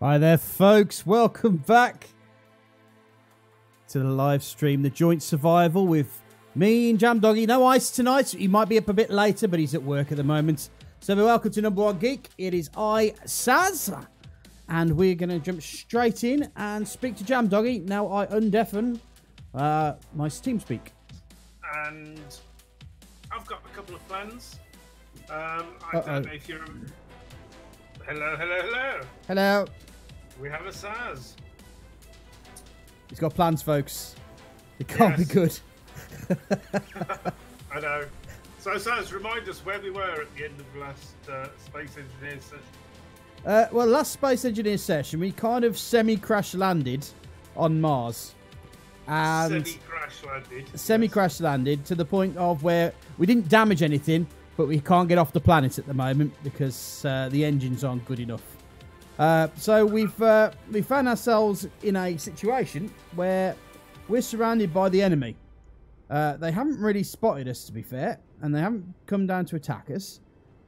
Hi there, folks. Welcome back to the live stream, the joint survival with me and Jam Doggy. No Ice tonight. He might be up a bit later, but he's at work at the moment. So welcome to Number One Geek. It is I, Saz, and we're going to jump straight in and speak to Jam Doggy. Now I undeafen my Steam speak. And I've got a couple of plans. I don't know if you're... Hello, hello, hello. Hello. We have a Saz. He's got plans, folks. It can't be good. I know. So, Saz, remind us where we were at the end of the last Space Engineers session. Well, last Space Engineers session, we kind of semi-crash landed on Mars. And semi-crash landed to the point of where we didn't damage anything, but we can't get off the planet at the moment because the engines aren't good enough. So we found ourselves in a situation where we're surrounded by the enemy. They haven't really spotted us, to be fair, and they haven't come down to attack us.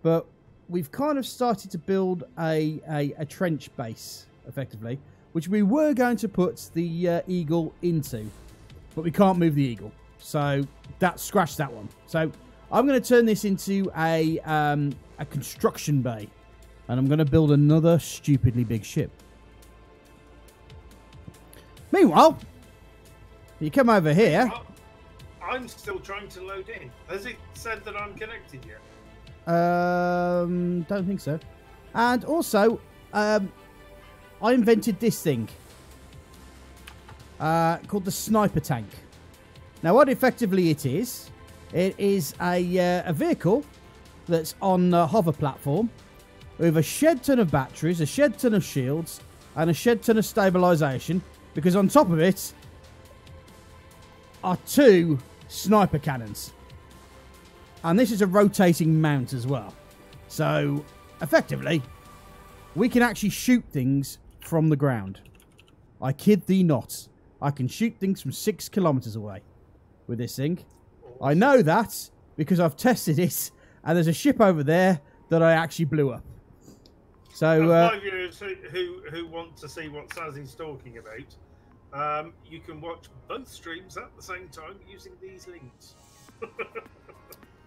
But we've kind of started to build a trench base, effectively, which we were going to put the Eagle into, but we can't move the Eagle. So that scratched that one. So I'm going to turn this into a construction bay. And I'm going to build another stupidly big ship. Meanwhile, you come over here. I'm still trying to load in. Has it said that I'm connected yet? Don't think so. And also, I invented this thing. Called the sniper tank. Now, what effectively it is a vehicle that's on a hover platform, with a shed ton of batteries, a shed ton of shields, and a shed ton of stabilisation, because on top of it are 2 sniper cannons. And this is a rotating mount as well. So, effectively, we can actually shoot things from the ground. I kid thee not. I can shoot things from 6 kilometres away with this thing. I know that because I've tested it, and there's a ship over there that I actually blew up. So, for viewers who want to see what Sazzy's talking about, you can watch both streams at the same time using these links.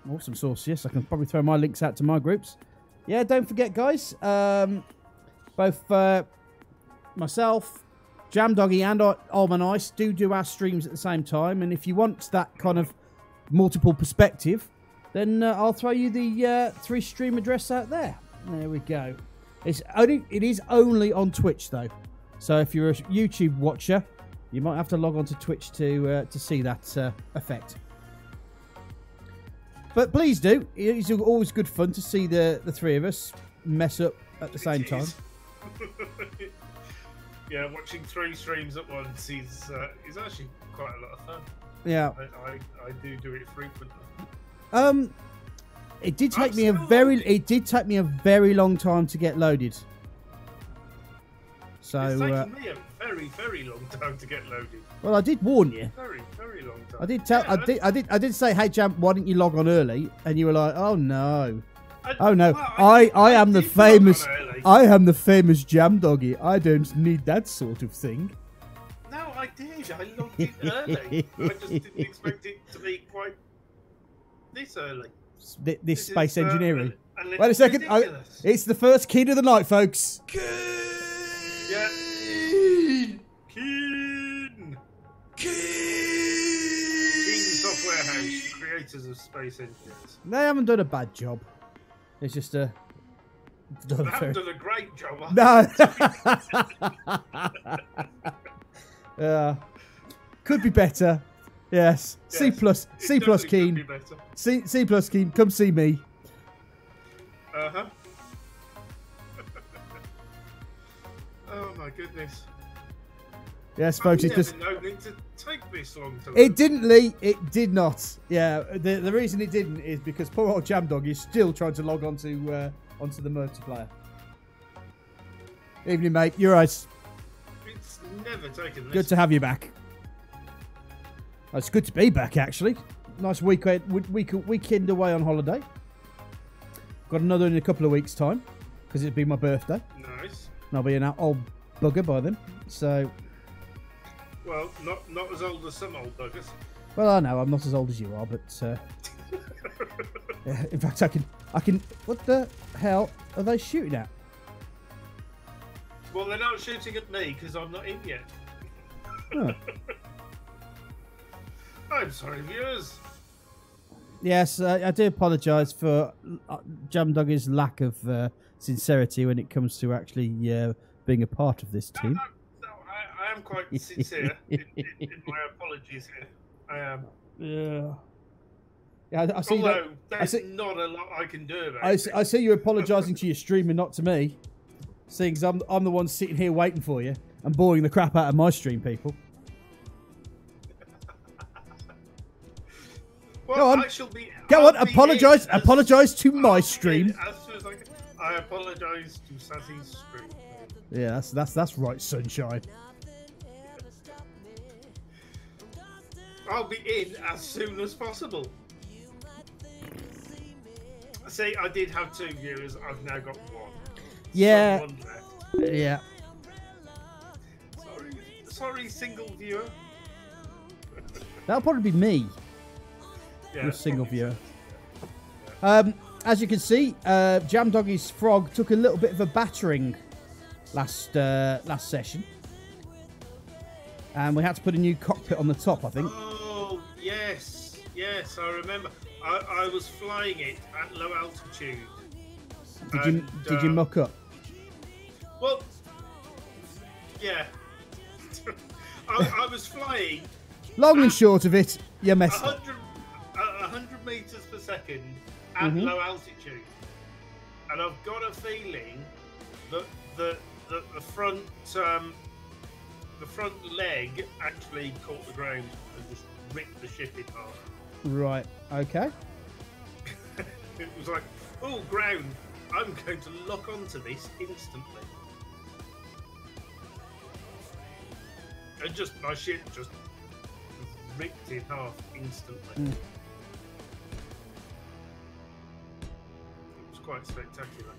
Awesome sauce. Yes, I can probably throw my links out to my groups. Yeah, don't forget, guys. Both myself, Jam Doggy, and Almond Ice do our streams at the same time. And if you want that kind of multiple perspective, then I'll throw you the 3 stream address out there. There we go. It is only on Twitch though, so if you're a YouTube watcher, you might have to log on to Twitch to see that effect. But please do. It's always good fun to see the 3 of us mess up at the same time. Yeah, watching 3 streams at once is actually quite a lot of fun. Yeah, I do it frequently. It did take me a very long time to get loaded. So it's taken me a very, very long time to get loaded. Well, I did warn you. Very, very long time. I did say, hey Jam, why didn't you log on early? And you were like, oh no. Well, I am the famous Jam Doggy. I don't need that sort of thing. No, I did. I logged in early. I just didn't expect it to be quite this early. This space engineering. Wait a second. It's the first key to the night, folks. Yeah. Keen Software House, creators of Space Engineers. They haven't done a bad job. It's just they haven't done a great job. No. Could be better. Yes. C plus Keen. C plus Keen. Come see me. Oh my goodness. Yes, folks. I've never known it to take this long to load. It didn't, Lee. It did not. Yeah. The reason it didn't is because poor old Jam Dog is still trying to log onto the multiplayer. Evening, mate. You're right. It's never taken this. Good to have you back. It's good to be back, actually. Nice weekend away on holiday. Got another in a couple of weeks' time because it'll be my birthday. Nice. And I'll be in bugger by then. So, well, not as old as some old buggers. Well, I know I'm not as old as you are, but in fact, I can. What the hell are they shooting at? Well, they're not shooting at me because I'm not in yet. Oh. I'm sorry, viewers. Yes, I do apologise for Jamdoggy's lack of sincerity when it comes to actually being a part of this team. No, I am quite sincere in my apologies here. I am. Yeah. Yeah, I see. Although there's not a lot I can do about it. I see you apologising to your stream and not to me, seeing as I'm the one sitting here waiting for you and boring the crap out of my stream people. Well, go on. Go on. Apologise to my stream. I apologise to Sassy's stream. Yeah, that's right, sunshine. I'll be in as soon as possible. See, I did have 2 viewers. I've now got 1. Yeah. Someone left. Yeah. Sorry, single viewer. That'll probably be me. Yeah, a single viewer. As you can see, Jamdoggy's frog took a little bit of a battering last session, and we had to put a new cockpit on the top, I think. Oh yes, I remember. I was flying it at low altitude. Did you muck up? Well, yeah. I was flying. Long and short of it, you messed up. 100 meters per second at low altitude, and I've got a feeling that the front leg actually caught the ground and just ripped the ship in half. Right. Okay. It was like, oh, ground! I'm going to lock onto this instantly, and just my ship just ripped in half instantly. Quite spectacular.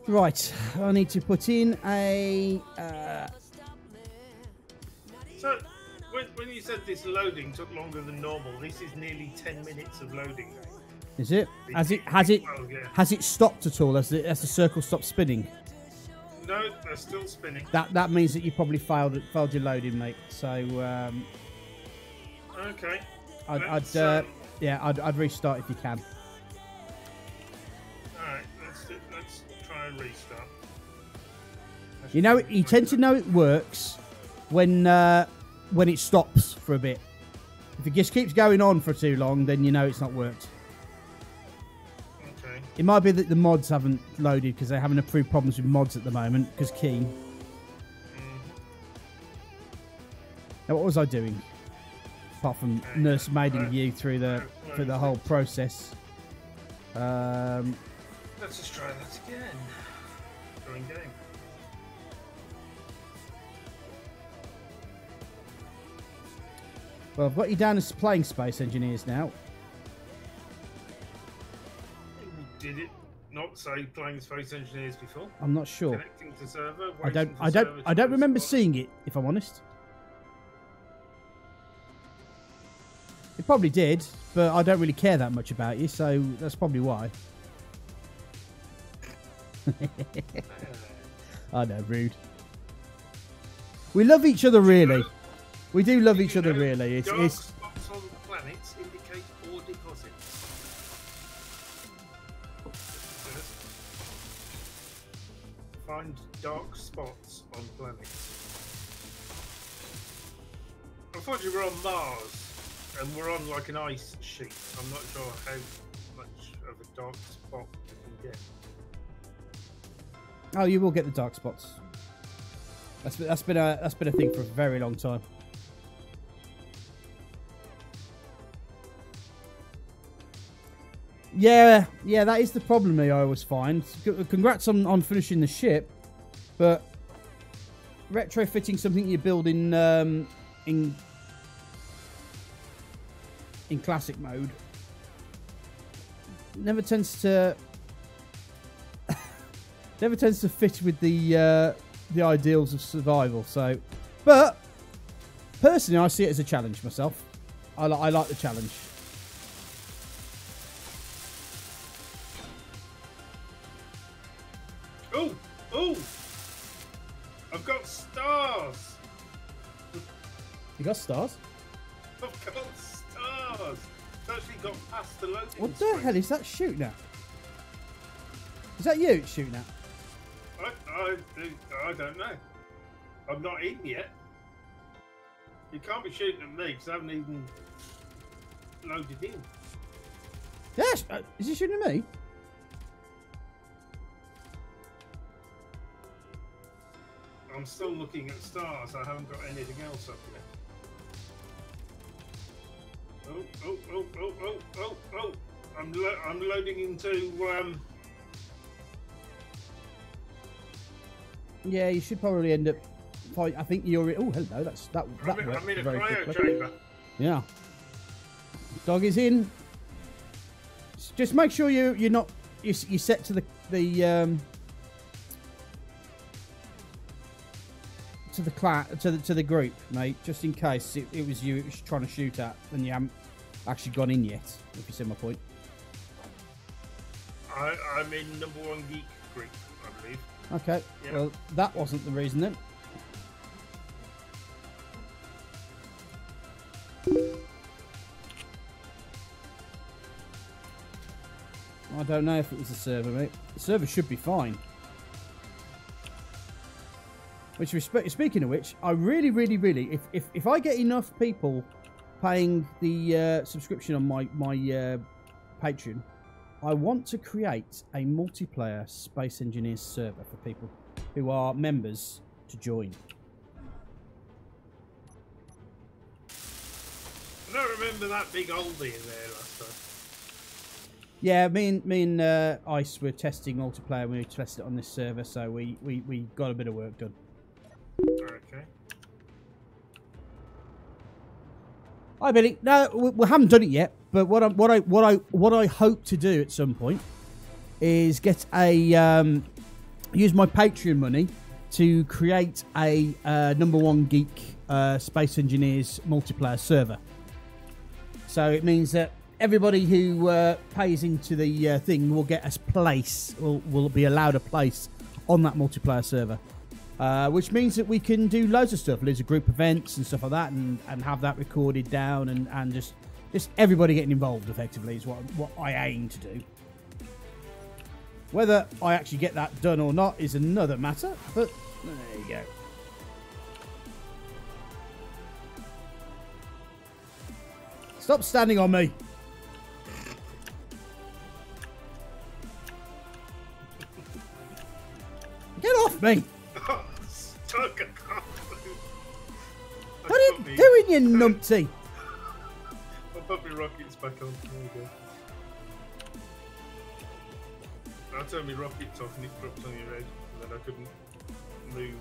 Right, I need to put in a. So, when you said this loading took longer than normal, this is nearly 10 minutes of loading. Is it? Has it stopped at all? Has the circle stopped spinning? No, they're still spinning. That means that you probably failed your loading, mate. So. Okay. I'd restart if you can. Alright, let's try and restart. You tend to know it works when it stops for a bit. If it just keeps going on for too long, then you know it's not worked. Okay. It might be that the mods haven't loaded because they're having approved problems with mods at the moment, because key. Now, what was I doing? Apart from nursemaiding you through the whole process. Let's just try that again. Going game. Well, I've got you down as playing Space Engineers now. Did it not say playing Space Engineers before? I'm not sure. Connecting to server. I don't remember seeing it, if I'm honest. It probably did, but I don't really care that much about you, so that's probably why. I know, rude. We love each other, really. We do love each other, really. It's spots on planets indicate ore deposits. Find dark spots on planets. Unfortunately, we're on Mars. And we're on like an ice sheet. I'm not sure how much of a dark spot you can get. Oh, you will get the dark spots. That's been a thing for a very long time. Yeah, that is the problem I always find. Congrats on finishing the ship, but retrofitting something you build in classic mode never tends to fit with the ideals of survival. So, but personally, I see it as a challenge myself. I like the challenge. Oh, oh! I've got stars. You got stars? I've got stars. It's actually got past the loading What the screen. hell is that shooting at? Is that you it's shooting at? I don't know. I'm not in yet. You can't be shooting at me because I haven't even loaded in. Yes. Is he shooting at me? I'm still looking at stars. I haven't got anything else up yet. Oh! I'm loading into Yeah, you should probably end up. I think you're. Oh, hello. That I'm in a very cryo quickly. chamber. Yeah. Dog is in. Just make sure you're not. You set to the to the group, mate. Just in case it was you. It was trying to shoot at, and you haven't actually gone in yet. If you see my point. I'm in #1 geek group, I believe. Okay. Yep. Well, that wasn't the reason then. I don't know if it was the server, mate. The server should be fine. Which, speaking of which, I really, if I get enough people paying the subscription on my Patreon, I want to create a multiplayer Space Engineers server for people who are members to join. I don't remember that big oldie in there last time. Yeah, me and Ice were testing multiplayer when we tested it on this server, so we got a bit of work done. Okay. Hi Billy. No, we haven't done it yet, but what I hope to do at some point is get a use my Patreon money to create a #1 geek Space Engineers multiplayer server. So it means that everybody who pays into the thing will get a place, will be allowed a place on that multiplayer server. Which means that we can do loads of stuff, loads of group events and stuff like that, and have that recorded down, and just everybody getting involved effectively is what I aim to do. Whether I actually get that done or not is another matter, but there you go. Stop standing on me. Get off me. Stuck, I can't move. What are you doing, you numpty? I'll put my rockets back on. There we go. I turned my rockets off and it dropped on your head, and then I couldn't move.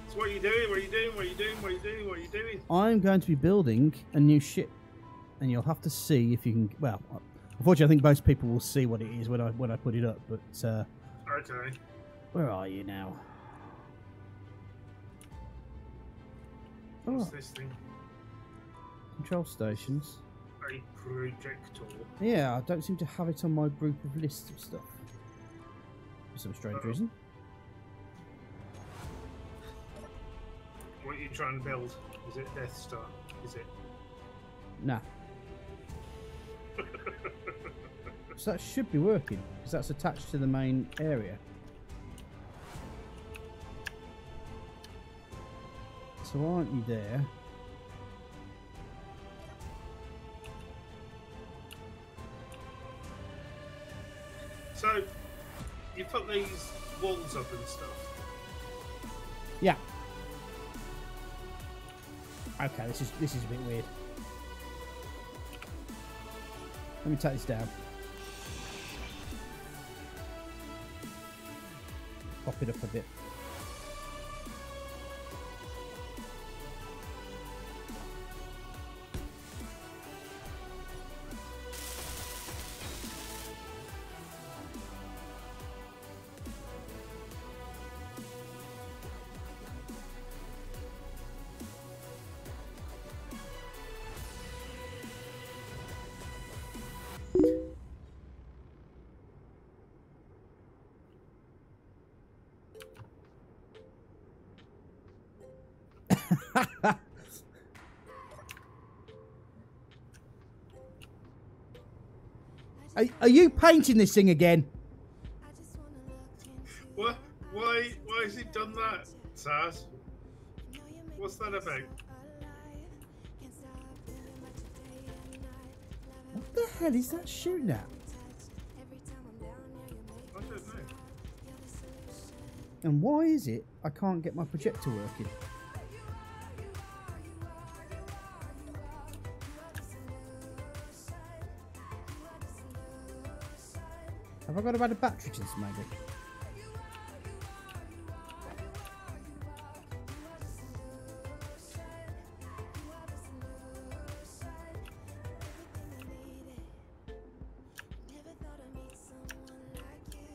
So what are you doing? What are you doing? What are you doing? What are you doing? What are you doing? I'm going to be building a new ship, and you'll have to see if you can. Well, unfortunately, I think most people will see what it is when I put it up. But okay. Where are you now? What's this thing? Control stations. A projector. Yeah, I don't seem to have it on my group of list of stuff for some strange reason. What are you trying to build? Is it Death Star? Is it? Nah. So that should be working, because that's attached to the main area. So aren't you there? So, you put these walls up and stuff? Yeah. Okay, this is a bit weird. Let me take this down. Pop it up a bit. Are you painting this thing again? What? Why has it done that, Saz? What's that about? What the hell is that shooting at? I don't know. And why is it I can't get my projector working? Have I got to add a battery to this, maybe?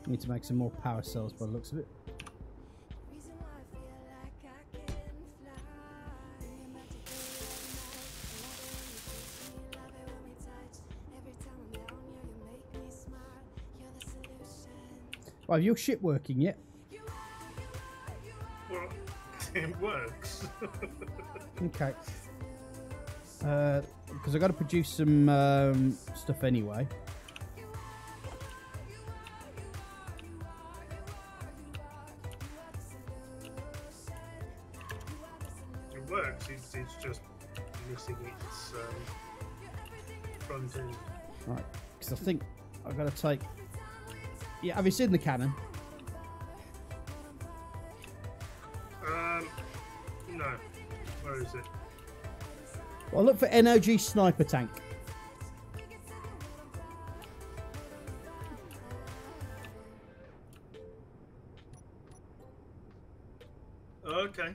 Need to make some more power cells by the looks of it. Well, have your ship working yet? Well, it works. Okay. Because I've got to produce some stuff anyway. It works, it's just missing its front end. Right, because I think I've got to take... Yeah, have you seen the cannon? No. Where is it? Well, look for NOG sniper tank. Okay.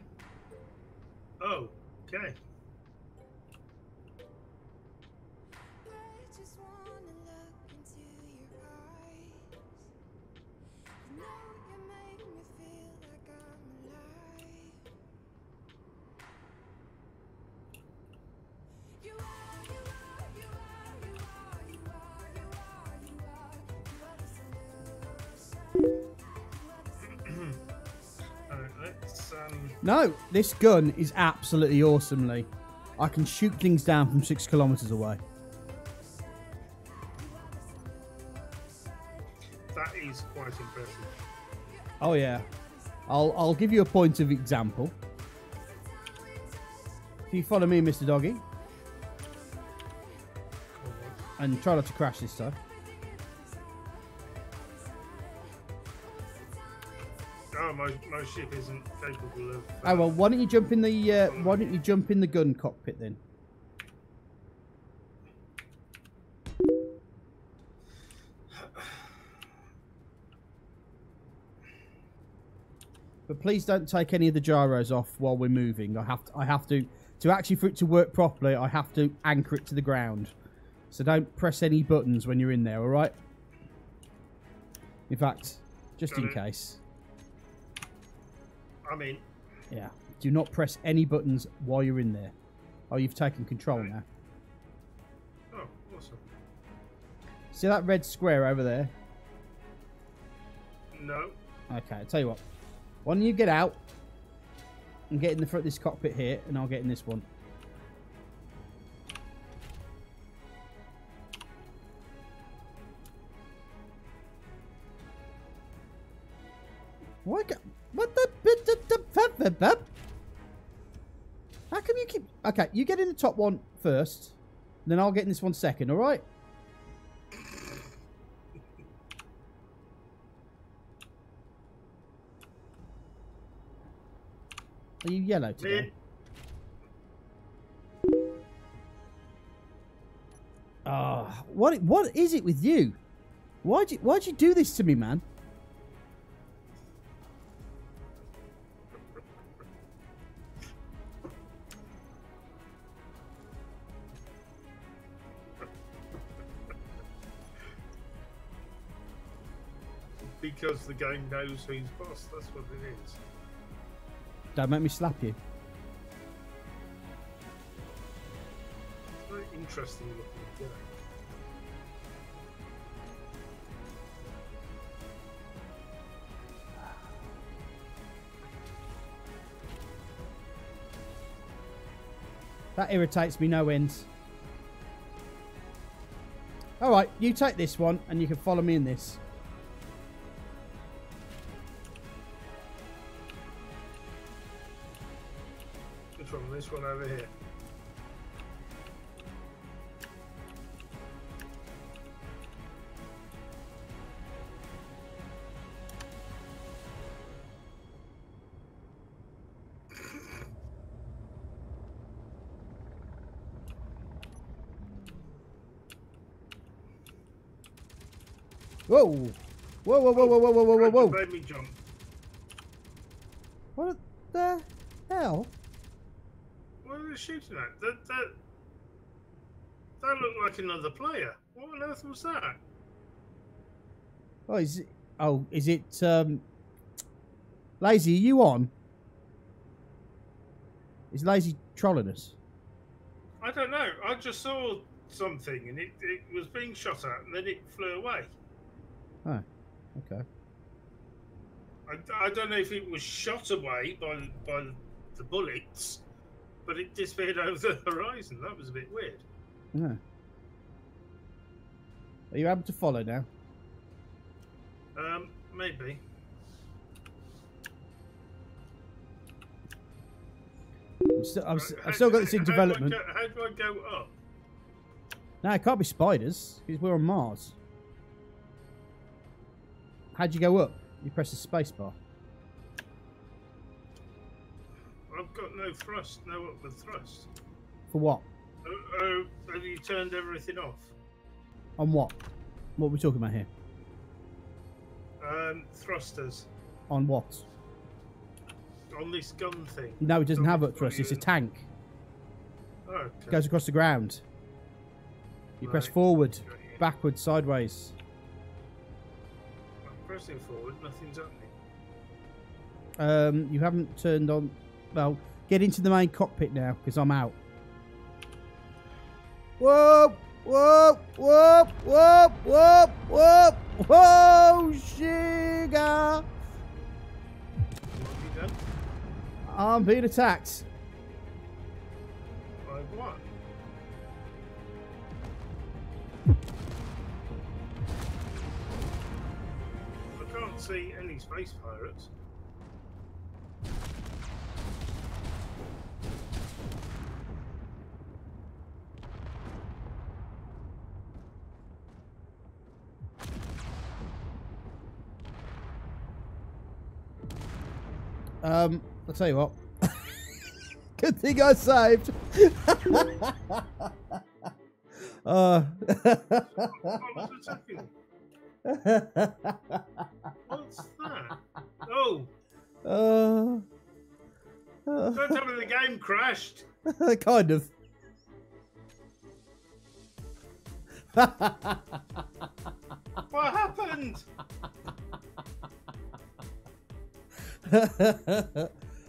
Oh, okay. No, this gun is absolutely awesome, Lee. I can shoot things down from 6 kilometers away. That is quite impressive. Oh yeah, I'll give you a point of example. If you follow me, Mr. Doggy, and try not to crash this time. Oh, my ship isn't capable of. Oh well, why don't you jump in the gun cockpit then? But please don't take any of the gyros off while we're moving. I have to actually, for it to work properly, I have to anchor it to the ground. So don't press any buttons when you're in there, all right? In fact, just in case. I mean, yeah. Do not press any buttons while you're in there. Oh, you've taken control now. Oh, awesome. See that red square over there? No. Okay, I'll tell you what. Why don't you get out and get in the front of this cockpit here, and I'll get in this one. What the? How come you keep... Okay, you get in the top one first, then I'll get in this one second, alright? Are you yellow today? Oh, what is it with you? Why'd you do this to me, man? Because the game knows who's boss, that's what it is. Don't make me slap you. It's very interesting looking game. That irritates me no end. Alright, you take this one and you can follow me in this. Which one? This one over here. Whoa! Whoa, whoa, whoa, whoa, whoa, whoa, whoa, whoa! Made me jump. What the hell? What are they shooting at? That looked like another player. What on earth was that? Oh, is it? Oh, is it? Lazy, are you on? Is Lazy trolling us? I don't know. I just saw something and it was being shot at and then it flew away. Oh, okay. I don't know if it was shot away by the bullets, but it disappeared over the horizon. That was a bit weird. Yeah. Are you able to follow now? Maybe. I've still got this in development. How do I go up? No, it can't be spiders because we're on Mars. How'd you go up? You press the space bar. I've got no thrust, no upward thrust. For what? Oh, have you turned everything off? On what? What are we talking about here? Thrusters. On what? On this gun thing. No, it doesn't have up thrust. It's a tank. Oh, okay. It goes across the ground. You press forward, backward, sideways. I'm pressing forward, nothing's happening. You haven't turned on... Well, get into the main cockpit now, because I'm out. Whoa! Whoa! Whoa! Whoa! Whoa! Whoa! Whoa! Sugar! What have you done? I'm being attacked. By what? I can't see any space pirates. I'll tell you what. Good thing I saved. I was attacking. What's that? Oh! Don't tell me the game crashed. Kind of. What happened?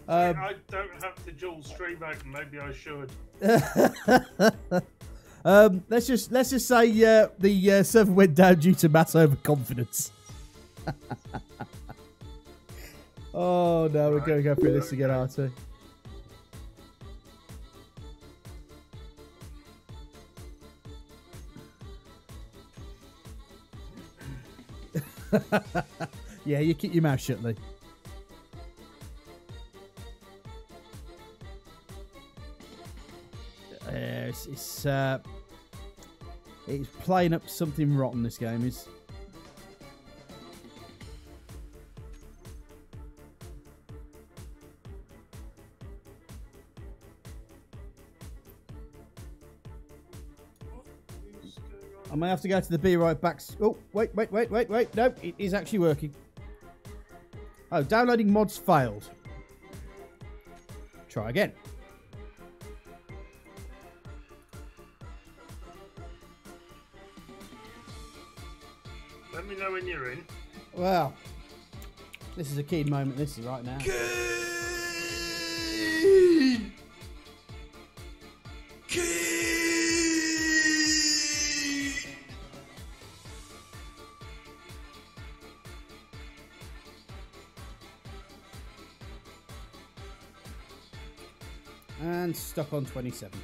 I don't have the dual stream open. Maybe I should. Let's just say the server went down due to mass overconfidence. Oh no, we're going to go through this again, aren't we? Yeah, you keep your mouth shut, Lee. It's playing up something rotten, this game is. I may have to go to the be right back. Oh, wait. No, it is actually working. Oh, downloading mods failed. Try again. Let me know when you're in. Well, this is a key moment. This is right now. And stuck on 27.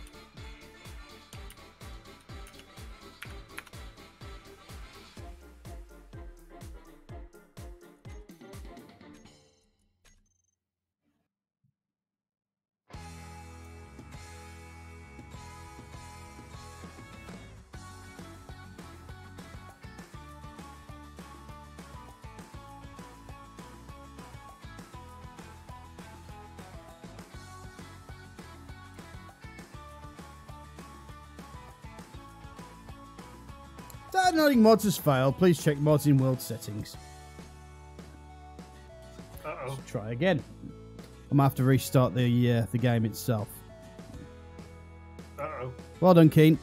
Downloading mods has failed. Please check mods in world settings. Uh-oh. Let's try again. I'm gonna have to restart the game itself. Uh-oh. Well done, Keen.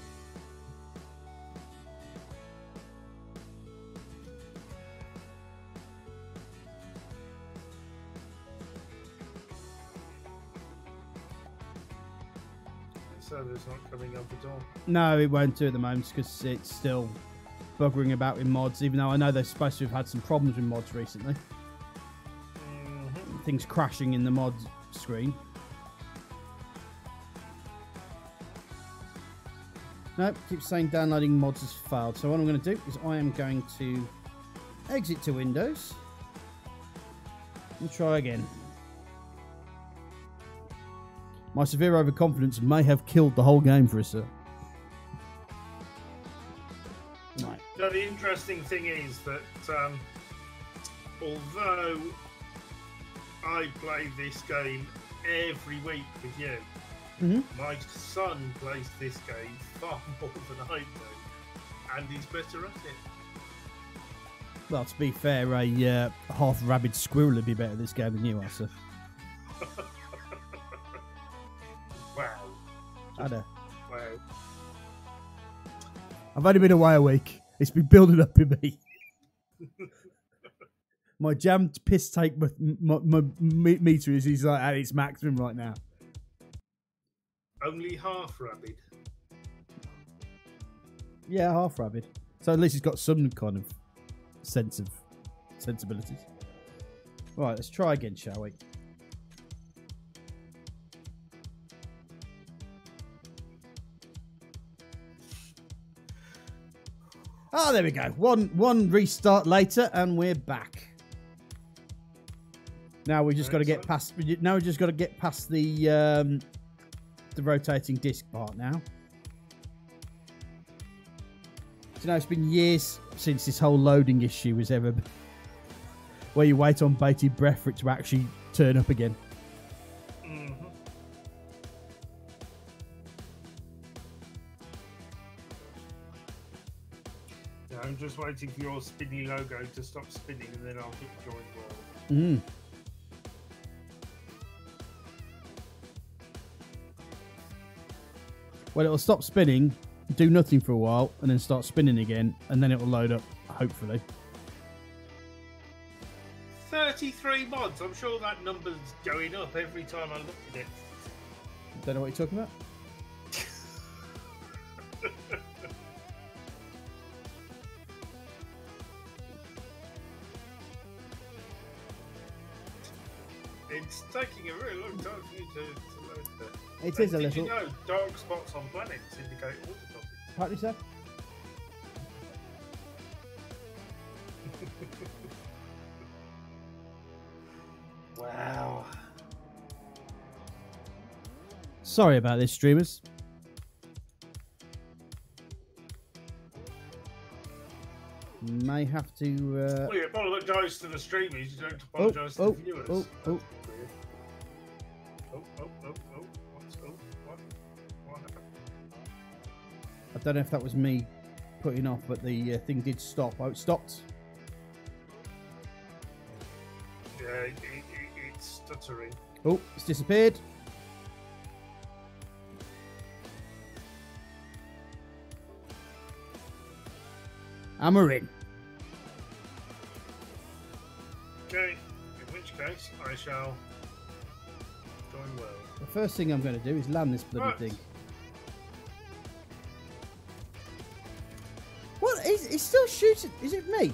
Server's not coming up at all. No, it won't do at the moment because it's still buggering about with mods, even though I know they're supposed to have had some problems with mods recently. Things crashing in the mod screen. No, keeps saying downloading mods has failed. So what I'm going to do is I am going to exit to Windows and try again. My severe overconfidence may have killed the whole game for us, sir. Right. Now, the interesting thing is that although I play this game every week with you, my son plays this game far more than I do, and he's better at it. Well, to be fair, a half-rabid squirrel would be better at this game than you are, sir. Wow. Wow. I've only been away a week. It's been building up in me. My jammed piss take my meter is like at its maximum right now. Only half rabid. Yeah, half rabid. So at least he's got some kind of sense of sensibilities. Right, let's try again, shall we? Oh, there we go. One restart later, and we're back. Now we just got to get past. Now we just got to get past the rotating disc part. Now, do you know it's been years since this whole loading issue was ever, where you wait on bated breath for it to actually turn up again. I'm just waiting for your spinny logo to stop spinning, and then I'll hit join world. Well, it'll stop spinning, do nothing for a while, and then start spinning again, and then it'll load up, hopefully. 33 mods. I'm sure that number's going up every time I look at it. Don't know what you're talking about. It's taking a very long time for you to load that. It is a little. Did you know dark spots on planets indicate water topics? Partly so. Wow. Sorry about this, streamers. May have to. Well, you apologise to the streamers. You don't apologise to the viewers. Oh. What happened? I don't know if that was me putting off, but the thing did stop. Oh, it stopped. Yeah, it's stuttering. Oh, it's disappeared. And we're in. Okay, in which case I shall join well. The first thing I'm going to do is land this bloody thing. What? He's still shooting. Is it me?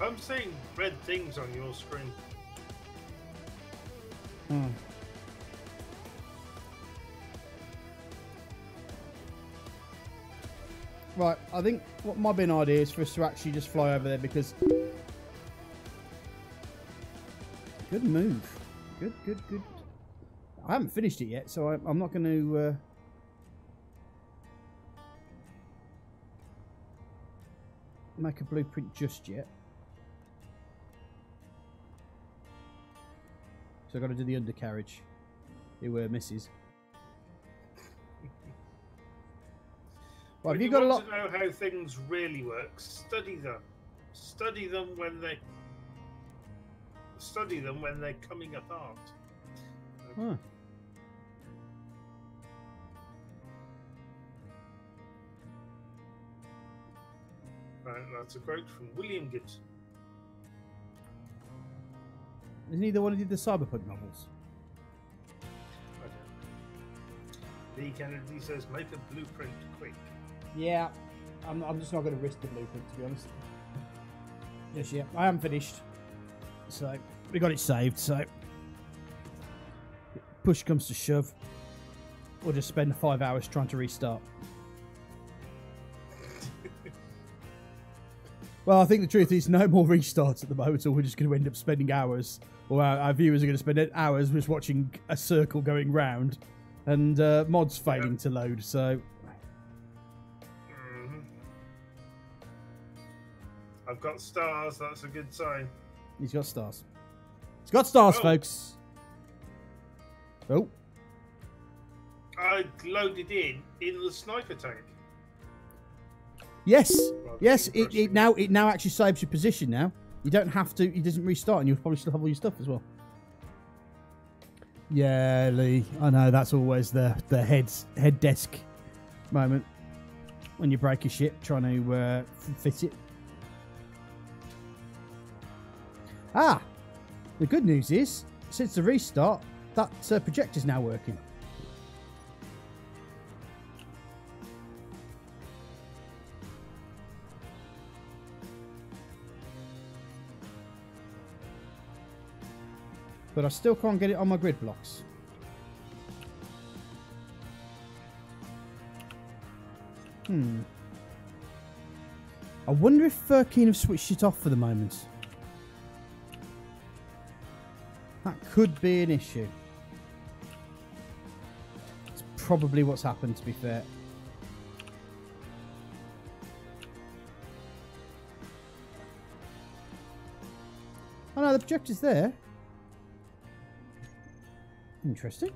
I'm seeing red things on your screen. Hmm. Right, I think what might be an idea is for us to actually just fly over there because... Good move. Good. I haven't finished it yet, so I'm not going to... make a blueprint just yet. So I've got to do the undercarriage. It misses. Well, have you got a lot? To know how things really work, study them. Study them when they're coming apart. Huh. That's a quote from William Gibson. Isn't he the one who did the cyberpunk novels? I don't know. Lee Kennedy says, make a blueprint quick. Yeah, I'm just not going to risk the blueprint, to be honest. Yes, yeah, I am finished. So, we got it saved, so... Push comes to shove. We'll just spend 5 hours trying to restart. Well, I think the truth is no more restarts at the moment, or we're just going to end up spending hours, or our viewers are going to spend hours just watching a circle going round, and mods failing to load, so... I've got stars, that's a good sign. He's got stars. He's got stars, folks! Oh. I loaded in the sniper tank. Yes, yes. It now actually saves your position. Now you don't have to. It doesn't restart, and you'll probably still have all your stuff as well. Yeah, Lee. I know that's always the head desk moment when you break your ship trying to fit it. Ah, the good news is since the restart, that projector's now working. But I still can't get it on my grid blocks. I wonder if Keen have switched it off for the moment. That could be an issue. It's probably what's happened, to be fair. Oh no, the projector's there. Interesting.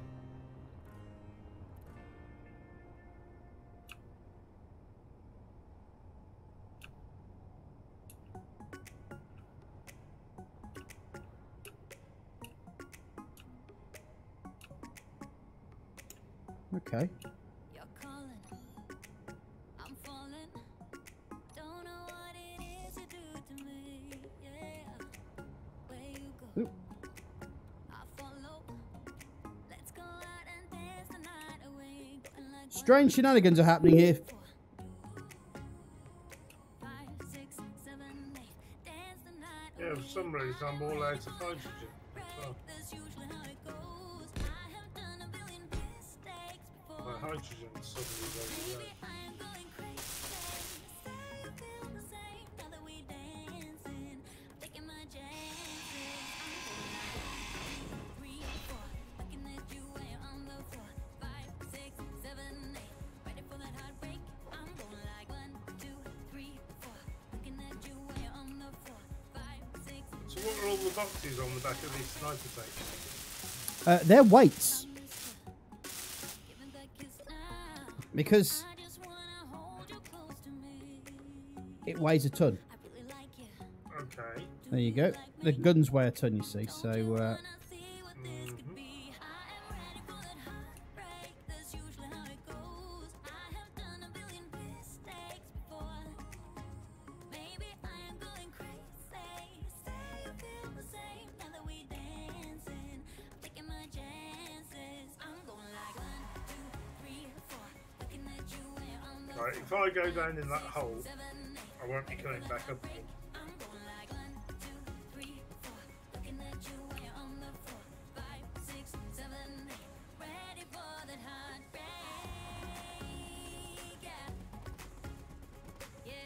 Okay. You're calling, I'm falling. Don't know what it is you do to me. Yeah. Where you go? Ooh. Strange shenanigans are happening here. Yeah, for some reason I'm all out of hydrogen. My hydrogen suddenly goes away. So what are all the boxes on the back of this sniper tank? They're weights. Because it weighs a ton. Okay. There you go. The guns weigh a ton, you see. So right, if I go down in that hole, I won't be coming back up again.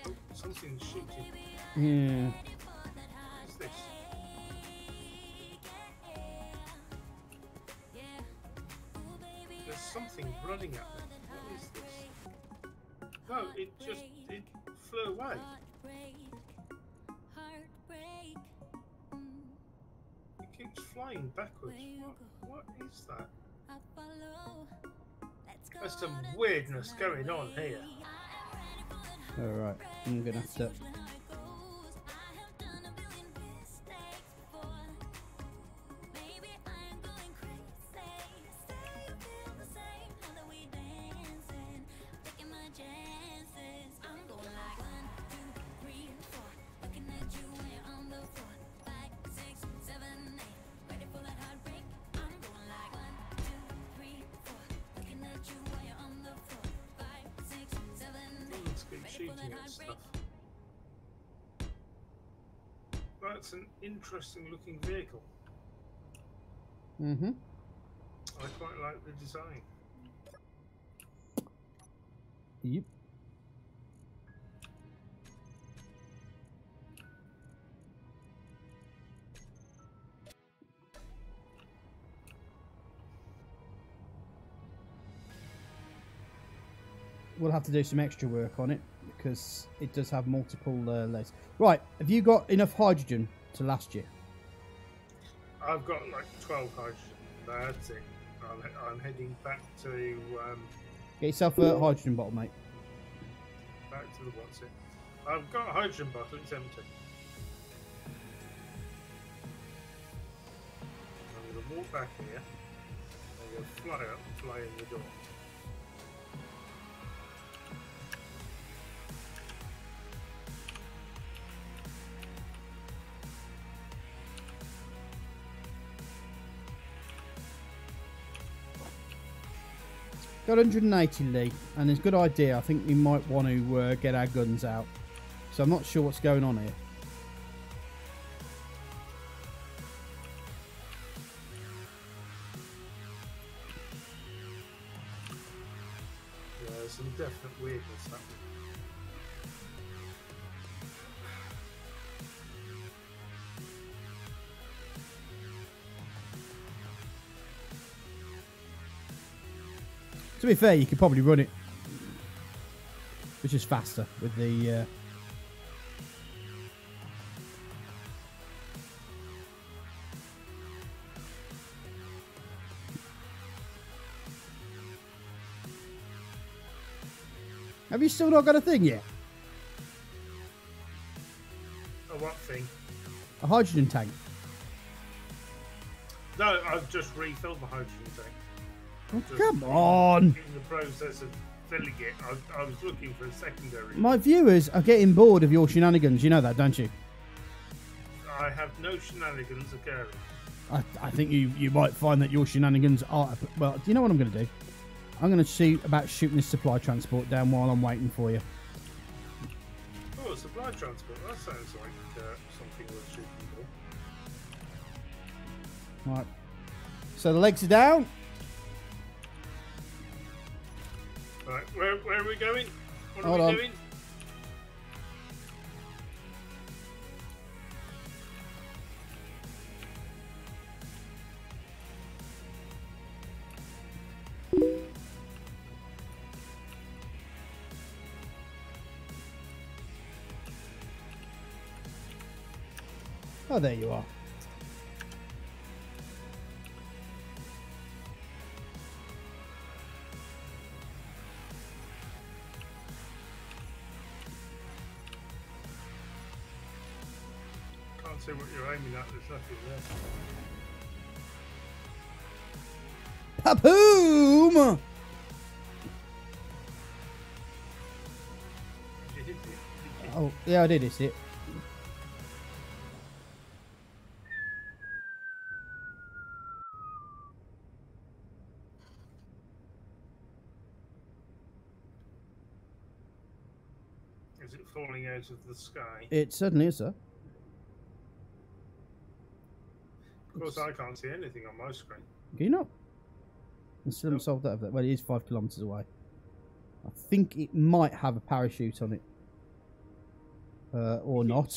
Oh, something's shooting. yeah. What's this? There's something running at me. What is this? No, it flew away. It keeps flying backwards. What is that? There's some weirdness going on here. Alright, I'm gonna have to. That's an interesting looking vehicle. Mm-hmm. I quite like the design. Yep. We'll have to do some extra work on it because it does have multiple legs. Right, have you got enough hydrogen to last you? I've got like 12 hydrogen. That's it. I'm heading back to Get yourself a hydrogen bottle, mate. back to the what's it. I've got a hydrogen bottle. It's empty. I'm going to walk back here. I'm going to fly up and fly in the door. Got 180 Lee, and it's a good idea. I think we might want to get our guns out. So I'm not sure what's going on here. Yeah, there's some definite weirdness happening. To be fair, you could probably run it, which is faster with the. Have you still not got a thing yet? A what thing? A hydrogen tank. No, I've just refilled my hydrogen tank. Oh, come on! In the process of filling it, I was looking for a secondary. My viewers are getting bored of your shenanigans. You know that, don't you? I have no shenanigans occurring. I think you might find that your shenanigans are. Well, do you know what I'm going to do? I'm going to see about shooting this supply transport down while I'm waiting for you. Oh, supply transport. That sounds like something worth shooting for. Right. So the legs are down. Right, where are we going? What Hold are we on. doing? Oh, there you are. Can't see what you're aiming at. There's nothing there. Papoom! Did you hit it? Did you? Oh, yeah, I did hit it. Is it falling out of the sky? It certainly is, sir. Of course, I can't see anything on my screen. Do you not? I still haven't Nope. solved that. Well, it is 5 kilometres away. I think it might have a parachute on it. Or You keep not.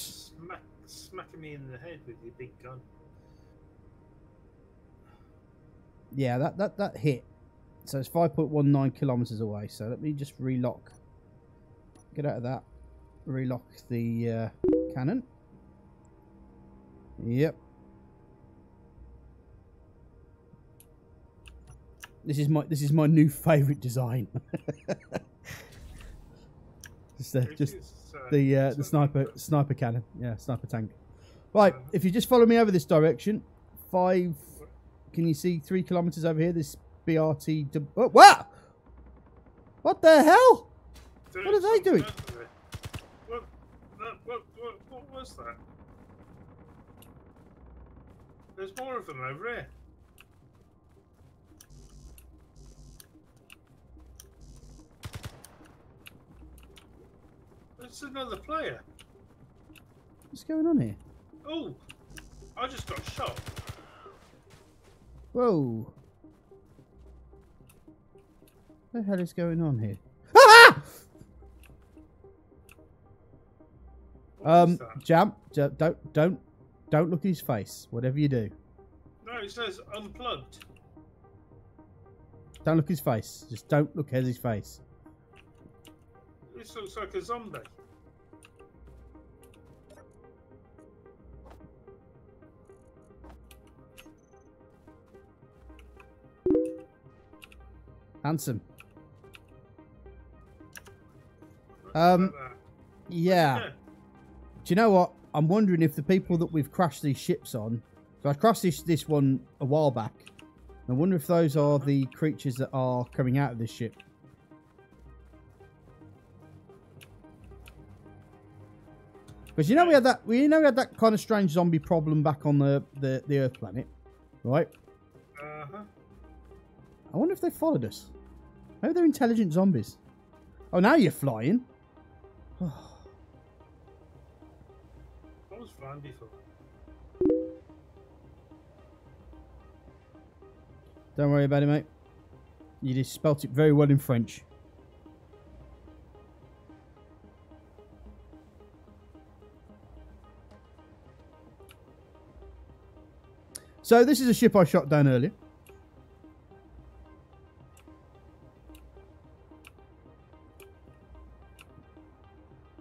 Smacking me in the head with your big gun. Yeah, that hit. So it's 5.19 kilometres away. So let me just relock. Get out of that. Relock the cannon. Yep. This is my new favourite design. the sniper cannon. Yeah, sniper tank. Right, if you just follow me over this direction, can you see 3 kilometers over here? This BRT. Oh, what? What the hell? What are they doing? What was that? There's more of them over here. It's another player. What's going on here? Oh, I just got shot. Whoa. What the hell is going on here? Ah! Jump. Don't look at his face. Whatever you do. No, it says unplugged. Don't look at his face. Just don't look at his face. This looks like a zombie. Handsome. Yeah. Do you know what? I'm wondering if the people that we've crashed these ships on... So I crashed this one a while back. I wonder if those are the creatures that are coming out of this ship. Because you know we had that kind of strange zombie problem back on the Earth planet, right? I wonder if they followed us. Maybe they're intelligent zombies. Oh, now you're flying. I was flying before. Don't worry about it, mate. You just spelt it very well in French. So this is a ship I shot down earlier.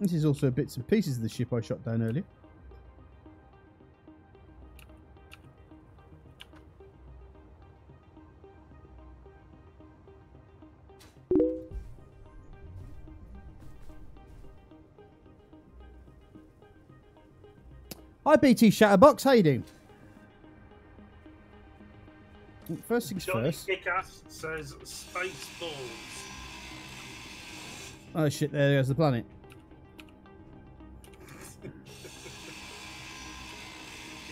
This is also bits and pieces of the ship I shot down earlier. Hi BT Shatterbox, how you doing? First things first. Kickass says space balls. Oh shit, there goes the planet.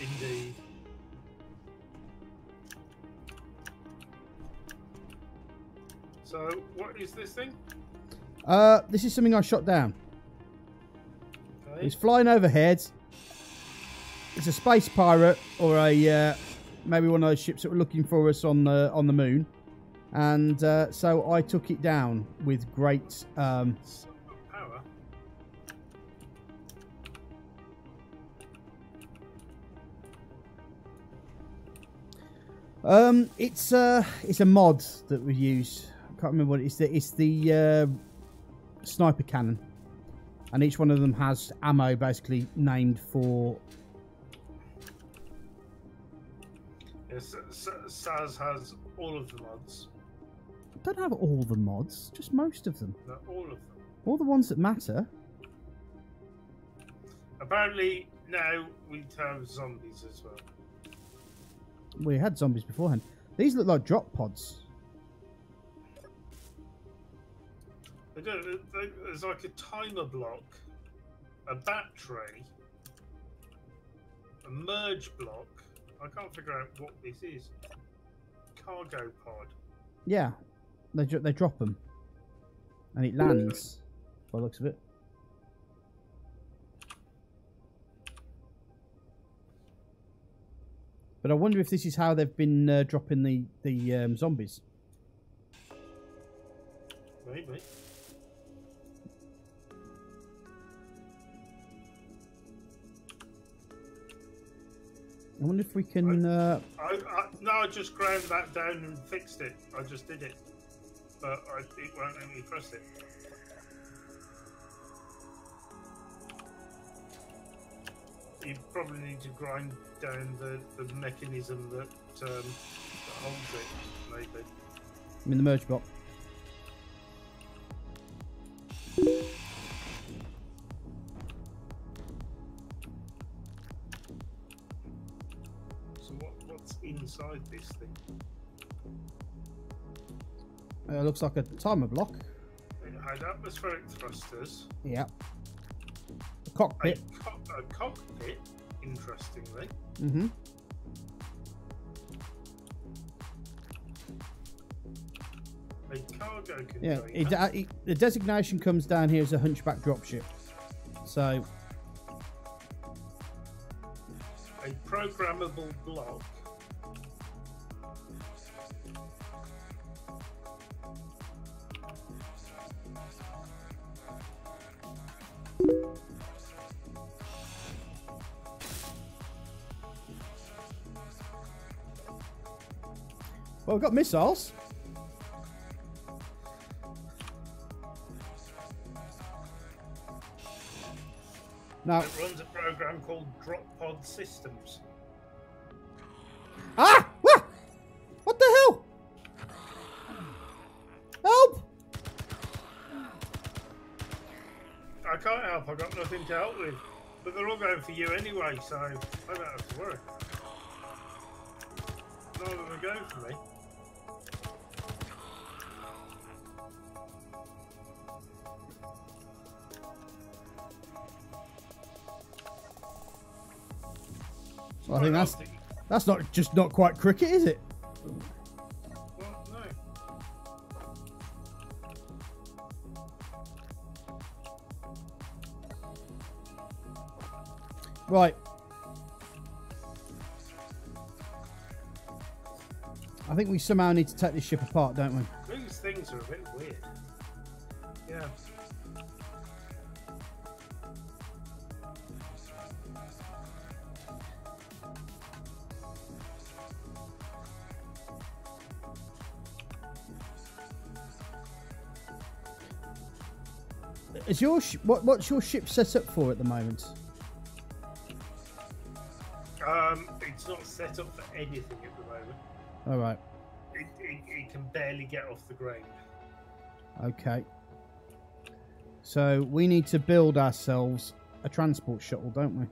Indeed. So, what is this thing? This is something I shot down. Okay. It's flying overhead. It's a space pirate or a maybe one of those ships that were looking for us on the moon, and so I took it down with great power. It's a mod that we use. I can't remember what it is. It's the sniper cannon, and each one of them has ammo basically named for. Yes, Saz has all of the mods. I don't have all the mods, just most of them. No, all of them. All the ones that matter. Apparently now we have zombies as well. We had zombies beforehand. These look like drop pods. There's like a timer block, a battery, a merge block. I can't figure out what this is. Cargo pod. Yeah, they drop them, and it lands. By the looks of it. But I wonder if this is how they've been dropping the zombies. Maybe. I wonder if we can... No, I just ground that down and fixed it. I just did it. But it won't let me press it. You probably need to grind down the mechanism that holds it, maybe. I'm in the merge block. what's inside this thing. It looks like a timer block. It had atmospheric thrusters. Yeah. A cockpit. A cockpit, interestingly. Mm-hmm. A cargo container. Yeah, the designation comes down here as a hunchback dropship. So... a programmable block. Well, we've got missiles. Now, It runs a program called Drop Pod Systems. ah! Ah! What the hell? Help! I can't help, I've got nothing to help with. But they're all going for you anyway, so I don't have to worry. None of them are going for me. So I think that's not quite cricket, is it? Well, no. Right. I think we somehow need to take this ship apart, don't we? These things are a bit weird. Yeah. Is your what's your ship set up for at the moment? It's not set up for anything at the moment. All right. It can barely get off the ground. Okay. So we need to build ourselves a transport shuttle, don't we?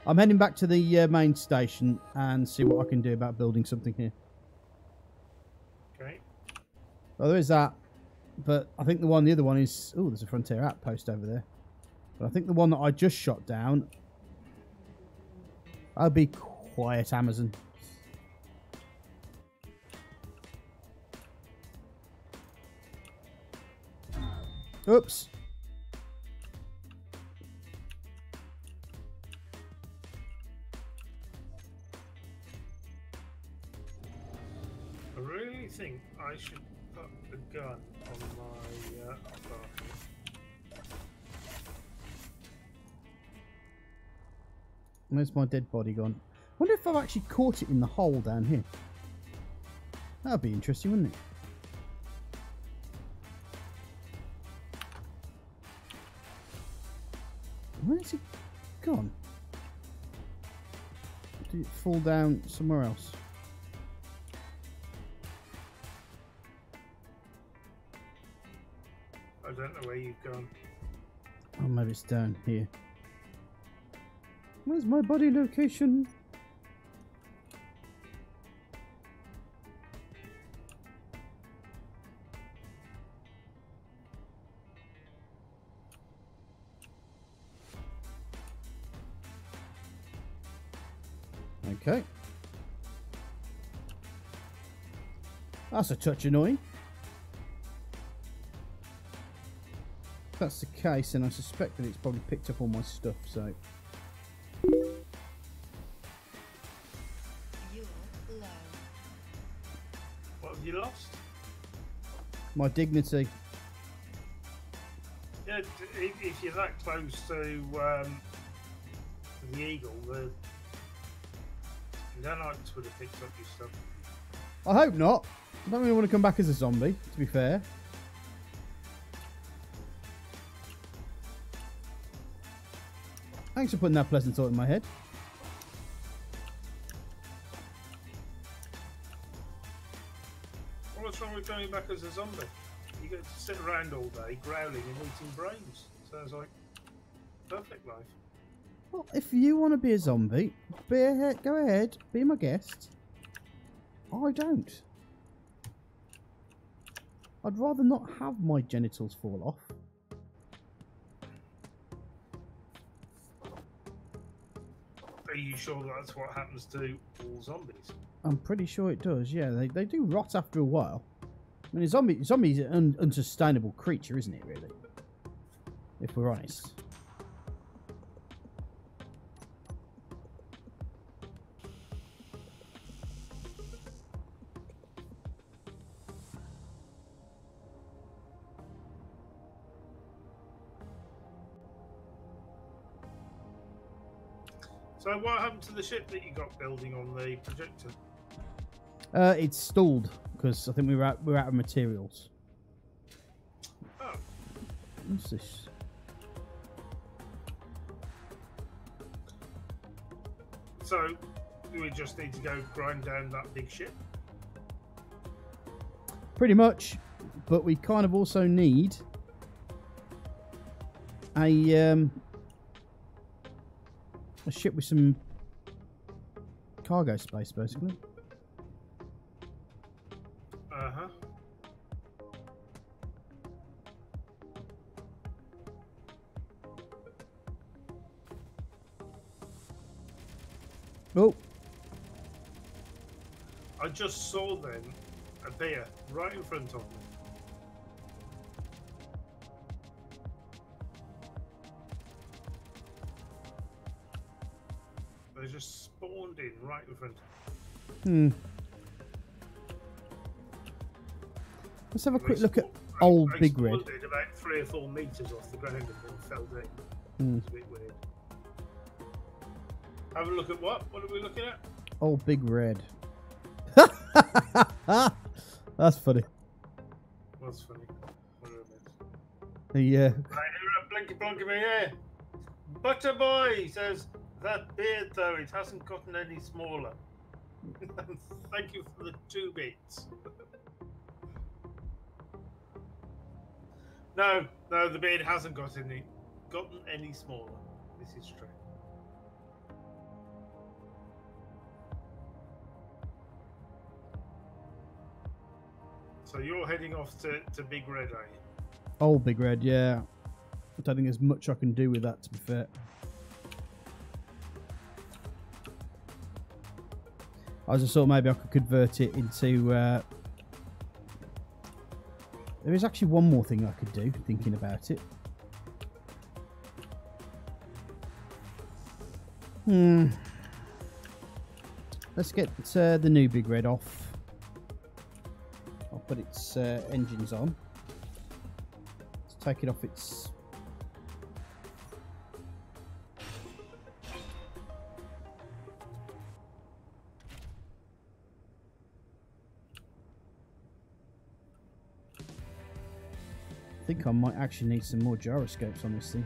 I'm heading back to the main station and see what I can do about building something here. Okay. Well, there is that. But I think the other one is... Oh, there's a frontier outpost over there. But I think the one that I just shot down... I'll be quiet, Amazon. Oops. I really think I should put the gun on my apartment. Where's my dead body gone? I wonder if I've actually caught it in the hole down here. That'd be interesting, wouldn't it? Where's it gone? Did it fall down somewhere else? I don't know where you've gone. Oh, maybe it's down here. Where's my body location? Okay. That's a touch annoying. If that's the case, then I suspect that it's probably picked up all my stuff, so... What have you lost? My dignity. Yeah, if you're that close to the Eagle, the Danites would have picked up your stuff. I hope not. I don't really want to come back as a zombie, to be fair. Thanks for putting that pleasant thought in my head. What's wrong with going back as a zombie? You get to sit around all day growling and eating brains. Sounds like perfect life. Well, if you want to be a zombie, go ahead, be my guest. I don't. I'd rather not have my genitals fall off. Are you sure that's what happens to all zombies? I'm pretty sure it does, yeah. They do rot after a while. I mean, a zombie's an unsustainable creature, isn't it, really? If we're honest. So what happened to the ship that you got building on the projector? It's stalled because I think we're out of materials. Oh. What's this? So we just need to go grind down that big ship? Pretty much, but we kind of also need a ship with some cargo space, basically. Uh-huh. Oh. I just saw them appear right in front of me. They just spawned in right in front of me. Let's have a quick look at old Big Red. They spawned in about 3 or 4 meters off the ground and then fell down. It's a bit weird. Have a look at what? What are we looking at? Old Big Red. That's funny. What's funny? What did I miss? Yeah. I hear a blinky blonk in my ear. Butter Boy says, that beard though, it hasn't gotten any smaller. Thank you for the 2 bits. No, the beard hasn't gotten any smaller. This is true. So you're heading off to Big Red, are you? Old Big Red, yeah. I don't think there's much I can do with that, to be fair. I just thought maybe I could convert it into... There is actually one more thing I could do, thinking about it. Let's get the new Big Red off. I'll put its engines on. Let's take it off its... I think I might actually need some more gyroscopes on this thing.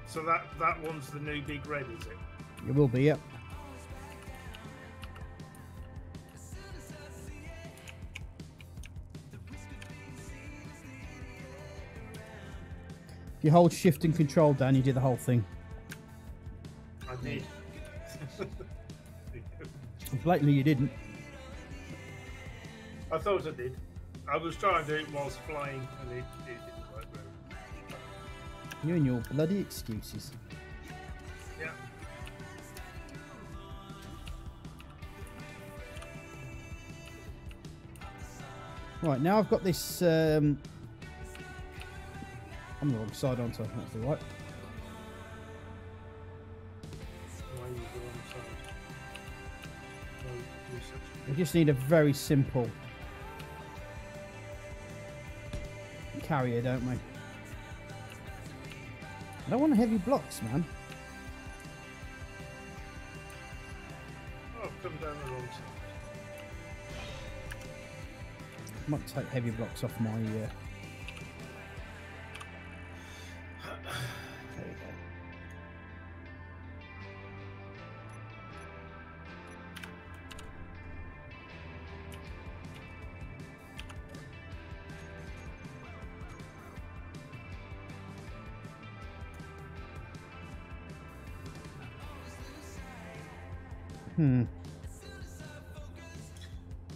So that one's the new Big Red, is it? It will be, yep. If you hold shift and control down, you do the whole thing. I did. Blatantly you didn't. I thought I did. I was trying to do it whilst flying and it didn't work very well. You and your bloody excuses. Yeah. Right, now I've got this... I'm the wrong side, aren't I? That's all right. Why are you the wrong side? No, We just need a very simple carrier, don't we? I don't want heavy blocks, man. Oh, I've come down the wrong side. I might take heavy blocks off my... There we go.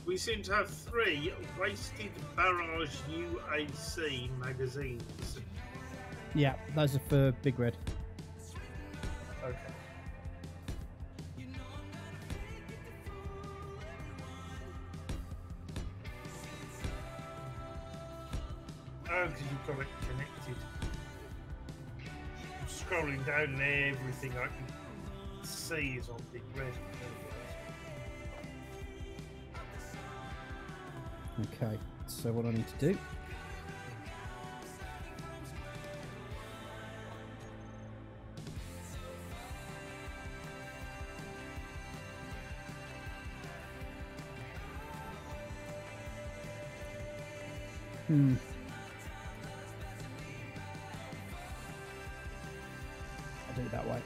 We seem to have 3 Wasted Barrage UAC magazines. Yeah, those are for Big Red. Okay. Oh, because you've got it connected. I'm scrolling down there, everything I can see is on Big Red. Okay, so what I need to do? I'll do it that way.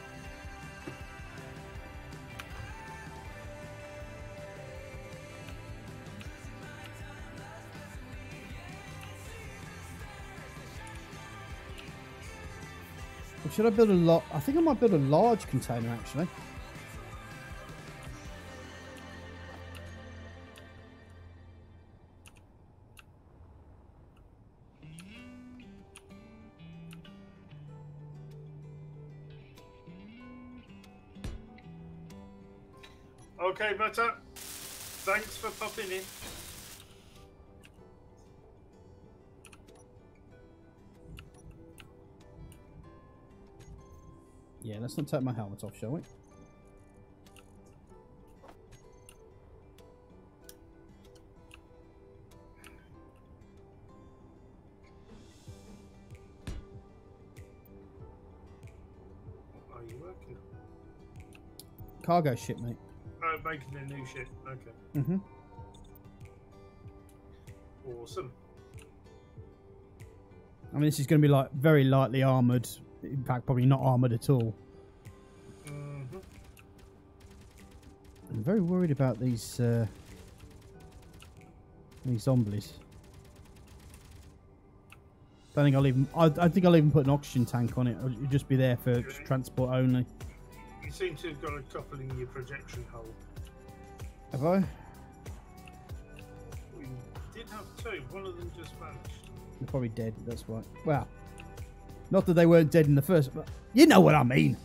Or should I build a lot? I think I might build a large container actually. Okay, Butter. Thanks for popping in. Yeah, let's not take my helmet off, shall we? What are you working on? Cargo ship, mate. Oh, making a new ship. Okay. Mm-hmm. Awesome. I mean, this is going to be like very lightly armoured. In fact, probably not armoured at all. Mm-hmm. I'm very worried about these zombies. I think I'll even put an oxygen tank on it. It'll just be there for transport only. You seem to have got a couple in your projection hole. Have I? We did have 2. One of them just vanished. They're probably dead. That's right. Well, not that they weren't dead in the first, but you know what I mean.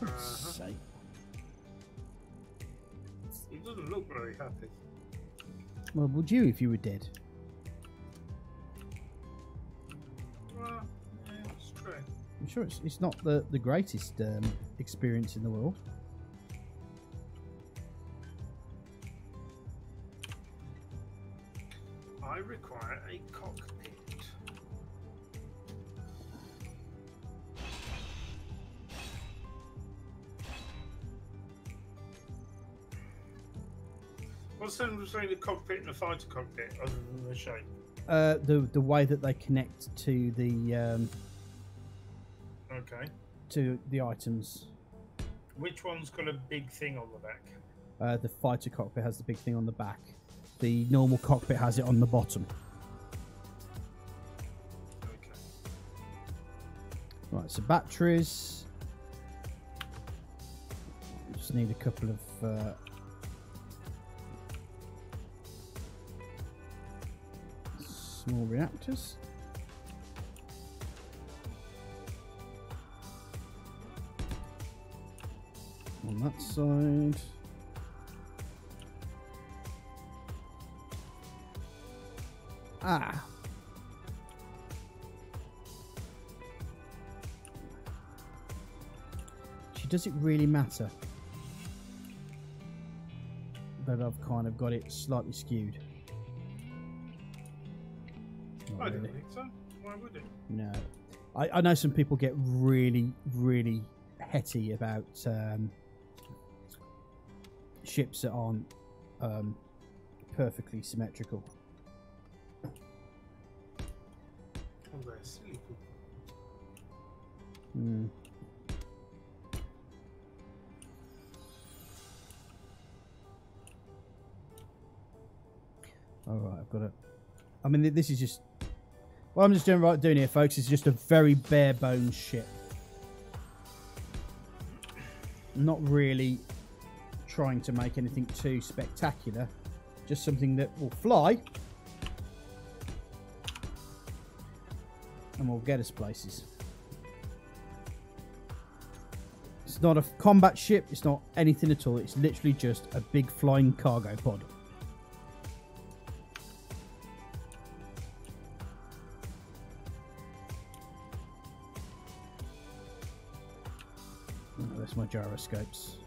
Uh-huh. He doesn't look very happy. Well, would you if you were dead? Well, yeah, it's true. I'm sure it's not the greatest experience in the world. I require a cockpit. What's the difference between a cockpit and a fighter cockpit, other than the shape? The way that they connect to the Okay. to the items. Which one's got a big thing on the back? The fighter cockpit has the big thing on the back. The normal cockpit has it on the bottom. Okay. Right, so batteries. Just need a couple of small reactors. On that side. Ah. Does it really matter that I've kind of got it slightly skewed? Not I don't really. think so. Why would it? No. I know some people get really, really hetty about ships that aren't perfectly symmetrical. Oh, they're silly. Hmm. Alright, I've got it. I mean, this is just... What I'm just doing here, folks, is just a very bare bones ship. I'm not really trying to make anything too spectacular. Just something that will fly. And will get us places. It's not a combat ship. It's not anything at all. It's literally just a big flying cargo pod. Oh, there's my gyroscopes.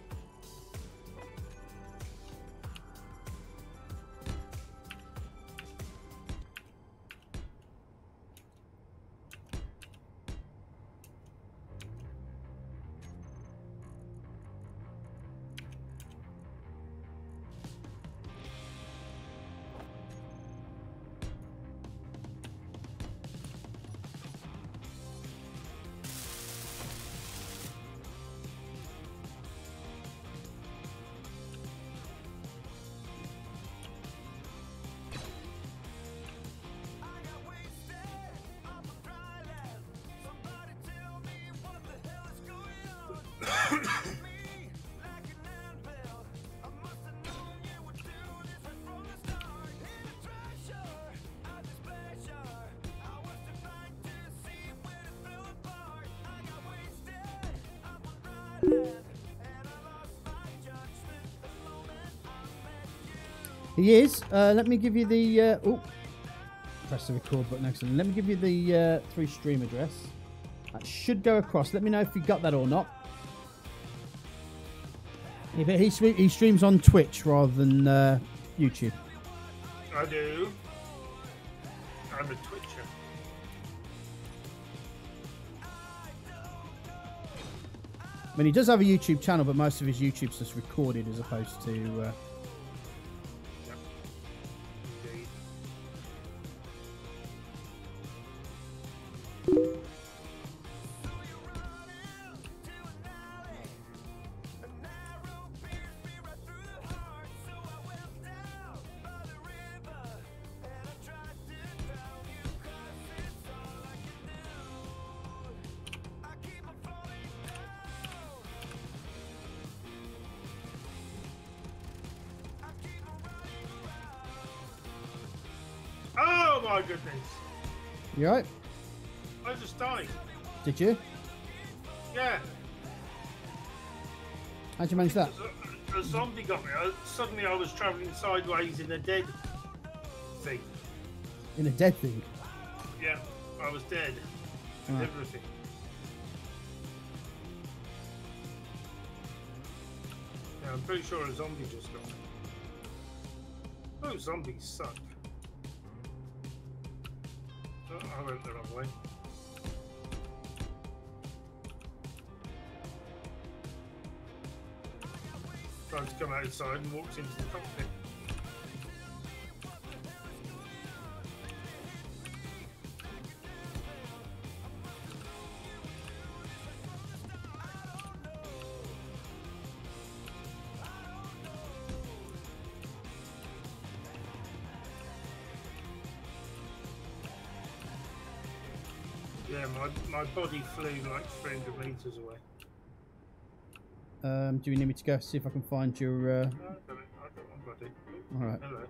He is. Let me give you the... oh, press the record button. Excellent. Let me give you the 3 stream address. That should go across. Let me know if you got that or not. He streams on Twitch rather than YouTube. I do. I'm a Twitcher. I mean, he does have a YouTube channel, but most of his YouTube's just recorded as opposed to... Oh my goodness! You alright? I just died. Did you? Yeah. How'd you manage that? A zombie got me. Suddenly I was travelling sideways in a dead thing. In a dead thing? Yeah, I was dead. Right. Everything. Yeah, I'm pretty sure a zombie just got me. Oh, zombies suck. Oh, I went the wrong way. Tried to come outside and walked into the cockpit. Yeah, my body flew like 300 meters away. Do you need me to go see if I can find your... No, I don't want body. All right. Hello.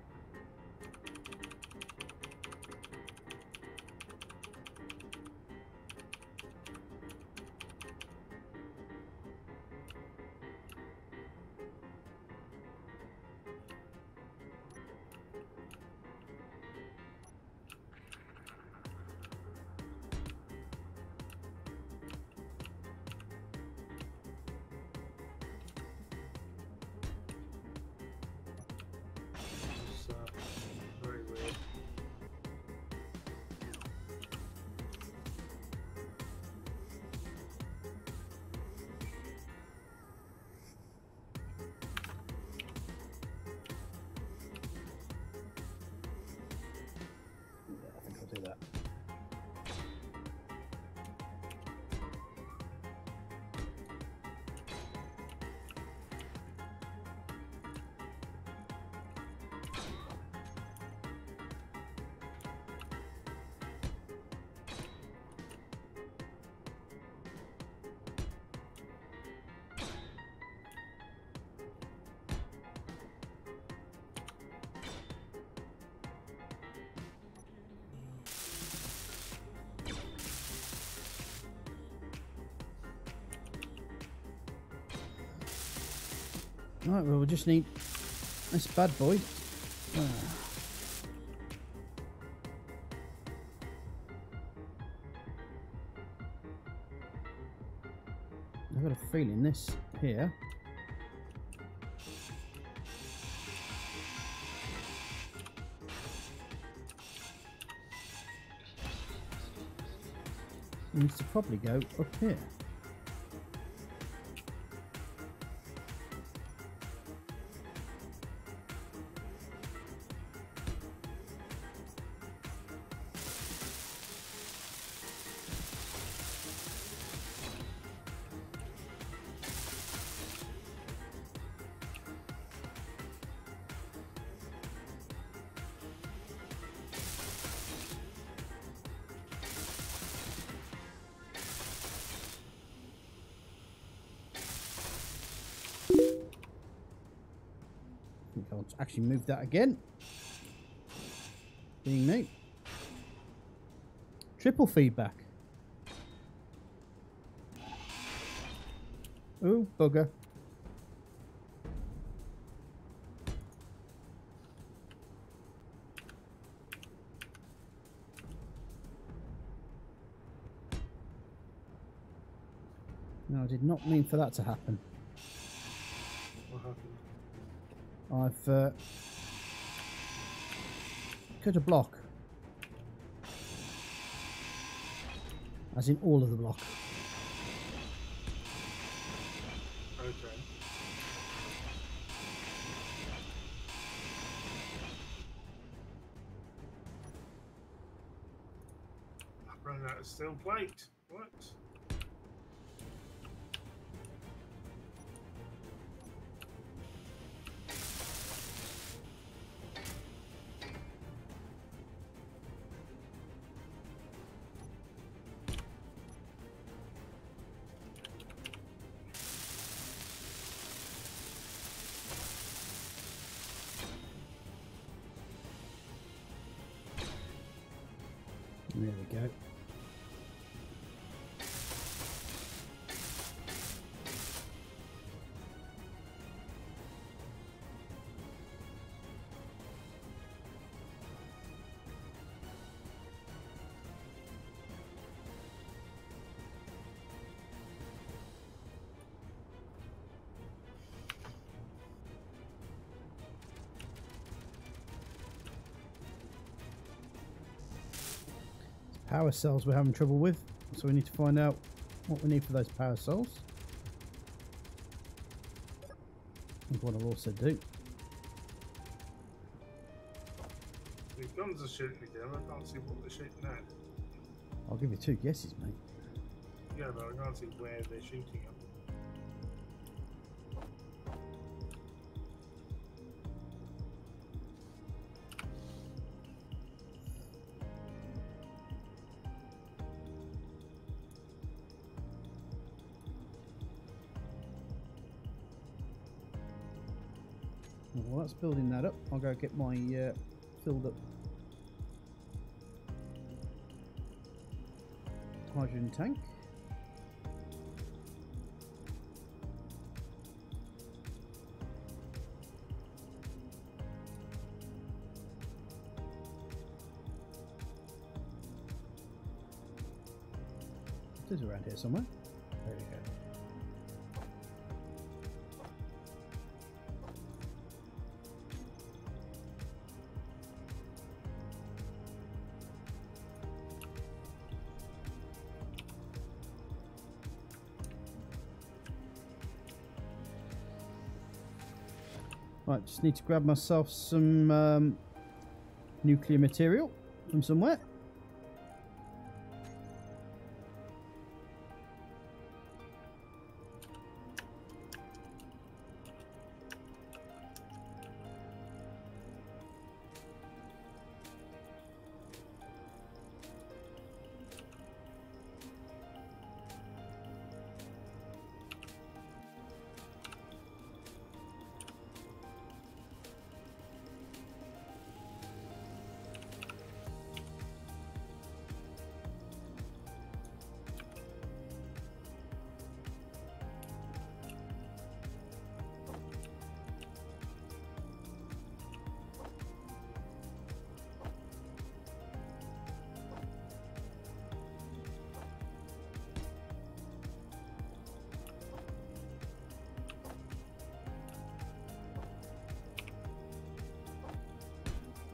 So Right, well, we just need this bad boy. I've got a feeling this here needs to probably go up here. I think I'll actually move that again. Being me. Triple feedback. Ooh, bugger. No, I did not mean for that to happen. What happened? I've cut a block. As in all of the block. Okay. I've run out of steel plate. What? There we go. Power cells we're having trouble with, so we need to find out what we need for those power cells. And what I'll also do. The guns are shooting again. I can't see what they're shooting at. I'll give you two guesses, mate. Yeah, but I can't see where they're shooting at. Well, that's building that up. I'll go get my filled up hydrogen tank. It is around here somewhere. There we go. Right, just need to grab myself some nuclear material from somewhere.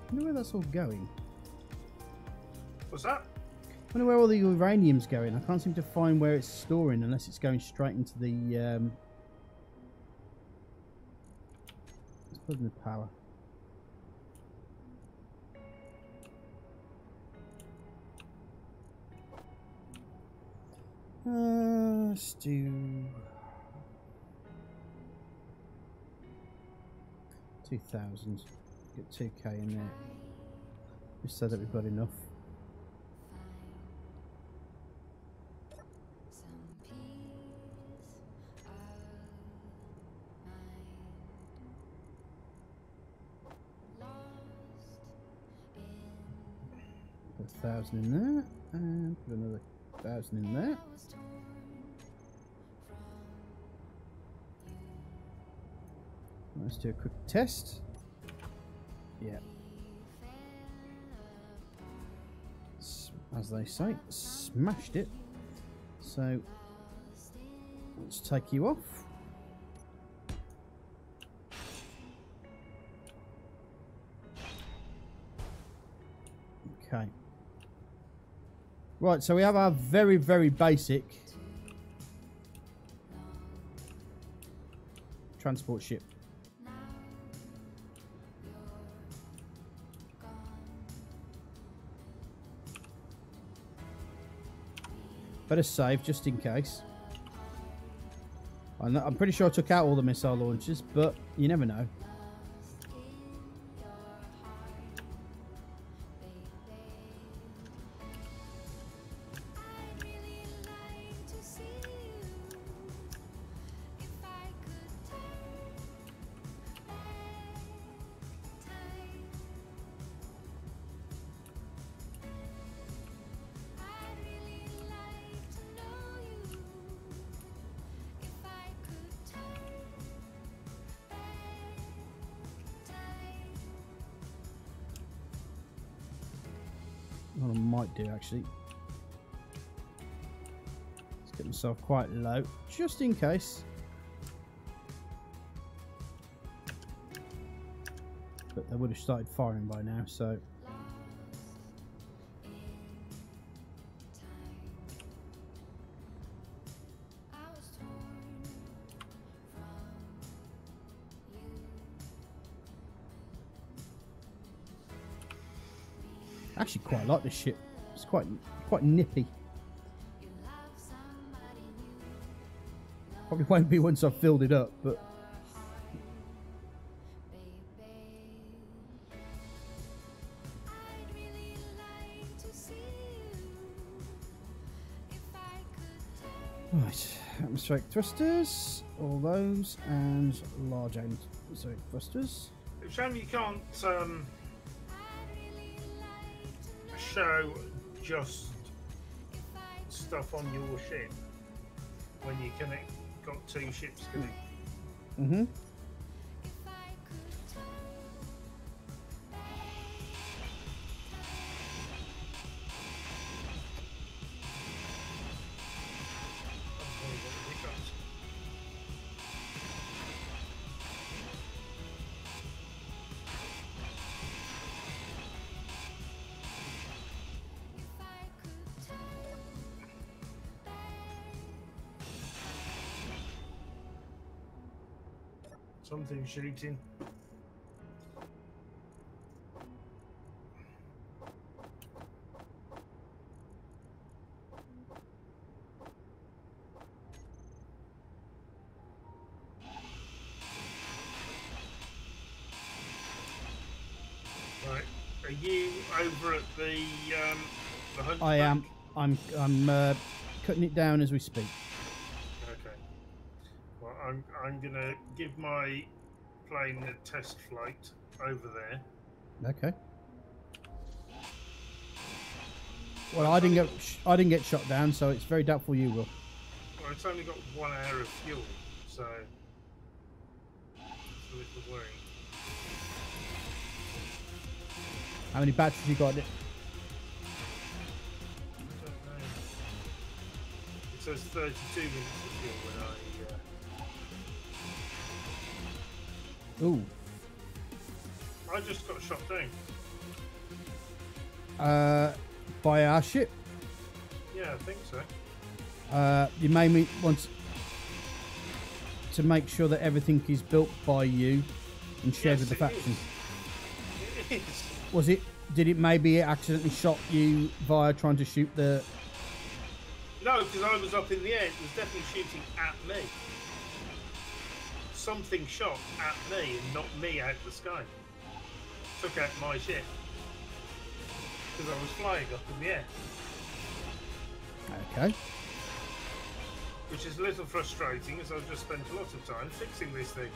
wonder where that's all going. What's that? I wonder where all the uranium's going. I can't seem to find where it's storing unless it's going straight into the... Let's put in the power. Let's do 2,000. Get 2k in there, just so that we've got enough. Put 1,000 in there, and put another 1,000 in there. Let's do a quick test. Yeah. As they say, smashed it. So let's take you off. Okay. Right, so we have our very, very basic transport ship. Better save just in case. I'm pretty sure I took out all the missile launchers, but you never know. What I might do actually, let's get myself quite low just in case. But they would have started firing by now, so I actually quite like this ship. It's quite nippy. Probably won't be once I've filled it up, but right, atmospheric thrusters, all those, and large atmospheric thrusters. Shame you can't show just stuff on your ship when you got two ships connected. Mm-hmm. Something shooting. Right, are you over at the hunt? I am. I'm cutting it down as we speak. I'm gonna give my plane a test flight over there. Okay. Well, I didn't get shot down, so it's very doubtful you will. Well, it's only got 1 hour of fuel, so it's a little worrying. How many batteries you got in it? I don't know. It says 32 minutes of fuel when I. Ooh. I just got shot down. By our ship. Yeah, I think so. You may want to make sure that everything is built by you and shared with the faction. It is. Was it? Did it maybe accidentally shot you via trying to shoot the? No, because I was up in the air. It was definitely shooting at me. Something shot at me and knocked me out the sky. Took out my ship. Because I was flying up in the air. Okay. Which is a little frustrating, as I've just spent a lot of time fixing this thing.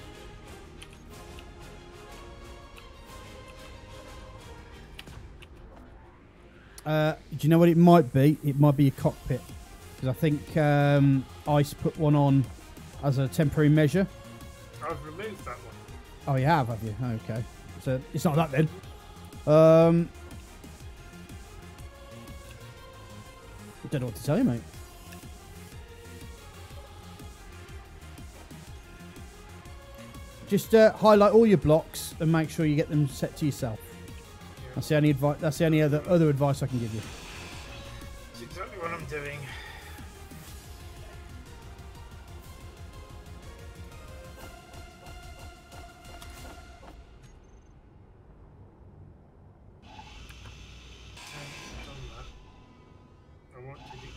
Do you know what it might be? It might be a cockpit. Because I think Ice put one on as a temporary measure. I've removed that one. Oh, you have you? Okay. So it's not that then. I don't know what to tell you, mate. Just highlight all your blocks and make sure you get them set to yourself. Yeah. That's the only advice. That's the only other advice I can give you. That's exactly what I'm doing. I've done that. I want to be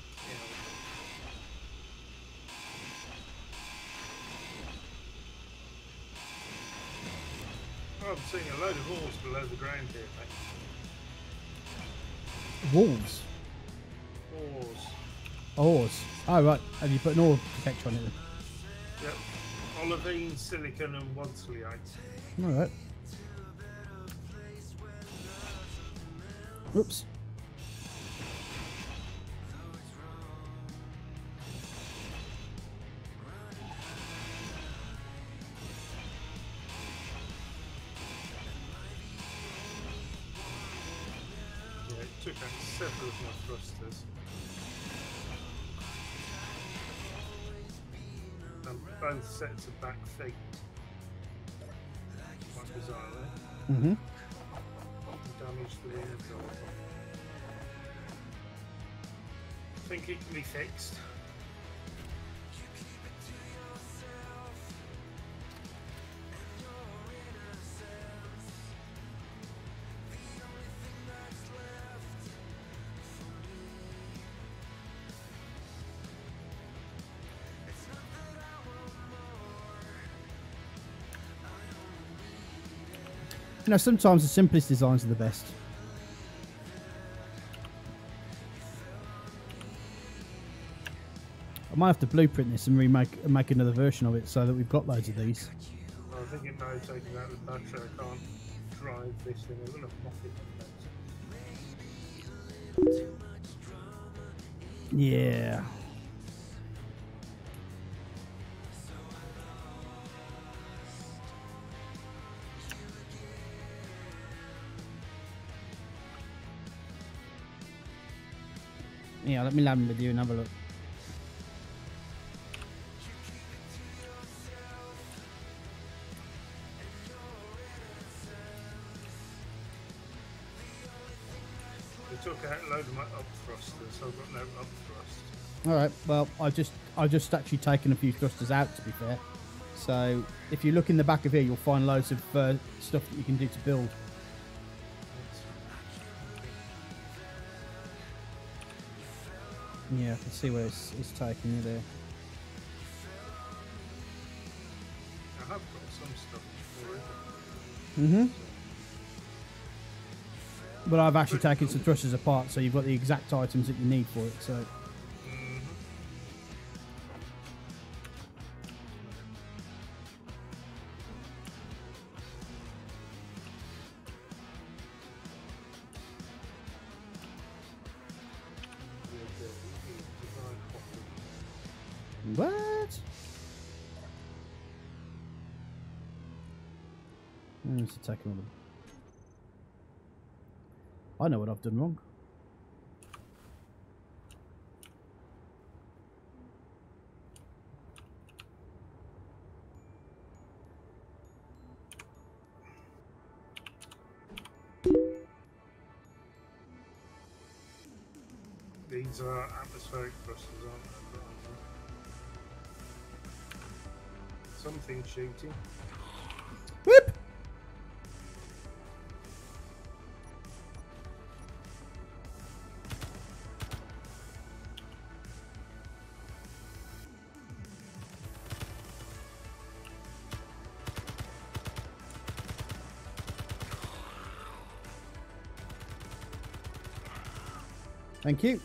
Oh, I'm seeing a load of walls below the ground here, mate. Walls. Walls. Oars. Oh right. Have you put an ore detector on it then? Yep. Olivine, silicon, and Wadsleite. All right. Oops. Yeah, it took out several of my thrusters. And both sets of back feet. Quite bizarrely. Mm-hmm. Damage the wings off. I think it can be fixed. You know, sometimes the simplest designs are the best. I might have to blueprint this and make another version of it so that we've got loads of these. I think it may have taken out the battery. I can't drive this thing. I'm going to muff it. Yeah. Yeah, let me land with you and have a look. They took out a load of my up thrusters, so I've got no up thrust. All right. Well, I've just actually taken a few thrusters out, to be fair. So if you look in the back of here, you'll find loads of stuff that you can do to build. Yeah, I can see where it's taking you there. I have got some stuff already. Mm-hmm. But I've actually taken some thrusters apart, so you've got the exact items that you need for it. So. What? It's attacking all of them. I know what I've done wrong. These are atmospheric thrusters, aren't they? Something shooting. Whoop! Thank you.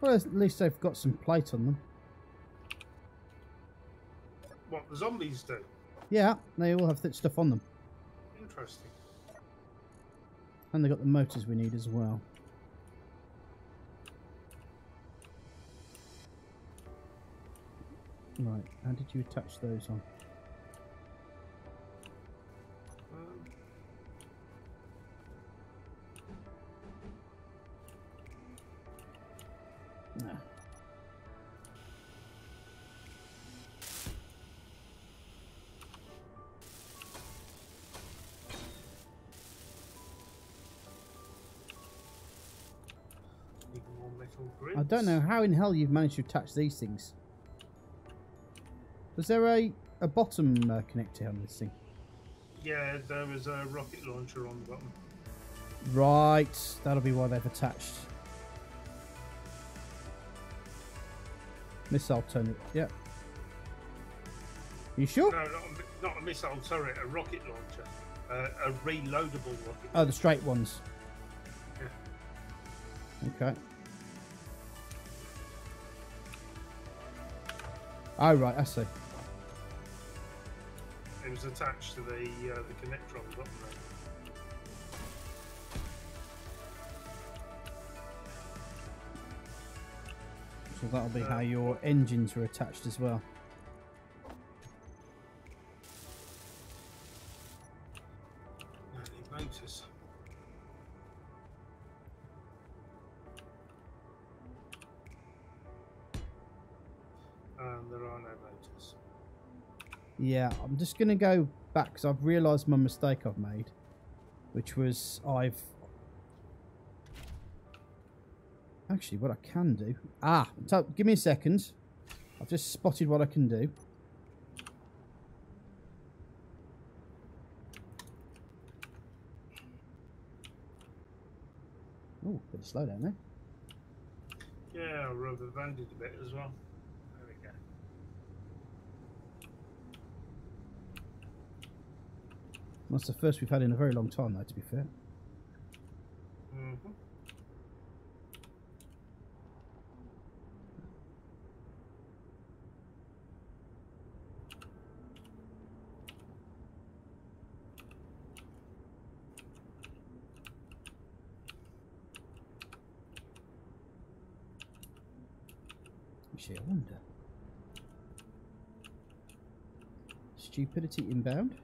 Well, at least they've got some plate on them. What the zombies do? Yeah, they all have that stuff on them. Interesting. And they've got the motors we need as well. Right, how did you attach those on? No. Need more metal grids. I don't know how in hell you've managed to attach these things. Was there a bottom connector on this thing? Yeah, there was a rocket launcher on the bottom. Right, that'll be why they've attached. Missile turret, yep. You sure? No, not a missile turret, a rocket launcher. A reloadable rocket. Oh, the straight ones. Yeah. Okay. Oh, right, I see. It was attached to the connector on the bottom there. So that'll be how your engines were attached as well. No, need motors. There are no motors. Yeah, I'm just going to go back because I've realised my mistake I've made. Which was Actually, what I can do... Ah, give me a second. I've just spotted what I can do. Oh, bit of slow down there. Yeah, I'll rubber banded a bit as well. There we go. That's the first we've had in a very long time, though, to be fair. Mm-hmm. Actually, I wonder. Stupidity inbound.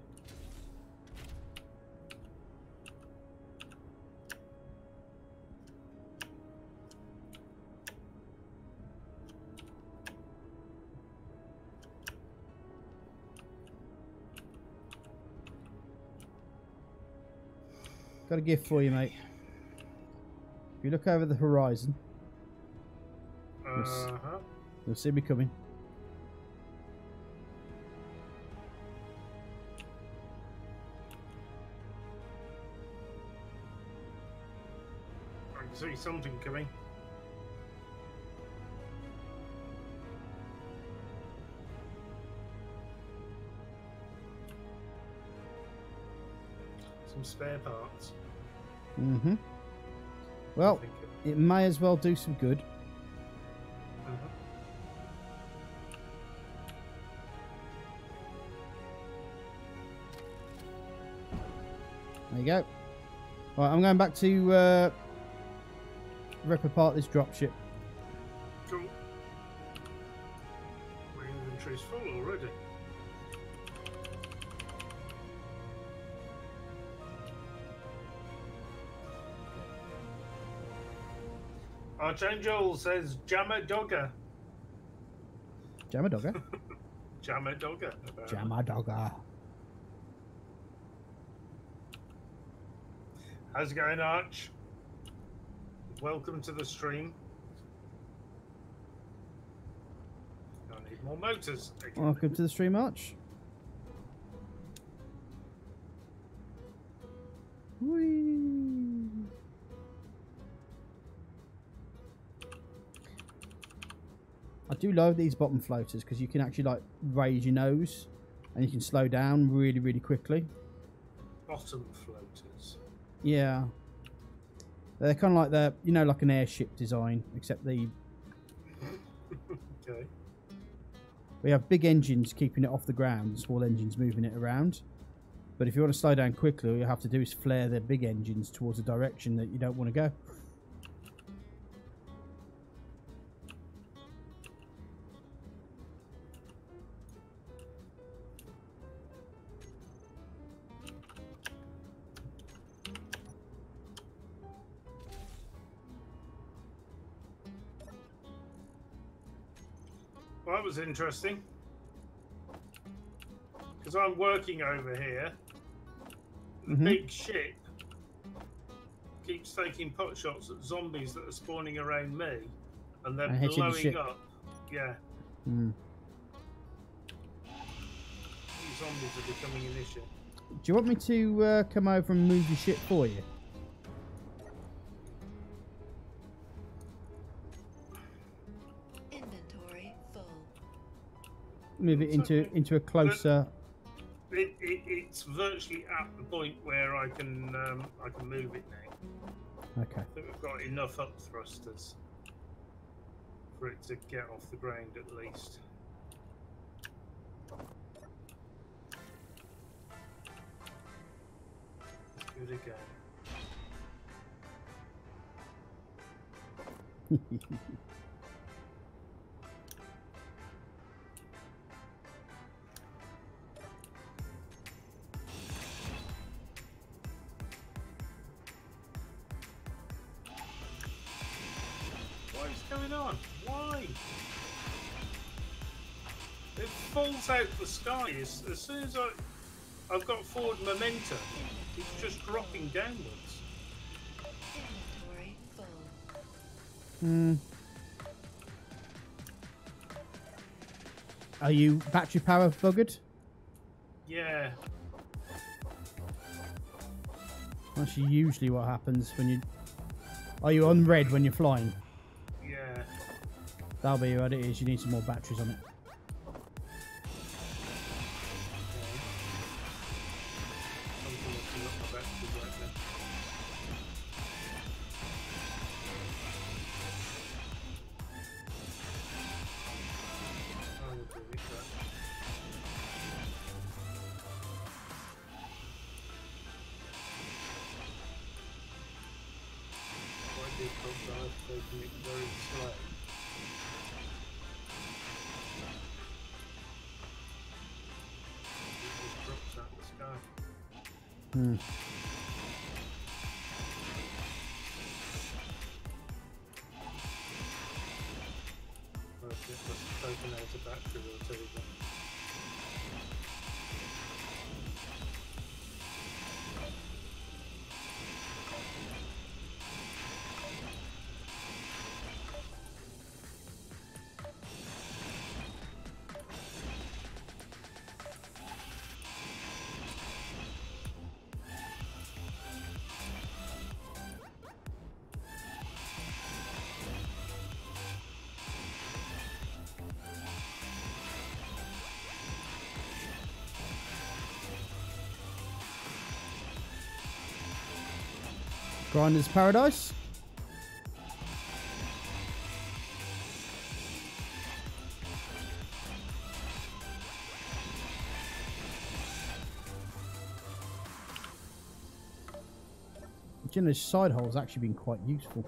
Got a gift for you, mate. If you look over the horizon, you'll see me coming. I can see something coming. Some spare parts. Mm-hmm. Well, it may as well do some good. There you go. Right, I'm going back to rip apart this dropship. Cool. My inventory's full already. Archangel says Jammer Dogger. Jammer Dogger? Jammer Dogger. Jammer Dogger. How's it going, Arch? Welcome to the stream. I need more motors. Again. Welcome to the stream, Arch. Whee. I do love these bottom floaters because you can actually like raise your nose and you can slow down really, really quickly. Bottom floaters. Yeah. They're kind of like the, you know, like an airship design, except the... Okay. We have big engines keeping it off the ground, small engines moving it around. But if you want to slow down quickly, all you have to do is flare the big engines towards a direction that you don't want to go. Well, that was interesting. Because I'm working over here. The big ship keeps taking pot shots at zombies that are spawning around me. And they're blowing up. Yeah. These zombies are becoming an issue. Do you want me to come over and move your ship for you? Move it into a closer. It's virtually at the point where I can move it now. Okay. I think we've got enough up thrusters for it to get off the ground at least. Good again. Going on? Why? It falls out the sky as soon as I've got forward momentum. It's just dropping downwards. Inventory full. Are you battery power buggered? Yeah. That's usually what happens when you... Are you on red when you're flying? Yeah. That'll be what it is. You need some more batteries on it. Grinder's Paradise. You know, this side hole has actually been quite useful.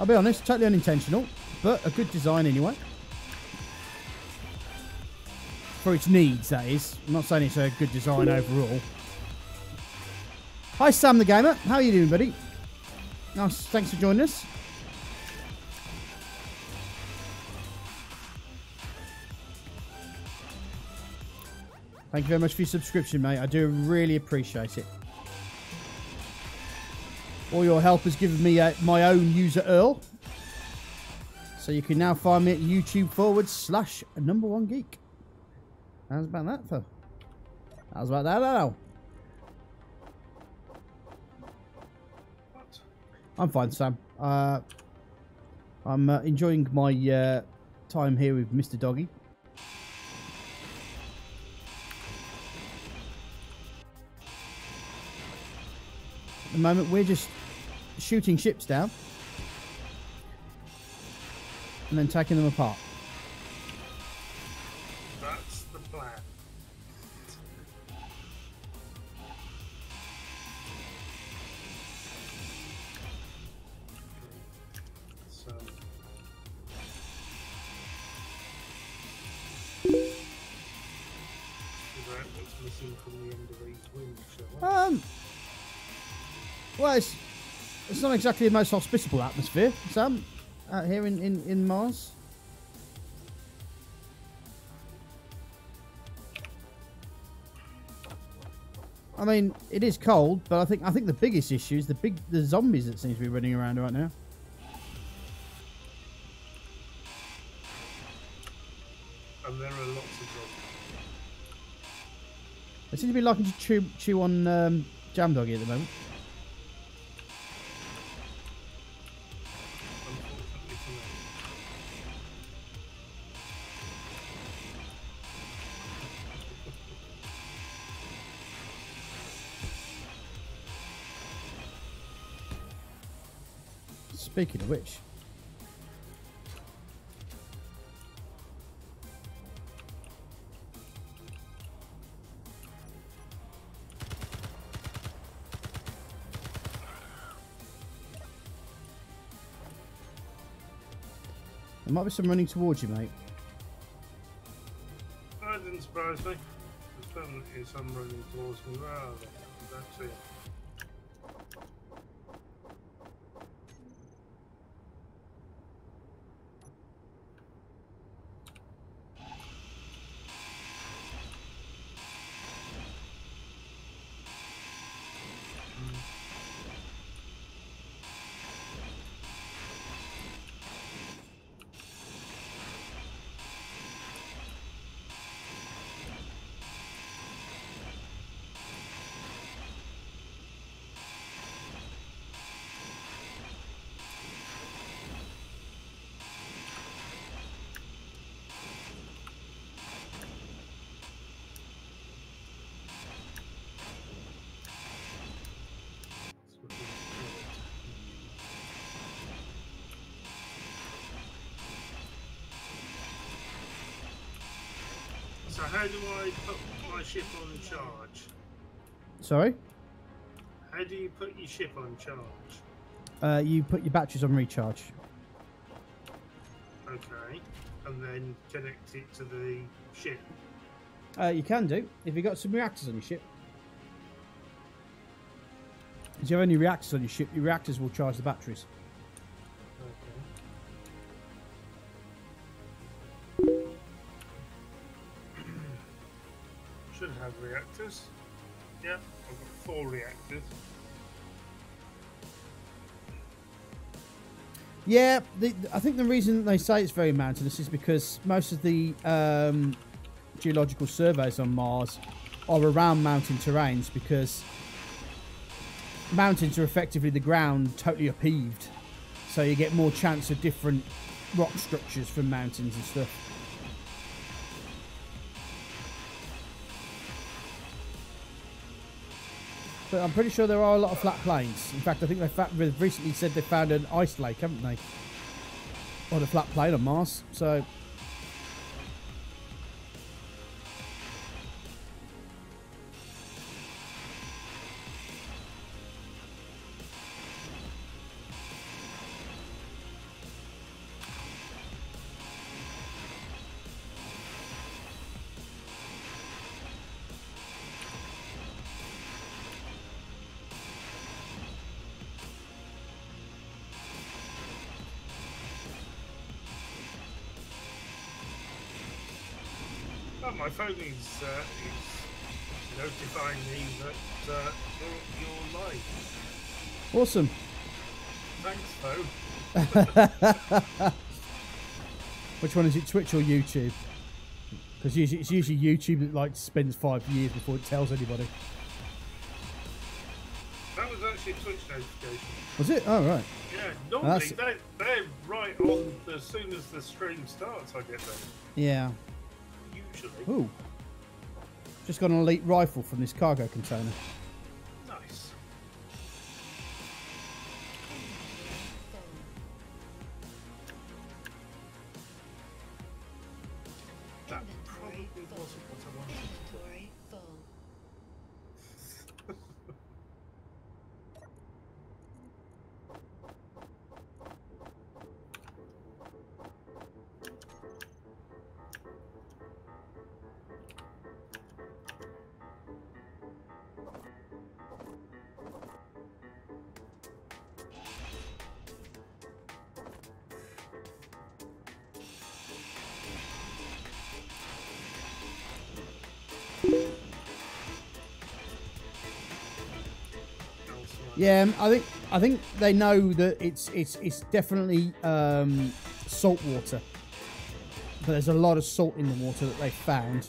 I'll be honest, totally unintentional, but a good design anyway. For its needs, that is. I'm not saying it's a good design overall. Hi, Sam the Gamer. How are you doing, buddy? Nice. Thanks for joining us. Thank you very much for your subscription, mate. I do really appreciate it. All your help has given me my own user Earl. So you can now find me at YouTube/#1geek. How's about that, Phil? How's about that now? I'm fine, Sam. I'm enjoying my time here with Mr. Doggy. At the moment, we're just shooting ships down and then taking them apart. That's the plan. So what's missing from the end of these wings, shall I? Well, it's not exactly the most hospitable atmosphere, Sam, out here in Mars. I mean, it is cold, but I think the biggest issue is the zombies that seem to be running around right now. And there are lots of zombies. They seem to be liking to chew on Jam Doggy at the moment. Speaking of which, there might be some running towards you, mate. That didn't surprise me. There's definitely some running towards me. Wow, that's it. So how do I put my ship on charge? Sorry? How do you put your ship on charge? You put your batteries on recharge. Okay. And then connect it to the ship. You can do, if you've got some reactors on your ship. If you have any reactors on your ship, your reactors will charge the batteries. Should have reactors. Yeah, I've got 4 reactors. Yeah, I think the reason they say it's very mountainous is because most of the geological surveys on Mars are around mountain terrains, because mountains are effectively the ground totally upheaved, so you get more chance of different rock structures from mountains and stuff. But I'm pretty sure there are a lot of flat plains. In fact, I think they've recently said they found an ice lake, haven't they? On a flat plain on Mars. So my phone is notifying me that you're live. Awesome. Thanks, phone. Which one is it, Twitch or YouTube? Because it's usually YouTube that like spends 5 years before it tells anybody. That was actually a Twitch notification. Was it? Oh, right. Yeah, normally they're right on as soon as the stream starts, I get them. Yeah. Usually. Ooh. Just got an elite rifle from this cargo container. Nice. That probably wasn't what I wanted. Inventory full. Yeah, I think they know that it's definitely salt water, but there's a lot of salt in the water that they found,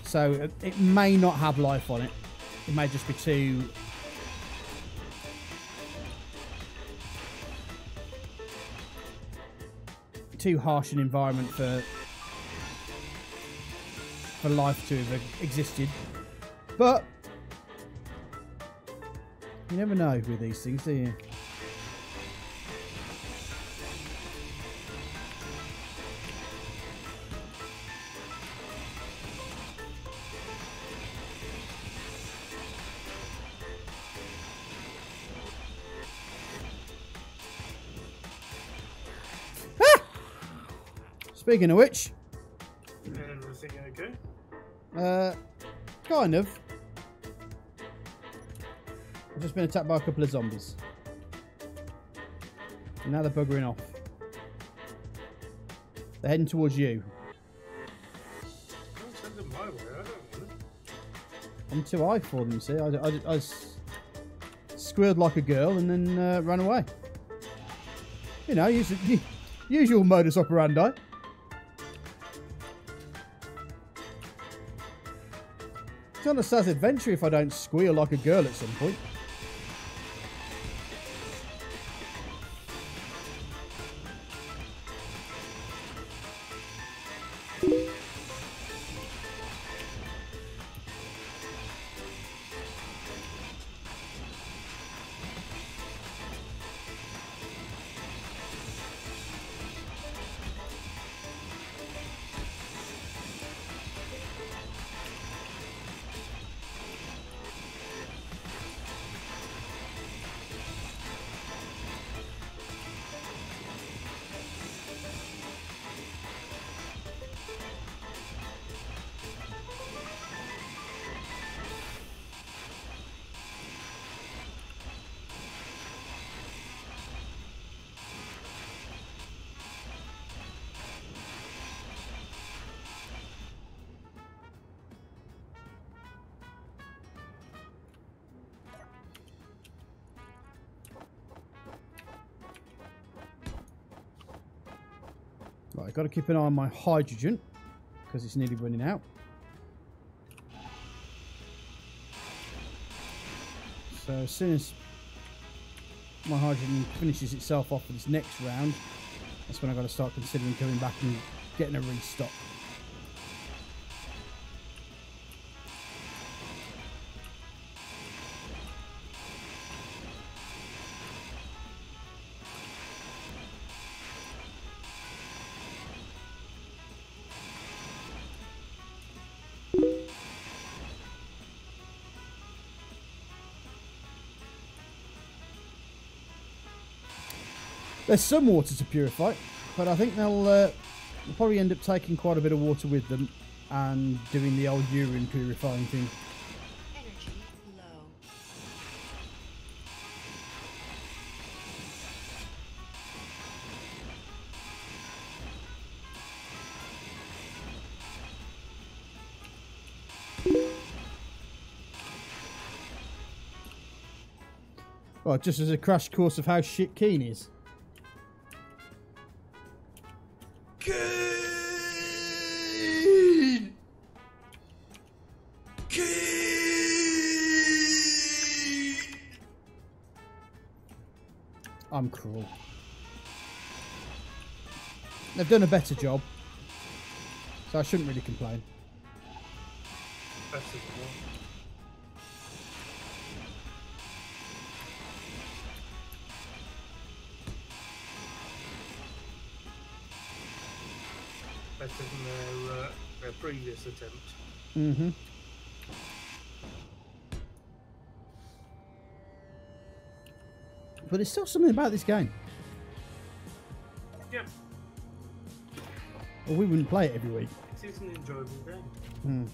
so it may not have life on it. It may just be too harsh an environment for life to have existed, but you never know with these things, do you? Ah! Speaking of which, Everything okay? Kind of. I've just been attacked by a couple of zombies. And now they're buggering off. They're heading towards you. Don't send them my way, I don't want them. I'm too high for them, see? I squealed like a girl and then ran away. You know, usual modus operandi. It's not a sad adventure if I don't squeal like a girl at some point. Right, I've got to keep an eye on my hydrogen because it's nearly running out. So as soon as my hydrogen finishes itself off for this next round, that's when I've got to start considering coming back and getting a restock. There's some water to purify, but I think they'll probably end up taking quite a bit of water with them and doing the old urine purifying thing. Energy low. Well, just as a crash course of how shit Keen is. Keen! Keen! I'm cruel. They've done a better job, so I shouldn't really complain. Better than what? Better than their previous attempt. Mm-hmm. But there's still something about this game. Yeah, Or we wouldn't play it every week. it is an enjoyable game. Mm.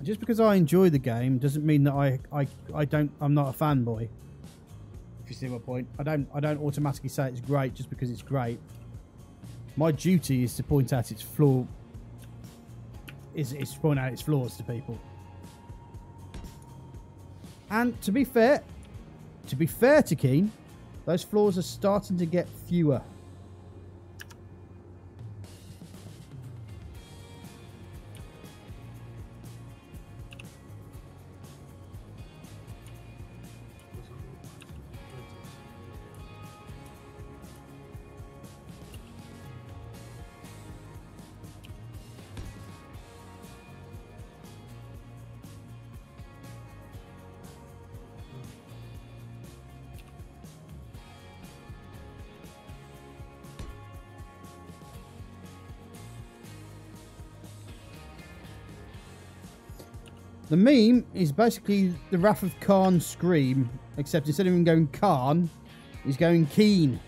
Just because I enjoy the game doesn't mean that I'm not a fanboy. If you see my point, I don't automatically say it's great just because it's great. My duty is to point out its flaw. Is to point out its flaws to people. And to be fair to Keen, those flaws are starting to get fewer. The meme is basically the Wrath of Khan scream, except instead of him going Khan, he's going Keen.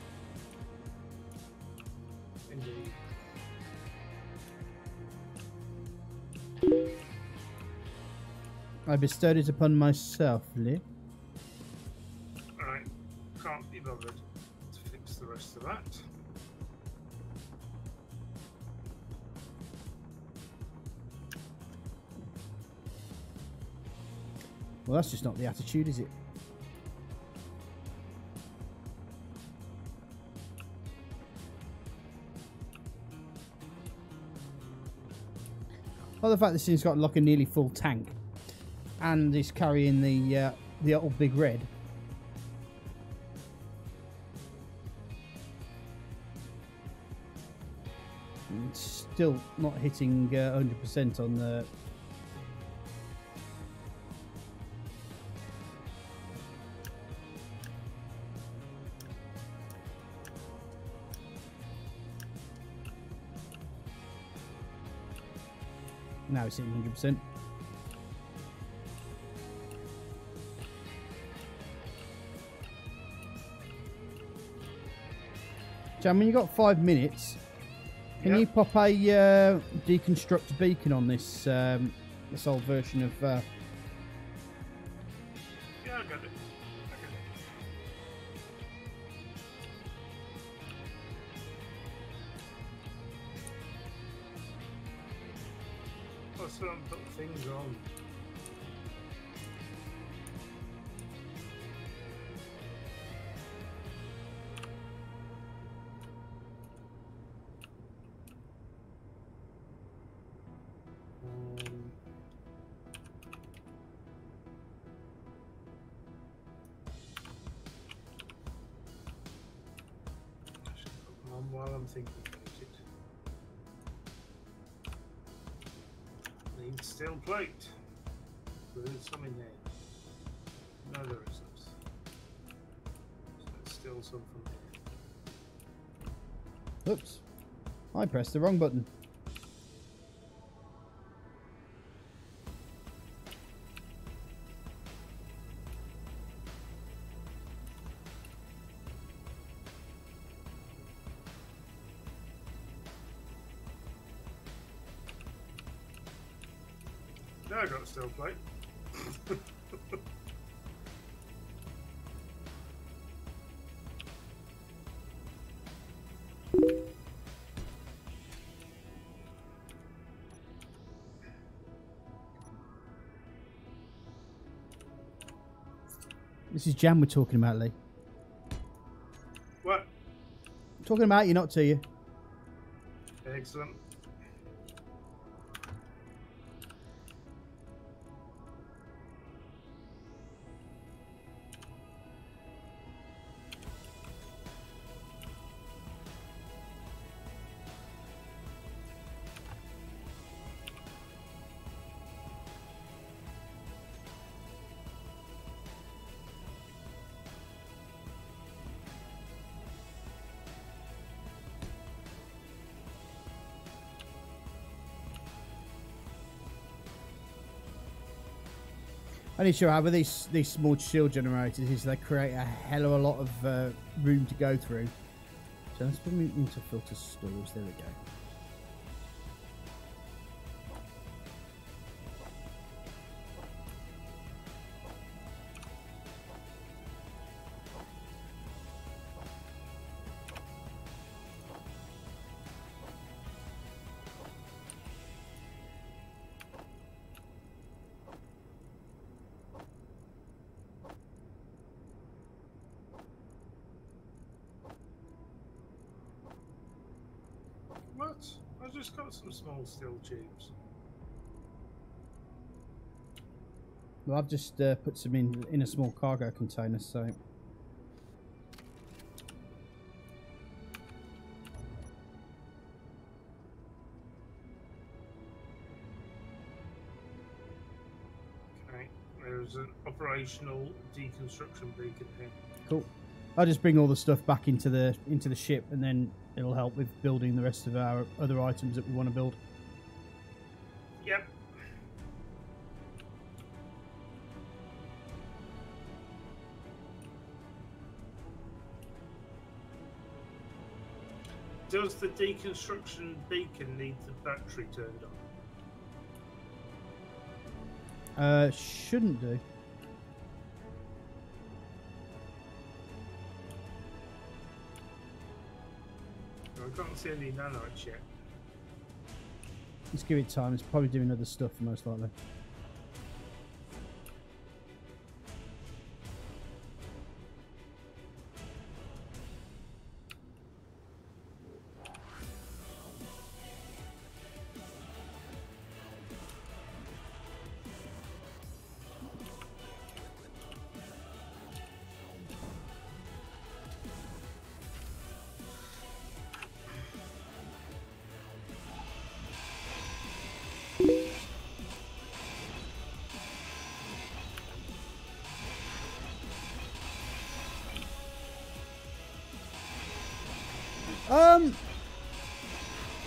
Indeed. I bestowed it upon myself, Lee. Alright, can't be bothered to fix the rest of that. Well, that's just not the attitude, is it? Well, the fact this thing's got like a nearly full tank, and is carrying the old big red. It's still not hitting 100% on the. Now it's hitting 100%. Jam, when you got 5 minutes, can you pop a deconstruct beacon on this this old version of? Yeah, I got it. I got it. Oh, so I'm putting things on. While I'm thinking about it. Need steel plate. There's some in there. No, there isn't. So it's still some from there. Oops, I pressed the wrong button. Now I got a steel plate. This is Jam we're talking about, Lee. What? I'm talking about you, not to you. Excellent. Only issue I have with these small shield generators is they create a hell of a lot of room to go through. So let's put them into filter stores. There we go. What? I just got some small steel tubes. Well, I've just put some in a small cargo container, so... Okay, there's an operational deconstruction beacon here. Cool. I'll just bring all the stuff back into the ship, and then it'll help with building the rest of our other items that we want to build. Yep. Does the deconstruction beacon need the battery turned on? Shouldn't do. I can't see any nanites yet. Let's give it time. It's probably doing other stuff, most likely.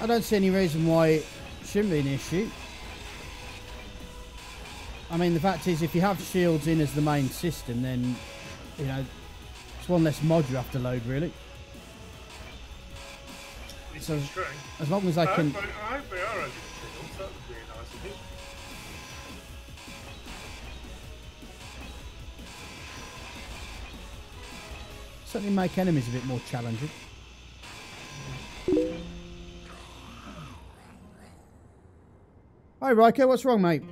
I don't see any reason why it shouldn't be an issue. I mean, the fact is, if you have shields in as the main system, then, you know, it's one less mod you have to load, really. So, as long as I can... I hope they are over shields. That would be nice of it. Certainly make enemies a bit more challenging. Hi, Riker, what's wrong, mate?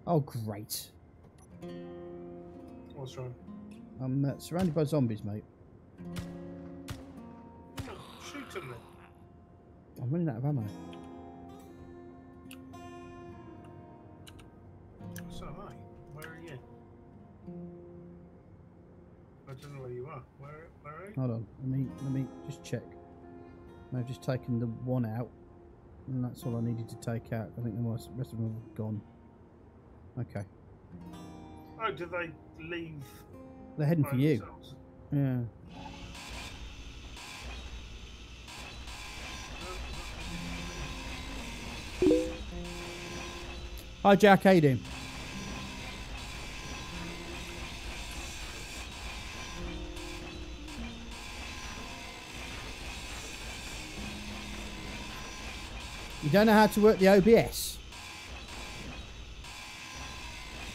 Oh, great. What's wrong? I'm surrounded by zombies, mate. Shoot them then. I'm running out of ammo. So am I. Where are you? I don't know where you are. Where are you? Hold on. Let me just check. I've just taken the one out, and that's all I needed to take out. I think the rest of them have gone. Okay. Oh, did they leave? They're heading for you. Themselves? Yeah. Hi, Jack. How you doing? You don't know how to work the OBS?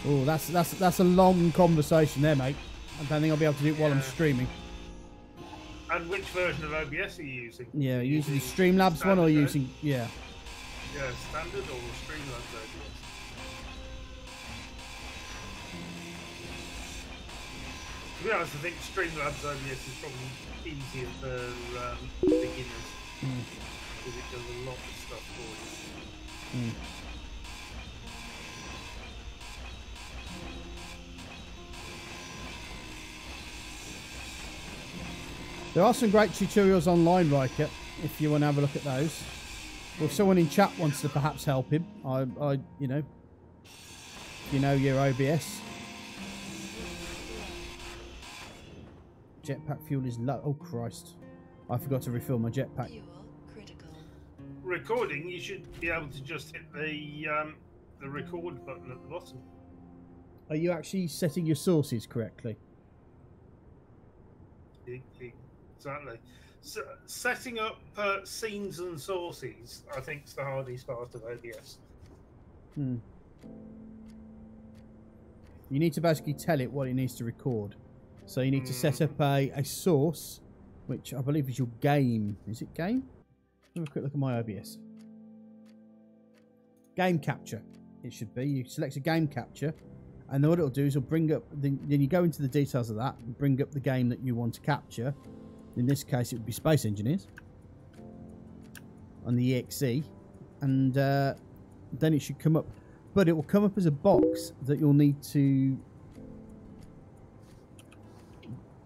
Oh, that's a long conversation there, mate. I don't think I'll be able to do it while I'm streaming. And which version of OBS are you using? Yeah, using the Streamlabs one or using... Yeah. Yeah, standard or Streamlabs OBS? To be honest, I think Streamlabs OBS is probably easier for beginners. Because it does a lot of stuff for you. There are some great tutorials online, Riker, if you want to have a look at those. Or if someone in chat wants to perhaps help him, you know, if you know your OBS. Jetpack fuel is low. Oh, Christ. I forgot to refill my jetpack. Recording, you should be able to just hit the record button at the bottom. Are you actually setting your sources correctly? Exactly. So, setting up scenes and sources, I think, is the hardest part of OBS. You need to basically tell it what it needs to record. So you need to set up a source, which I believe is your game. Is it game? Have a quick look at my OBS. Game capture, it should be. You select a game capture, and then what it'll do is it'll bring up, then you go into the details of that, and bring up the game that you want to capture. In this case, it would be Space Engineers on the EXE, and then it should come up. But it will come up as a box that you'll need to...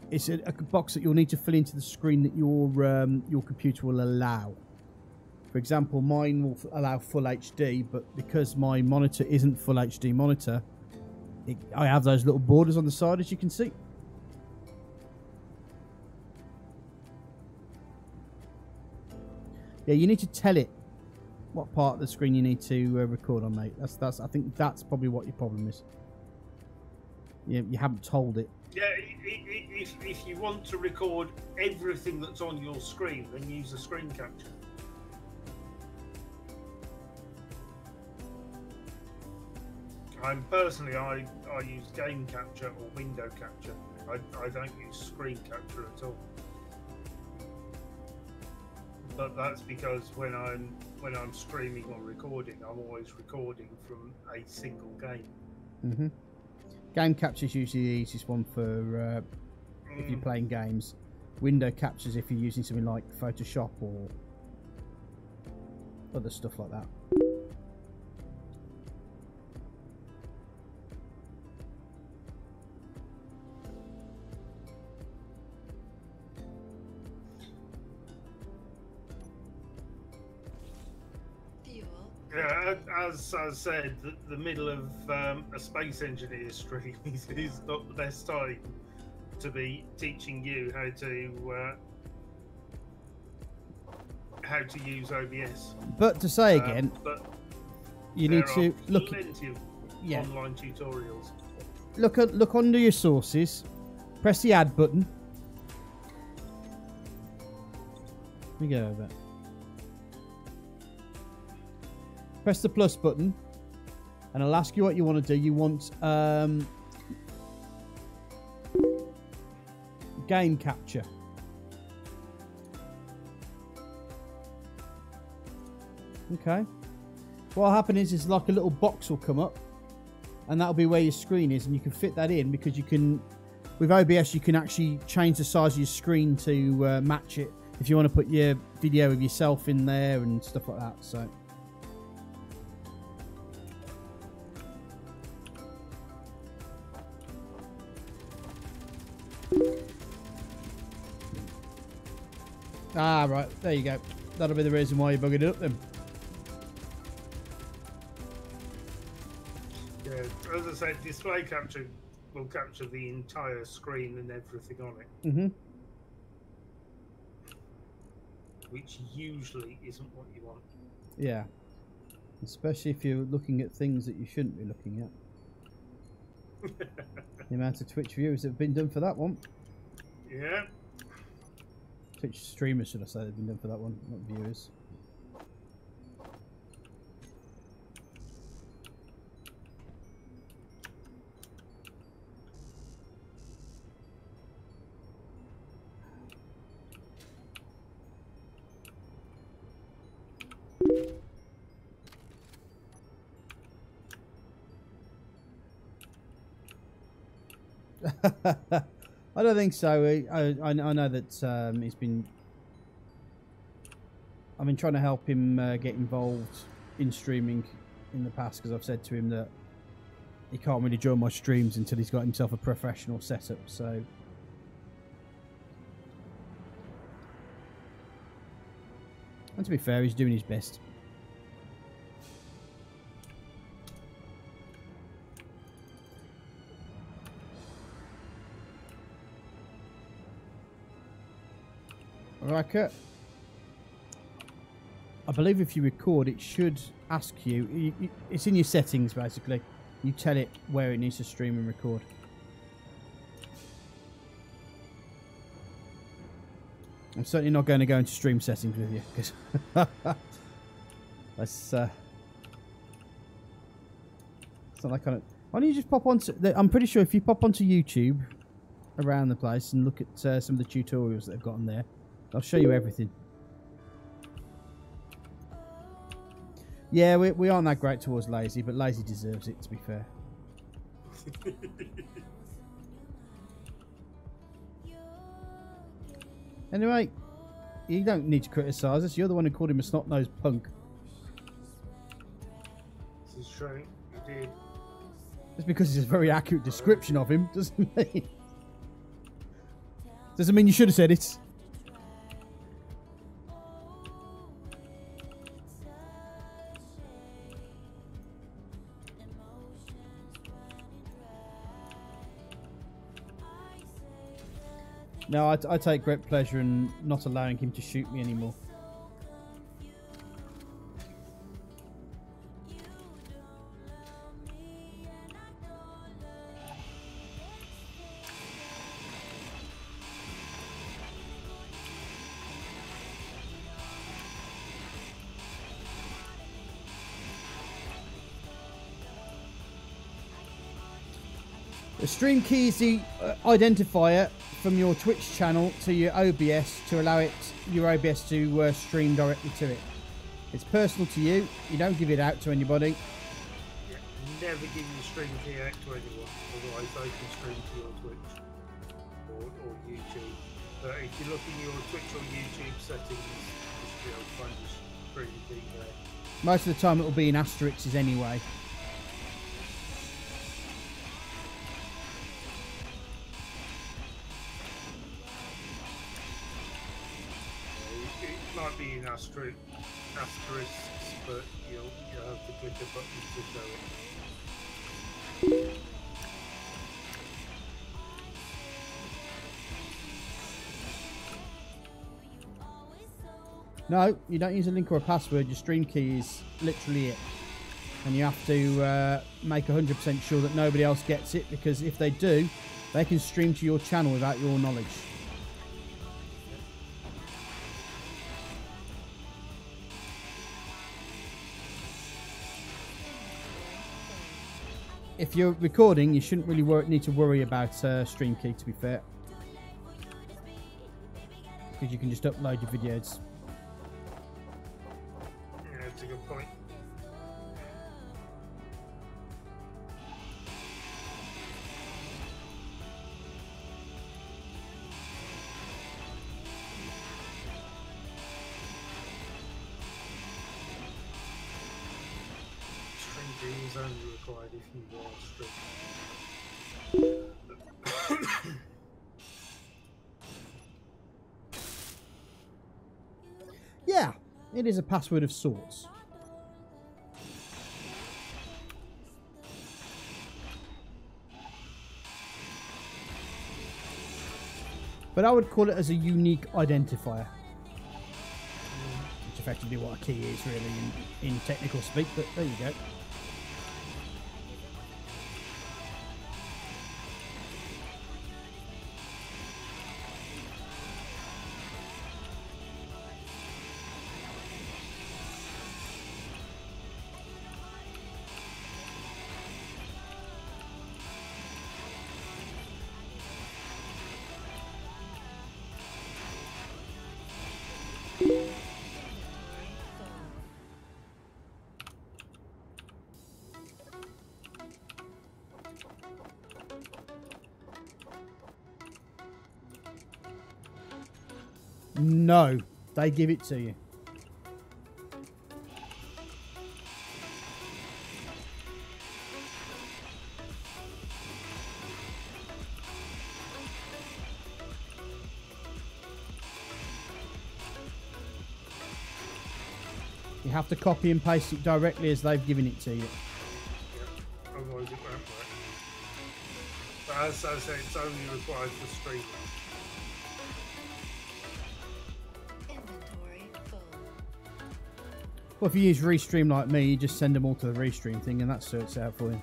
It's a box that you'll need to fill into the screen that your computer will allow. For example, mine will allow full HD, but because my monitor isn't full HD monitor, I have those little borders on the side, as you can see. Yeah, you need to tell it what part of the screen you need to record on, mate. That's. I think that's probably what your problem is. You haven't told it. Yeah, if you want to record everything that's on your screen, then use a screen capture. Personally, I use game capture or window capture. I don't use screen capture at all. But that's because when I'm streaming or recording, I'm always recording from a single game. Game capture is usually the easiest one for if you're playing games. Window captures if you're using something like Photoshop or other stuff like that. Yeah, as I said, the middle of a Space Engineer stream is not the best time to be teaching you how to use OBS. But to say again, you need to look. Plenty of online tutorials. Look under your sources. Press the add button. Let me go over. Press the plus button, and I'll ask you what you want to do. You want game capture. Okay. What'll happen is like a little box will come up, and that'll be where your screen is, and you can fit that in because you can, with OBS, you can actually change the size of your screen to match it if you want to put your video of yourself in there and stuff like that. So. Ah, right. There you go. That'll be the reason why you buggered it up then. Yeah, as I said, display capture will capture the entire screen and everything on it. Which usually isn't what you want. Yeah. Especially if you're looking at things that you shouldn't be looking at. The amount of Twitch viewers that have been done for that one. Yeah. Twitch streamers, should I say, have been done for that one, not viewers. I don't think so. I know that he's been. I've been trying to help him get involved in streaming in the past because I've said to him that he can't really join my streams until he's got himself a professional setup. So. And to be fair, he's doing his best. Alright, Kurt. I believe if you record, it should ask you. It's in your settings, basically. You tell it where it needs to stream and record. I'm certainly not going to go into stream settings with you, because that's not that kind of. Why don't you just pop onto? I'm pretty sure if you pop onto YouTube around the place and look at some of the tutorials that they've got on there, I'll show you everything. Yeah, we aren't that great towards Lazy, but Lazy deserves it, to be fair. Anyway, you don't need to criticise us. You're the one who called him a snot-nosed punk. This is true. You did. Just because it's a very accurate description of him doesn't mean you should have said it. No, I take great pleasure in not allowing him to shoot me anymore. The stream key is the identifier from your Twitch channel to your OBS to allow your OBS to stream directly to it. It's personal to you. You don't give it out to anybody. Yeah, never give your stream key out to anyone, otherwise they can stream to your Twitch or YouTube. But if you look in your Twitch or YouTube settings, you should be able to find your stream key there. Most of the time it will be in asterisks anyway. Might be in asterisks, but you'll have to click a button to show it. No, you don't use a link or a password. Your stream key is literally it. And you have to make 100% sure that nobody else gets it, because if they do, they can stream to your channel without your knowledge. If you're recording, you shouldn't really need to worry about stream key, to be fair, because you can just upload your videos. Yeah, that's a good point. Is only required if you are strict. Yeah, it is a password of sorts. But I would call it as a unique identifier. Which effectively what a key is really in technical speak, but there you go. No, they give it to you. You have to copy and paste it directly as they've given it to you. Yeah, otherwise it won't work. But as I say, it's only required for streaming. Inventory full. Well, if you use Restream like me, you just send them all to the Restream thing and that sorts it out for you.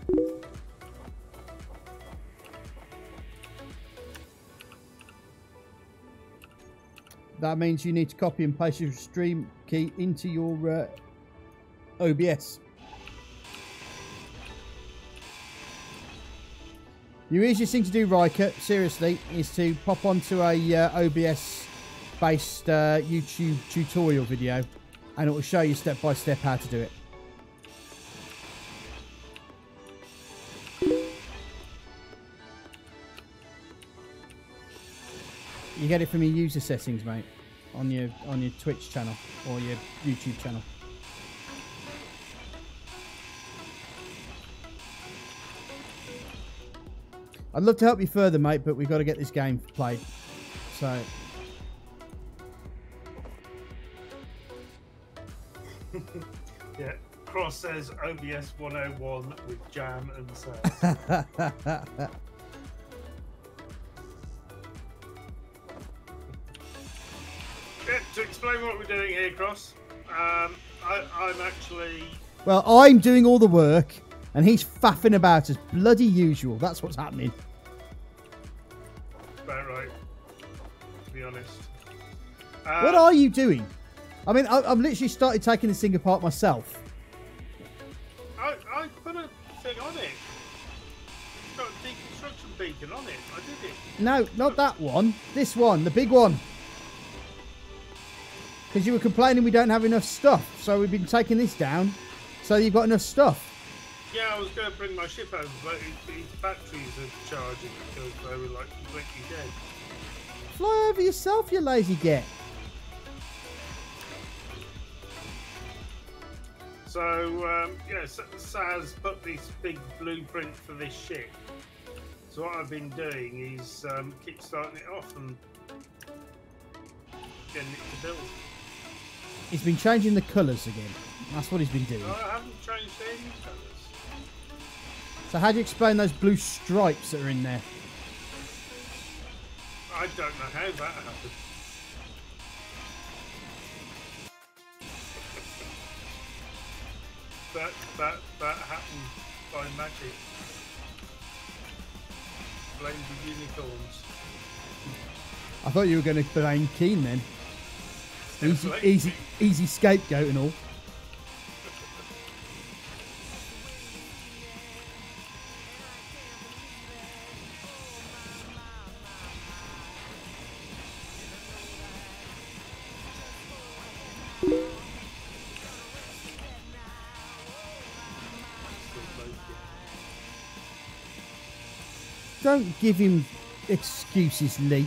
That means you need to copy and paste your stream key into your OBS. The easiest thing to do, Riker, seriously, is to pop onto a OBS-based YouTube tutorial video, and it will show you step by step how to do it. You get it from your user settings, mate, on your Twitch channel or your YouTube channel. I'd love to help you further, mate, but we've got to get this game played. So. Yeah, Cross says OBS 101 with jam and says. Yeah, to explain what we're doing here, Cross, I'm actually... Well, I'm doing all the work, and he's faffing about as bloody usual. That's what's happening. About right, to be honest. What are you doing? I mean, I've literally started taking this thing apart myself. I put a thing on it. Got a deconstruction beacon on it. I did it. No, not that one. This one, the big one. Because you were complaining we don't have enough stuff, so we've been taking this down, so you've got enough stuff. Yeah, I was going to bring my ship over, but its batteries are charging because they were like completely dead. Fly over yourself, you lazy git. So, yeah, Saz put this big blueprint for this ship. So what I've been doing is kick-starting it off and getting it to build. He's been changing the colours again. That's what he's been doing. No, I haven't changed any colours. So how do you explain those blue stripes that are in there? I don't know how that happened. that happened by magic. Blame the unicorns. I thought you were going to blame Keen then. Easy scapegoat and all. Don't give him excuses, Lee.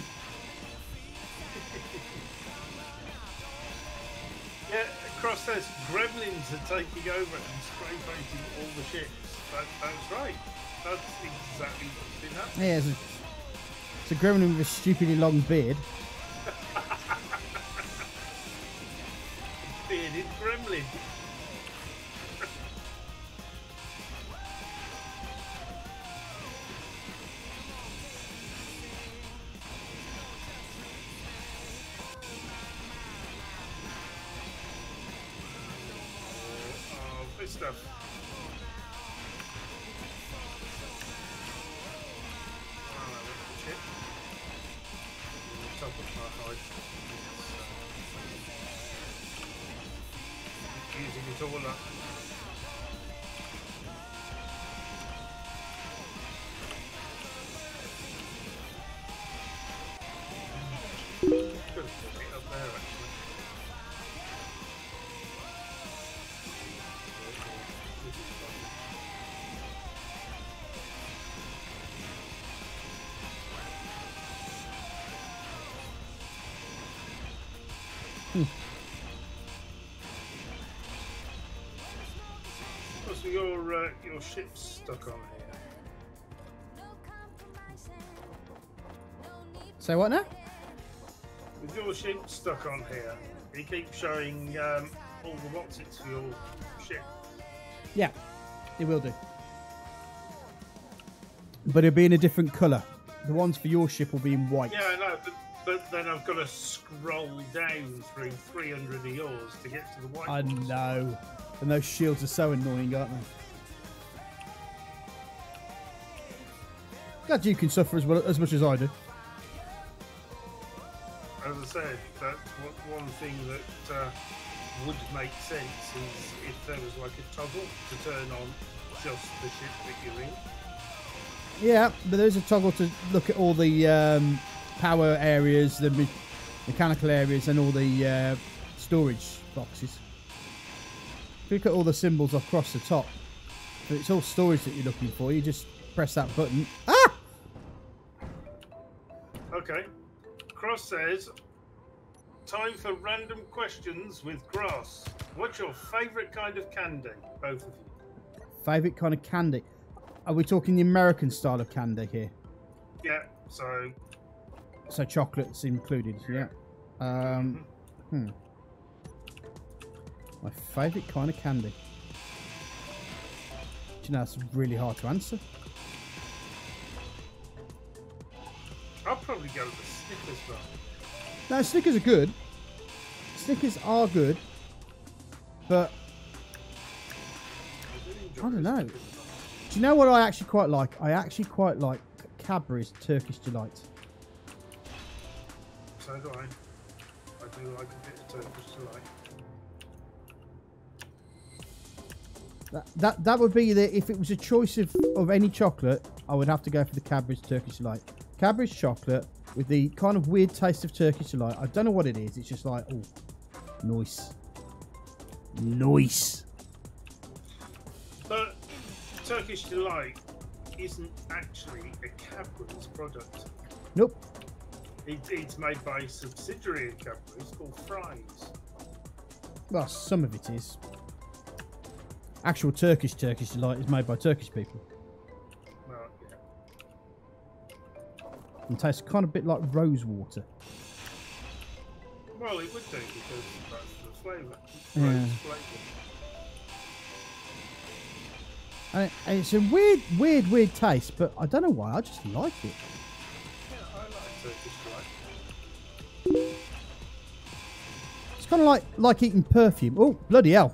Yeah, Cross says gremlins are taking over and spray painting all the ships. That's right. That's exactly what's been happening. Yeah, it's a gremlin with a stupidly long beard. Bearded gremlin. Stuff. Top of my hide. Using it all up. Could have put it up there actually. So your ship's stuck on here. Say what now? With your ship stuck on here, it keeps showing all the what's-its for your ship. Yeah, it will do. But it'll be in a different colour. The ones for your ship will be in white. Yeah, I know, but then I've got to scroll down through 300 of yours to get to the white I ones. know. And those shields are so annoying, aren't they? Glad you can suffer as much as I do. As I said, that's one thing that would make sense is if there was like a toggle to turn on just the ship that you're in. Yeah, but there's a toggle to look at all the power areas, the mechanical areas, and all the storage boxes. If you look at all the symbols across the top, if it's all storage that you're looking for, you just press that button. Ah! Okay. Cross says, time for random questions with Grass. What's your favourite kind of candy? Both of you. Favourite kind of candy? Are we talking the American style of candy here? Yeah, so... So chocolate's included, yeah. My favourite kind of candy. Do you know, that's really hard to answer. I'll probably go with the Snickers bar. No, Snickers are good. Snickers are good. But, I don't know. Do you know what I actually quite like? I actually quite like Cadbury's Turkish Delight. So do I. I do like a bit of Turkish Delight. That would be the, if it was a choice of any chocolate, I would have to go for the Cadbury's Turkish Delight. Cadbury's chocolate with the kind of weird taste of Turkish Delight. I don't know what it is. It's just like, oh, nice. Nice. But Turkish Delight isn't actually a Cadbury's product. Nope. It's made by a subsidiary of Cadbury's called Fry's. Well, some of it is. Actual Turkish Delight is made by Turkish people. Well, yeah. And tastes kind of a bit like rose water. Well, it would do because that's the flavour. Yeah. Rose flavour. And it's a weird taste, but I don't know why. I just like it. Yeah, I like Turkish Delight. It's kind of like eating perfume. Oh, bloody hell.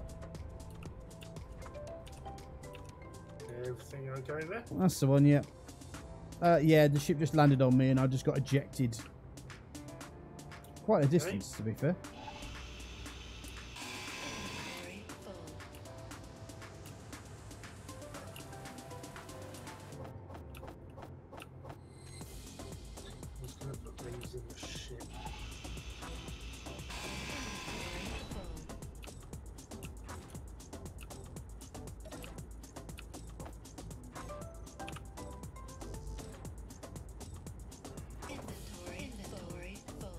Everything okay there? That's the one, yeah. Yeah, the ship just landed on me and I just got ejected. Quite a distance, to be fair. I'm just going to put these in the ship. Inventory full.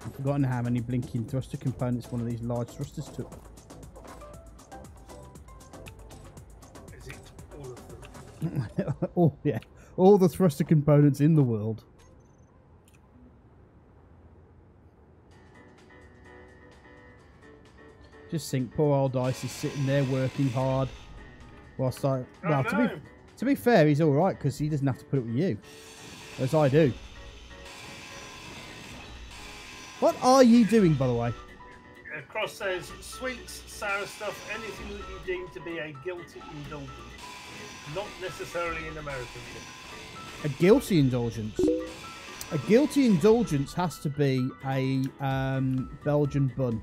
I've forgotten how many blinking thruster components one of these large thrusters took. Is it all of them? Oh, yeah. All the thruster components in the world. Just think, poor old Ice is sitting there working hard. Whilst I... Well, to be fair, he's alright because he doesn't have to put up with you. As I do. What are you doing, by the way? Cross says, sweets, sour stuff, anything that you deem to be a guilty indulgence. Not necessarily an American thing. A guilty indulgence. A guilty indulgence has to be a Belgian bun.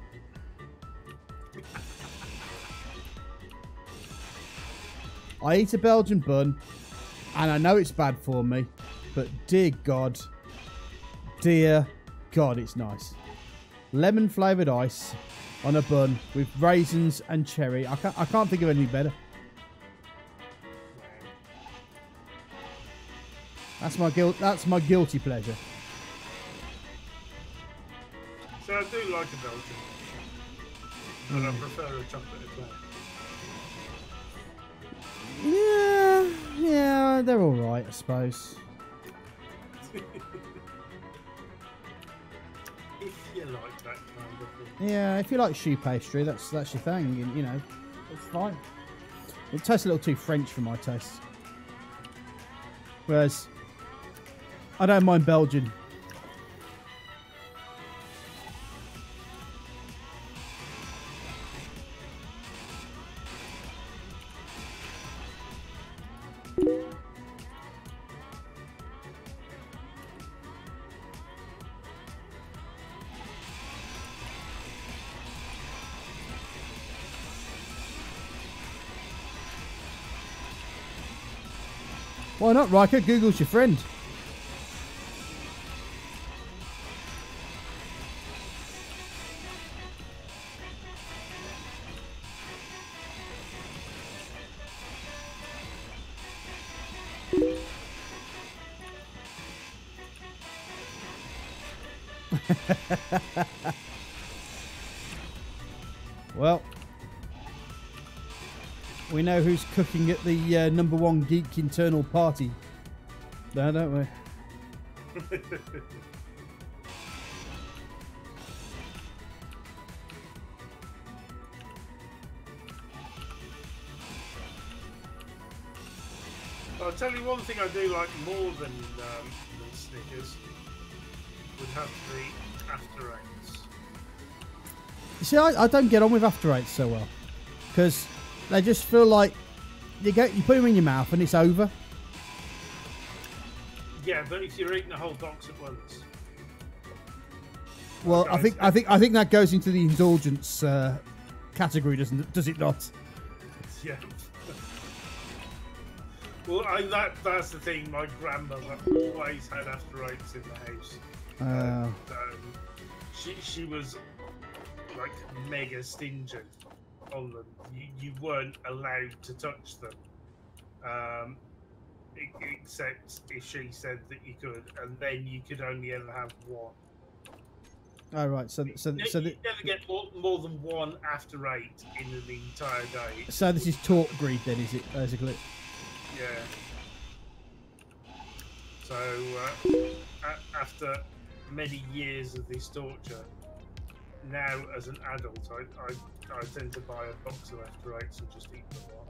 I eat a Belgian bun, and I know it's bad for me, but dear God, it's nice. Lemon flavoured ice on a bun with raisins and cherry. I can't think of anything better. That's my guilt. That's my guilty pleasure. So I do like a Belgian, but I prefer a chocolate eclair. Yeah, they're all right, I suppose. If you like that kind of thing. Yeah, if you like choux pastry, that's your thing. You know, it's fine. It tastes a little too French for my taste. Whereas, I don't mind Belgian. Why not, Riker? Google's your friend. Well, we know who's cooking at the #1 geek internal party now, don't we? I'll tell you one thing I do like more than Snickers would have to be After Eights. You see, I don't get on with After Eights so well because they just feel like you put them in your mouth and it's over. Yeah, but if you're eating the whole box at once. Well, I think that goes into the indulgence category, does it not? Yeah. Well, that's the thing. My grandmother always had After Eights in the house. She was like mega stingent on them. You weren't allowed to touch them, except if she said that you could, and then you could only ever have one. Oh, right. So you never get more than one After Eight in an entire day. So this is taught greed, then, is it basically? Yeah. So after many years of this torture, now as an adult, I tend to buy a box of After Eights and just eat them all.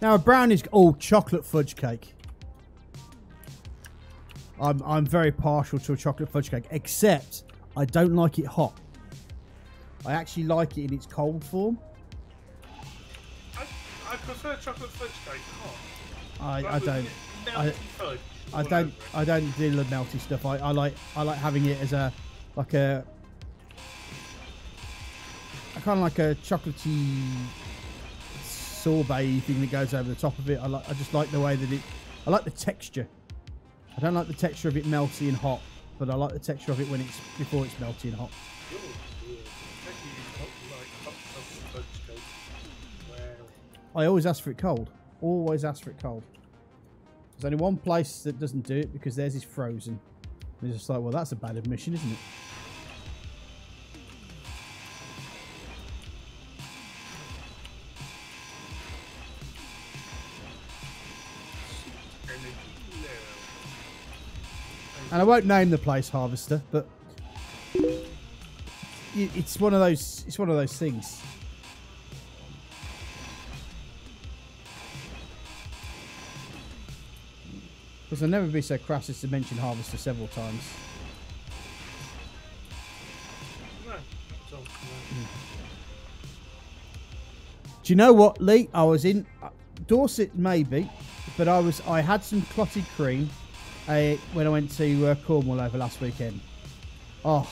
Now a brownie's chocolate fudge cake. I'm very partial to a chocolate fudge cake, except I don't like it hot. I actually like it in its cold form. I prefer chocolate fudge cake hot. I don't. I don't do the melty stuff. I like having it as a kind of like a chocolatey sorbet thing that goes over the top of it. I just like the way that I like the texture. I don't like the texture of it melty and hot, but I like the texture of it when before it's melty and hot. I always ask for it cold. Always ask for it cold. There's only one place that doesn't do it because theirs is frozen. And it's just like, well, that's a bad admission, isn't it? And I won't name the place, Harvester, but it's one of those. It's one of those things. Because I'll never be so crass as to mention Harvester several times. No, Do you know what, Lee? I was in Dorset, maybe, but I had some clotted cream when I went to Cornwall over last weekend. Oh.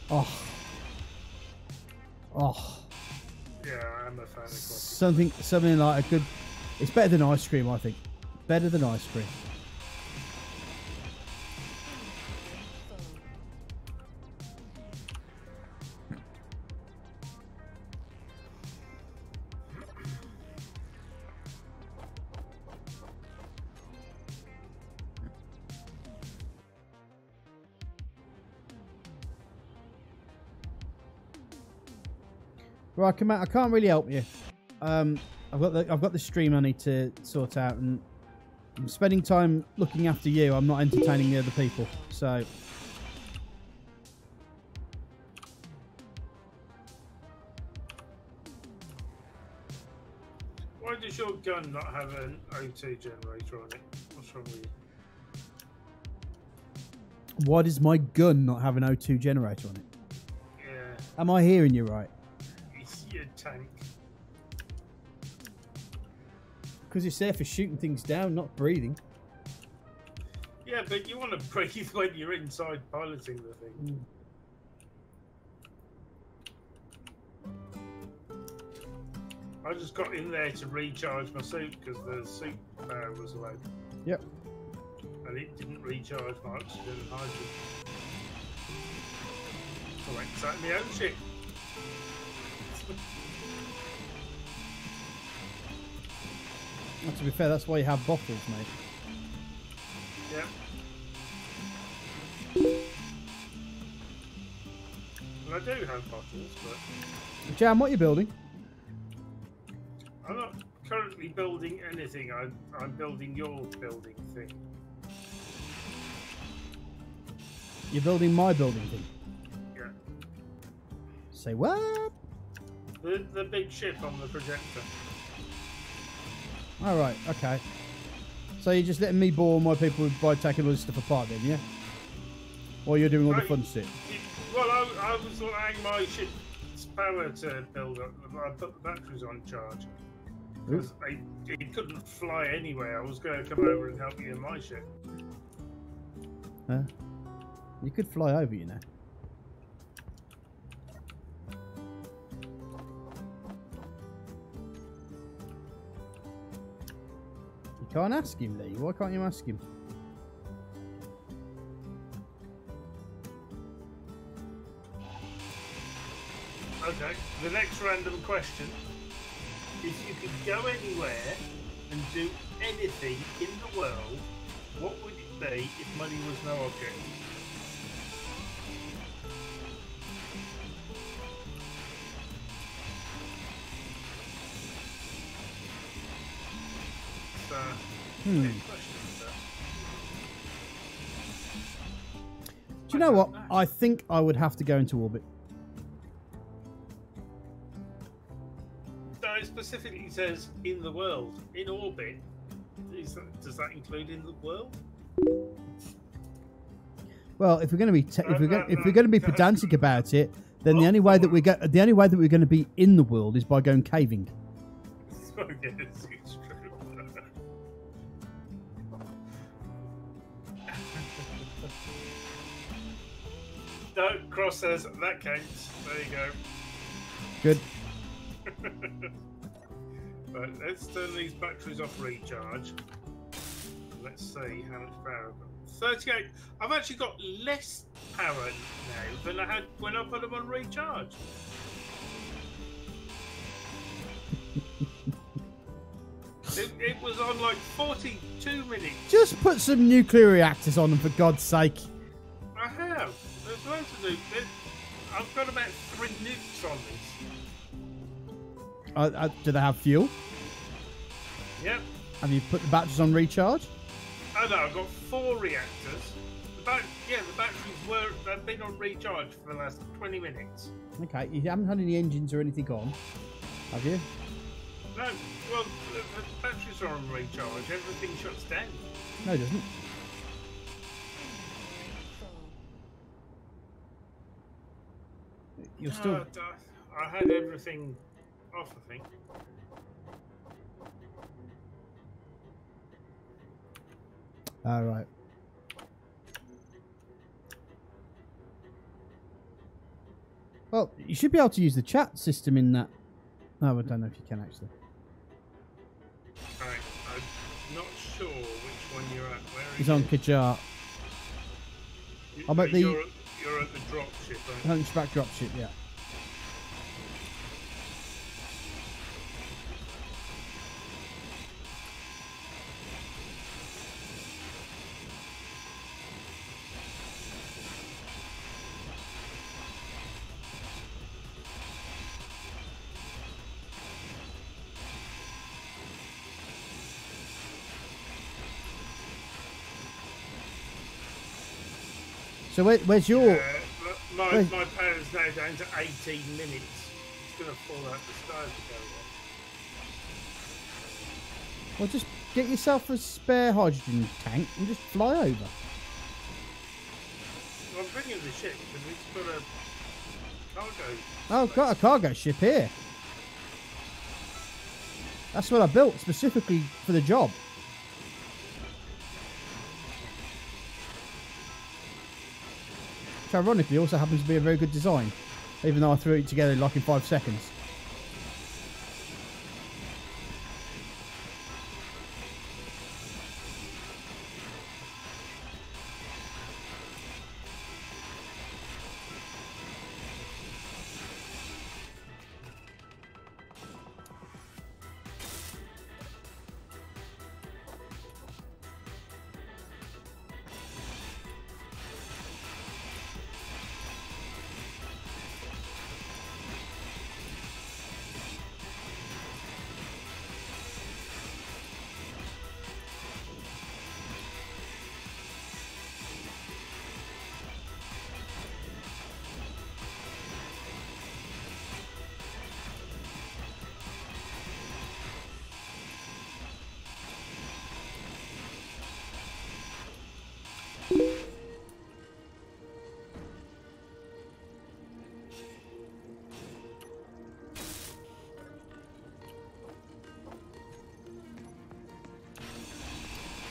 Yeah, I'm a fan of clotted. Something like a good. It's better than ice cream, I think. Better than ice cream. Right, come out. I can't really help you. I've got the stream I need to sort out, and I'm spending time looking after you. I'm not entertaining the other people. So. Why does your gun not have an O2 generator on it? What's wrong with you? Why does my gun not have an O2 generator on it? Yeah. Am I hearing you right? It's your tank. Because it's there for shooting things down, not breathing. Yeah, but you want to breathe when you're inside piloting the thing. I just got in there to recharge my suit because the suit power was low. Yep. And it didn't recharge my oxygen and hydrogen. So I went and sat in my own shit. Well, to be fair, that's why you have bottles, mate. Yeah. And I do have bottles, but... Jam, what are you building? I'm not currently building anything. I'm building your building thing. You're building my building thing? Yeah. Say what? The big ship on the projector. All right, okay. So you're just letting me bore my people by taking all this stuff apart then, yeah? Or you're doing all the fun shit? Well, I was allowing my ship's power to build up. I put the batteries on charge. Because it couldn't fly anywhere. I was going to come over and help you in my ship. You could fly over, you know. You can't ask him, Lee. Why can't you ask him? Okay, the next random question. If you could go anywhere and do anything in the world, what would it be if money was no object? Do you know what? I think I would have to go into orbit. So it specifically says in the world, in orbit. Does that include in the world? Well, if we're going to be if we're going to be pedantic about it, then the only way that we're going to be in the world is by going caving. Yes, it's true. No, Cross says that counts. There you go. Good. Right, let's turn these batteries off recharge. Let's see how much power I've got. 38. I've actually got less power now than I had when I put them on recharge. It was on like 42 minutes. Just put some nuclear reactors on them, for God's sake. I have. There's loads of nukes. I've got about 3 nukes on this. Do they have fuel? Yep. Have you put the batteries on recharge? Oh no, I've got 4 reactors. The batteries they've been on recharge for the last 20 minutes. Okay, you haven't had any engines or anything on, have you? No, well, the batteries are on recharge. Everything shuts down. No, it doesn't. You're still... I had everything off, I think. All right. Well, you should be able to use the chat system in that. Oh, I don't know if you can actually. Alright, I'm not sure which one you're at. Where are He's you? on Kajar. I'm at the... You're at the dropship, aren't you? Hunchback dropship, yeah. So where's your... My power's now down to 18 minutes. It's going to fall out the sky to go on. Well, just get yourself a spare hydrogen tank and just fly over. Well, I'm bringing the ship because it's got a cargo. Oh, I've got a cargo ship here. That's what I built specifically for the job. Which ironically also happens to be a very good design, even though I threw it together like in 5 seconds.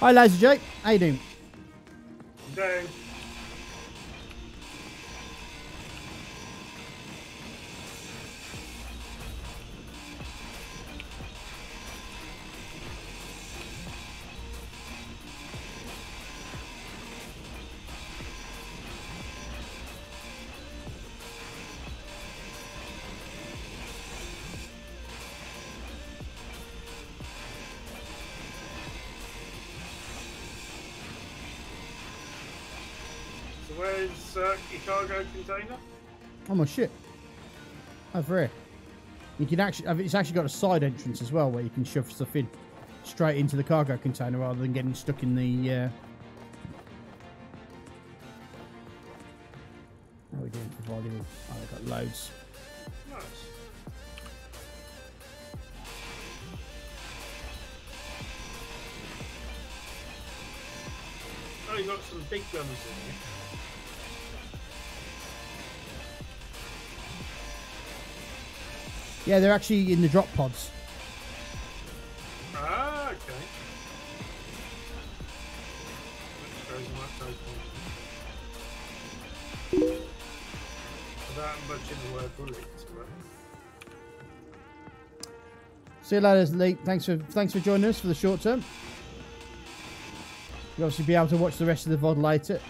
Hi, Lazy Jake. How you doing? Down. Where's your cargo container? Oh my shit. Over here. You can actually, it's actually got a side entrance as well where you can shove stuff in straight into the cargo container rather than getting stuck in the... How are we doing for volume? Oh, I've got loads. Nice. Oh, you got some big guns in here. Yeah, they're actually in the drop pods. Ah, okay. Without much in the way of bullets, but... See you later, Lee. Thanks for joining us for the short term. You'll obviously be able to watch the rest of the VOD later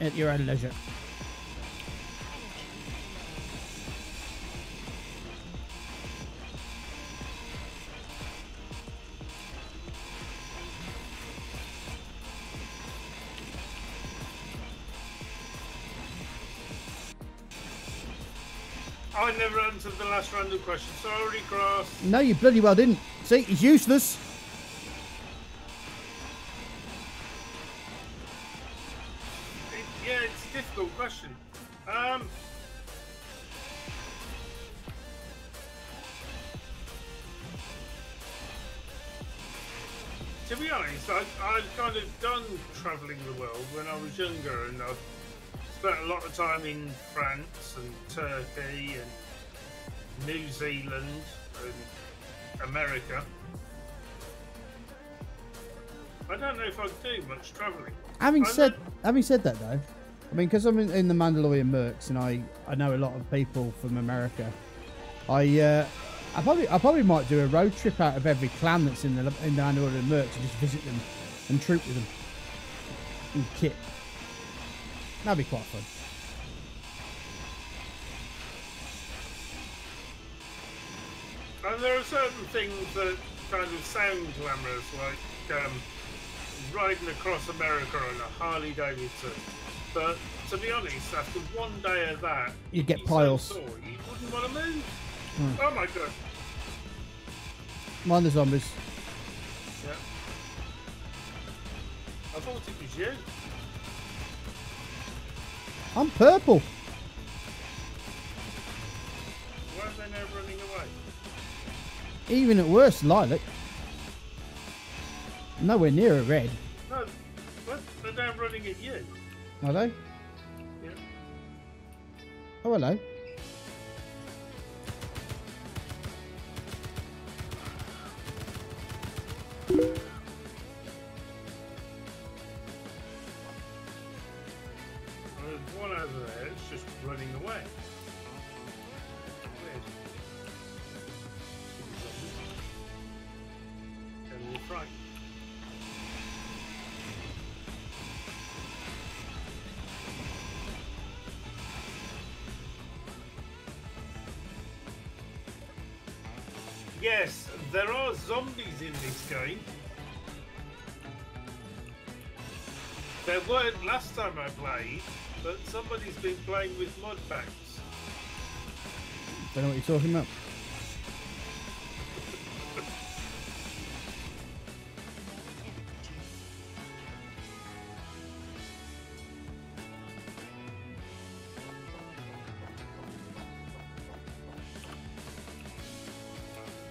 at your own leisure. I never answered the last random question. Sorry, Cross. No, you bloody well didn't. See, he's useless. Yeah, it's a difficult question. To be honest, I've kind of done travelling the world when I was younger, and I've spent a lot of time in France and Turkey and New Zealand and America. I don't know if I'd do much travelling. Having said that though, I mean, because I'm in the Mandalorian Mercs and I know a lot of people from America, I probably might do a road trip out of every clan that's in the Mandalorian Mercs and just visit them and troop with them and kit. That'd be quite fun. And there are certain things that kind of sound glamorous, like riding across America on a Harley Davidson. But to be honest, after one day of that, you get piles. So sore, you wouldn't want to move. Hmm. Oh my god! Mind the zombies. Yeah. I thought it was you. I'm purple. Why are they now running away? Even at worst, lilac. Nowhere near a red. No, what? They're now running at you. Are they? Yeah. Oh, hello. There's one over there. It's just running away. Weird. And you're right. Yes, there are zombies in this game. There weren't last time I played, but somebody's been playing with mod packs. Don't know what you're talking about.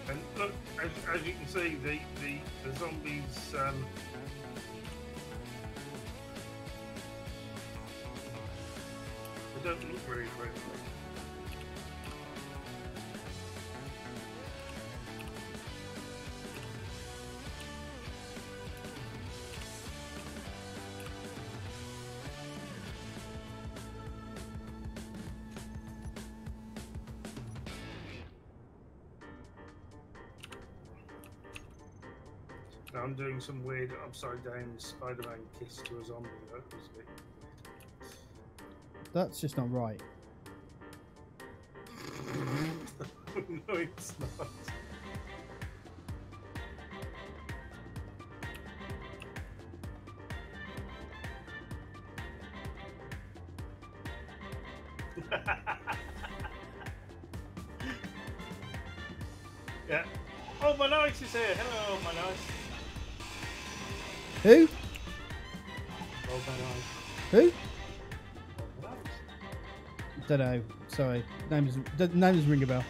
And look, as you can see, the zombies. They don't look very friendly. Now I'm doing some weird upside down Spider-Man kiss to a zombie. That was a bit That's just not right. no, it's not. Yeah. Oh, my nice is here. Hello, my nice. Who? Oh, my nice. Who? Oh, nice. Don't know. Sorry. Names ring a bell.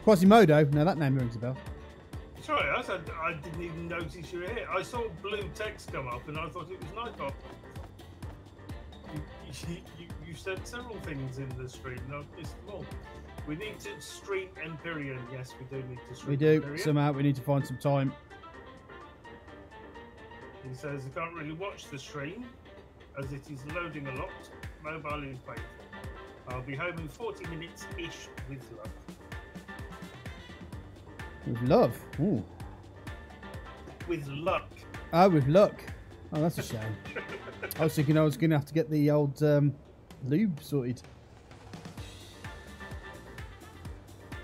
Quasimodo. No, that name rings a bell. Sorry, I didn't even notice you were here. I saw blue text come up and I thought it was Nightbot. You said several things in the stream, not just them all. We need to stream Empyrean. Yes, we do need to stream We do. Empyrean. Somehow we need to find some time. He says, I can't really watch the stream as it is loading a lot. Mobile is painful. I'll be home in 40 minutes-ish with luck. With love. Ooh. With luck. Oh, with luck. Oh, that's a shame. I was thinking I was going to have to get the old lube sorted.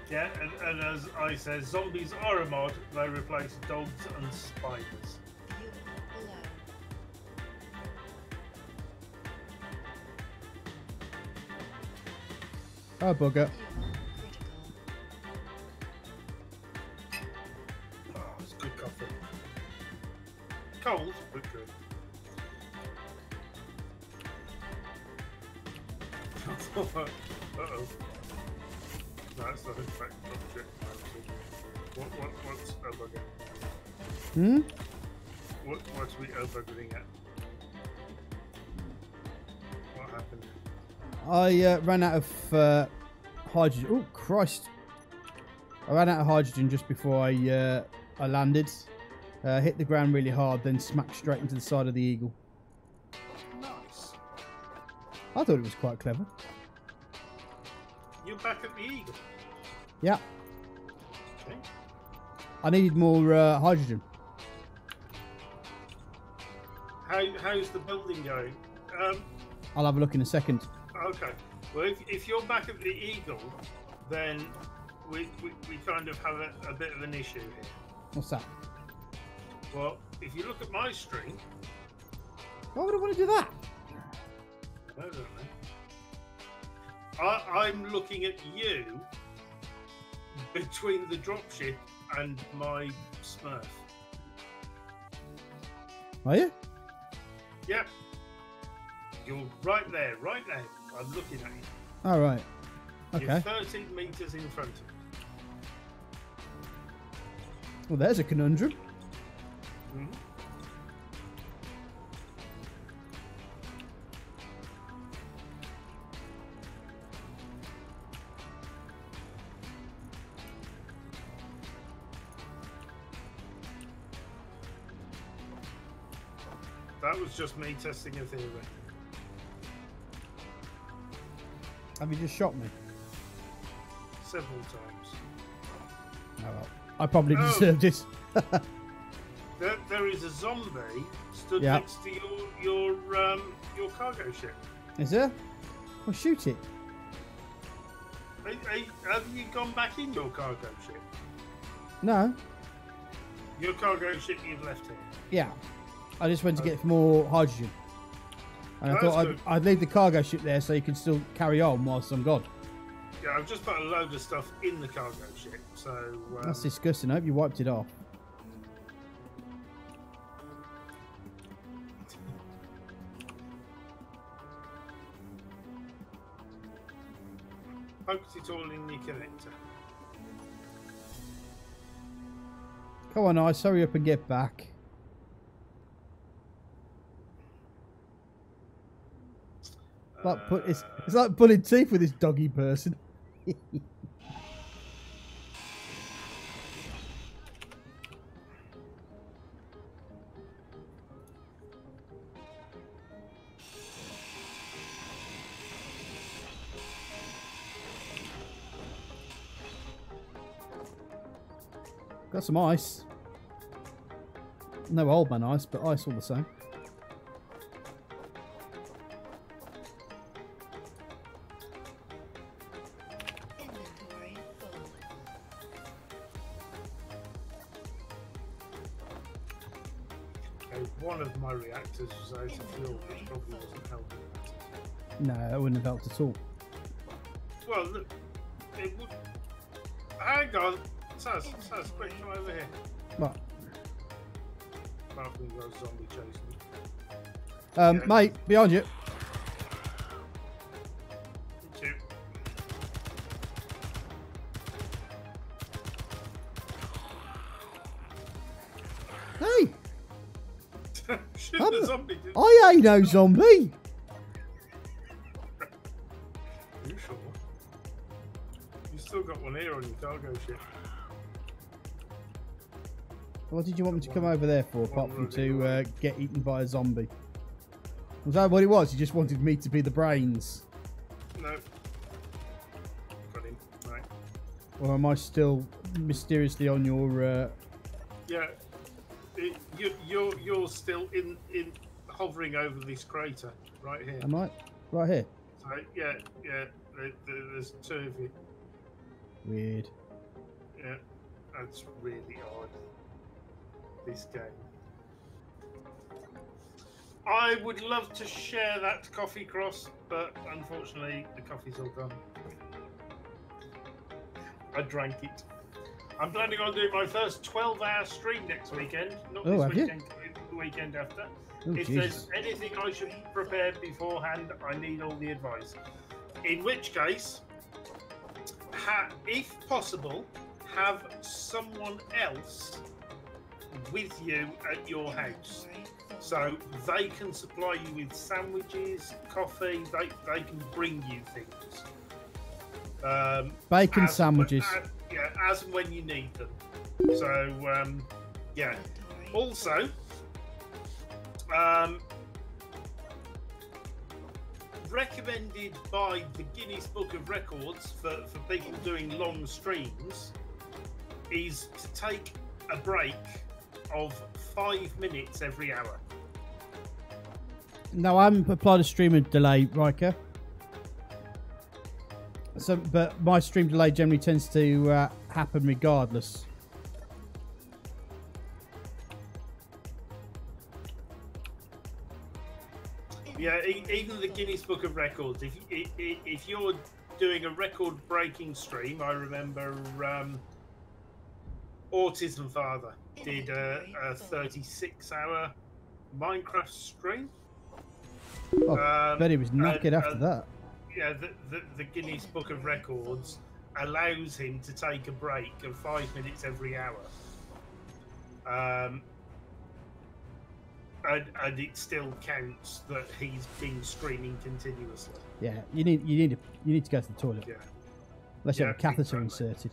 Yeah, and as I said, zombies are a mod. They replace dogs and spiders. Oh, bugger. Oh, it's good coffee. Cold, but good. Uh-oh. No, it's not in fact object. What's O-bugger? Hmm? What's we O-buggering at? What happened? I ran out of hydrogen. Oh, Christ. I ran out of hydrogen just before I landed. Hit the ground really hard, then smacked straight into the side of the Eagle. Nice. I thought it was quite clever. You're back at the Eagle. Yeah. Okay. I needed more hydrogen. How's the building going? I'll have a look in a second. Okay. Well, if you're back at the Eagle, then we kind of have a bit of an issue here. What's that? Well, if you look at my stream, Why would I want to do that? I don't know. I'm looking at you between the dropship and my Smurf. Are you? Yeah. You're right there, right now. I'm looking at you. All right. Okay. You're 13 meters in front of me. Well, there's a conundrum. Mm-hmm. That was just me testing a theory. Have you just shot me? Several times. Oh, well. I probably deserved it. There is a zombie stood next to your cargo ship. Is there? Well, shoot it. Have you gone back in your cargo ship? No. Your cargo ship you've left here? Yeah. I just went to get more hydrogen. And I thought I'd leave the cargo ship there so you can still carry on whilst I'm gone. Yeah, I've just put a load of stuff in the cargo ship, so... That's disgusting. I hope you wiped it off. Poked it all in your connector. Come on, Ice. Hurry up and get back. It's like pulling teeth with this doggy person. Got some ice. No old man ice, but ice all the same. One of my reactors was out of fuel, which probably wasn't helping. No, that wouldn't have helped at all. Well, look, it would. Hang on, Saz, quick, come over here. What? Apart from those zombie chasing. Mate, behind you. Thank you. Hey! Shoot the zombie, dude. I ain't no zombie. Are you sure? You still got one here on your cargo ship. What did you want me to come over there for, apart from to get eaten by a zombie? Was that what it was? You just wanted me to be the brains? No. Got him. Right. Or am I still mysteriously on your... Yeah. You're still in hovering over this crater right here. Am I? Right here? So, yeah. There's two of you. Weird. Yeah. That's really odd. This game. I would love to share that coffee cross, but unfortunately the coffee's all gone. I drank it. I'm planning on doing my first 12-hour stream next weekend. Not this weekend, the weekend after. If there's anything I should prepare beforehand, I need all the advice. In which case, if possible, have someone else with you at your house. So they can supply you with sandwiches, coffee, they can bring you things. Bacon sandwiches. As and when you need them. So, yeah. Also, recommended by the Guinness Book of Records for people doing long streams is to take a break of 5 minutes every hour. No, I haven't applied a streamer delay, Riker. So, but my stream delay generally tends to happen regardless. Yeah, even the Guinness Book of Records. If you're doing a record-breaking stream, I remember Autism Father did a 36-hour Minecraft stream. Oh, bet he was knackered after that. Yeah, the Guinness Book of Records allows him to take a break of 5 minutes every hour. And it still counts that he's been screaming continuously. Yeah, you need to go to the toilet. Yeah. Unless you have a catheter inserted.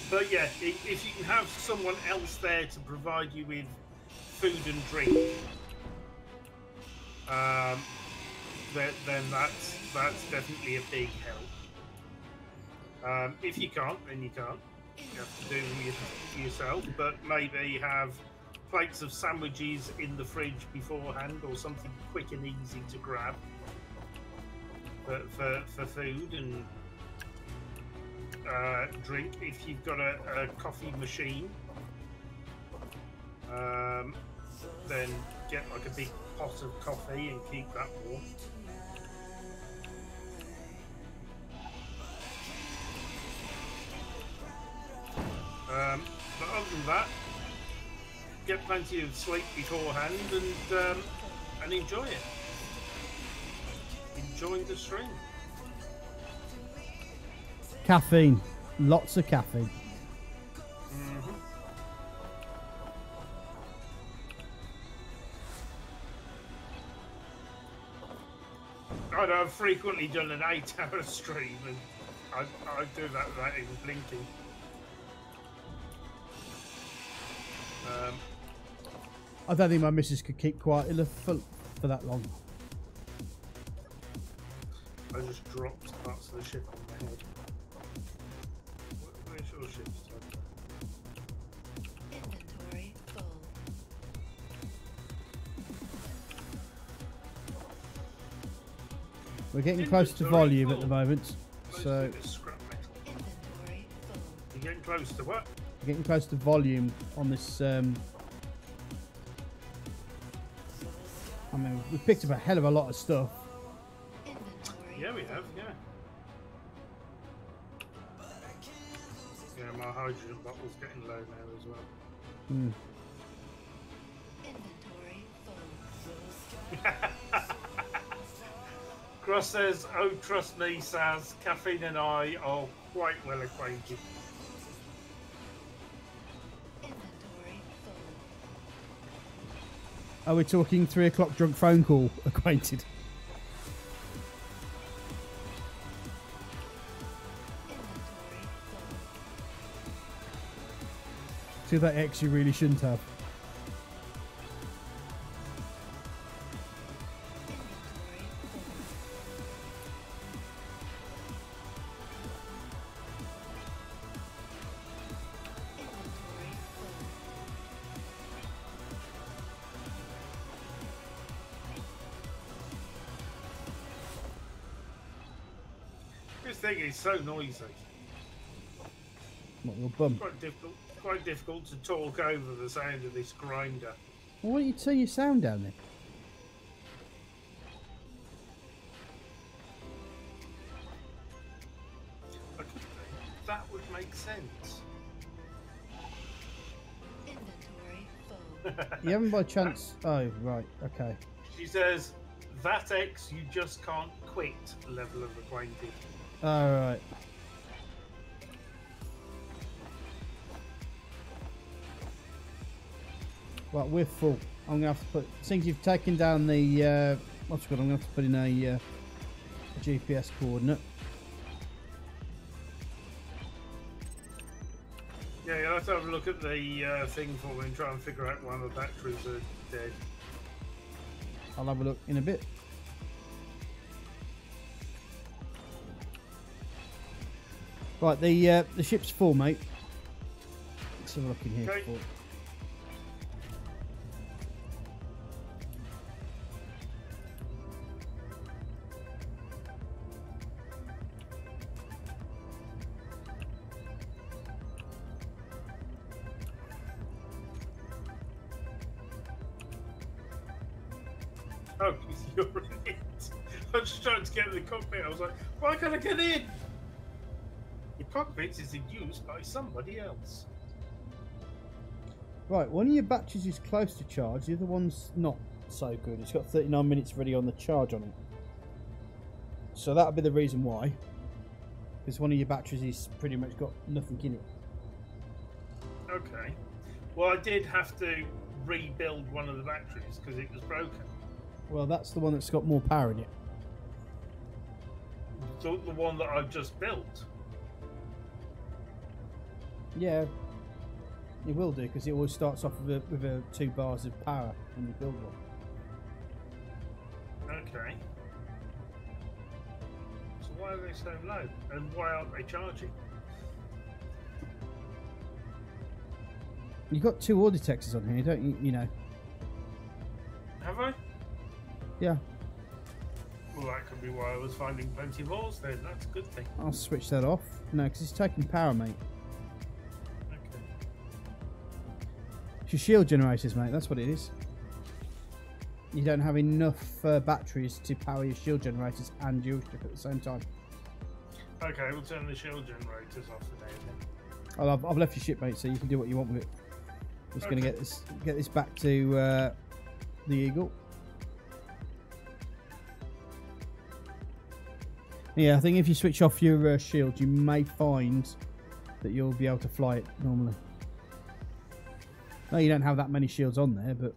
But yeah, if you can have someone else there to provide you with food and drink, then that's definitely a big help. If you can't, then you can't. You have to do it yourself, but maybe have plates of sandwiches in the fridge beforehand, or something quick and easy to grab for food and drink. If you've got a coffee machine, then get like a big pot of coffee and keep that warm. But other than that, get plenty of sleep beforehand and enjoy it. Enjoy the stream. Caffeine. Lots of caffeine. Mm-hmm. I've frequently done an 8-hour stream, and I do that without even blinking. I don't think my missus could keep quiet for that long. I just dropped parts of the ship on my head. Where's your ship? Inventory full. We're getting close to volume at the moment, so Inventory full. You're getting close to what? we're getting close to volume on this. I mean, we've picked up a hell of a lot of stuff. Inventory. Yeah, we have, yeah. Yeah, my hydrogen bottle's getting low now as well. Hmm. Inventory full. Cross says, "Oh, trust me, Saz. Caffeine and I are quite well acquainted." Inventory full. Are we talking 3 o'clock drunk phone call acquainted? Inventory full. See that X you really shouldn't have. Inventory full. Inventory full. This thing is so noisy. What, your bum? Quite difficult to talk over the sound of this grinder. Well, why don't you turn your sound down then? That would make sense. Inventory full. You haven't by chance. Oh, right. Okay. She says, "That X you just can't quit level of acquainted." All right. Right, we're full. I'm gonna have to put. Since you've taken down the what's it called, I'm gonna have to put in a GPS coordinate. Yeah, you'll have to have a look at the thing for me and try and figure out why the batteries are dead. I'll have a look in a bit. Right, the ship's full, mate. Let's have a look in here. Okay. Full. Oh, you're in it. I was just trying to get in the cockpit. I was like, why can't I get in? The cockpit is in use by somebody else. Right, one of your batteries is close to charge, the other one's not so good. It's got 39 minutes ready on the charge on it. So that'll be the reason why. Because one of your batteries is pretty much got nothing in it. Okay. Well, I did have to rebuild one of the batteries because it was broken. Well, that's the one that's got more power in it. The one that I've just built. Yeah, it will do because it always starts off with 2 bars of power when you build one. Okay. So why are they so low? And why aren't they charging? You've got 2 ore detectors on here, don't you? You know. Have I? Yeah. Well, that could be why I was finding plenty of ores then. That's a good thing. I'll switch that off. No, because it's taking power, mate. Okay. It's your shield generators, mate. That's what it is. You don't have enough batteries to power your shield generators and your ship at the same time. Okay, we'll turn the shield generators off today then. Well, I've left your ship, mate, so you can do what you want with it. Just going to get this back to the Eagle. Yeah, I think if you switch off your shield, you may find that you'll be able to fly it normally. No, you don't have that many shields on there, but...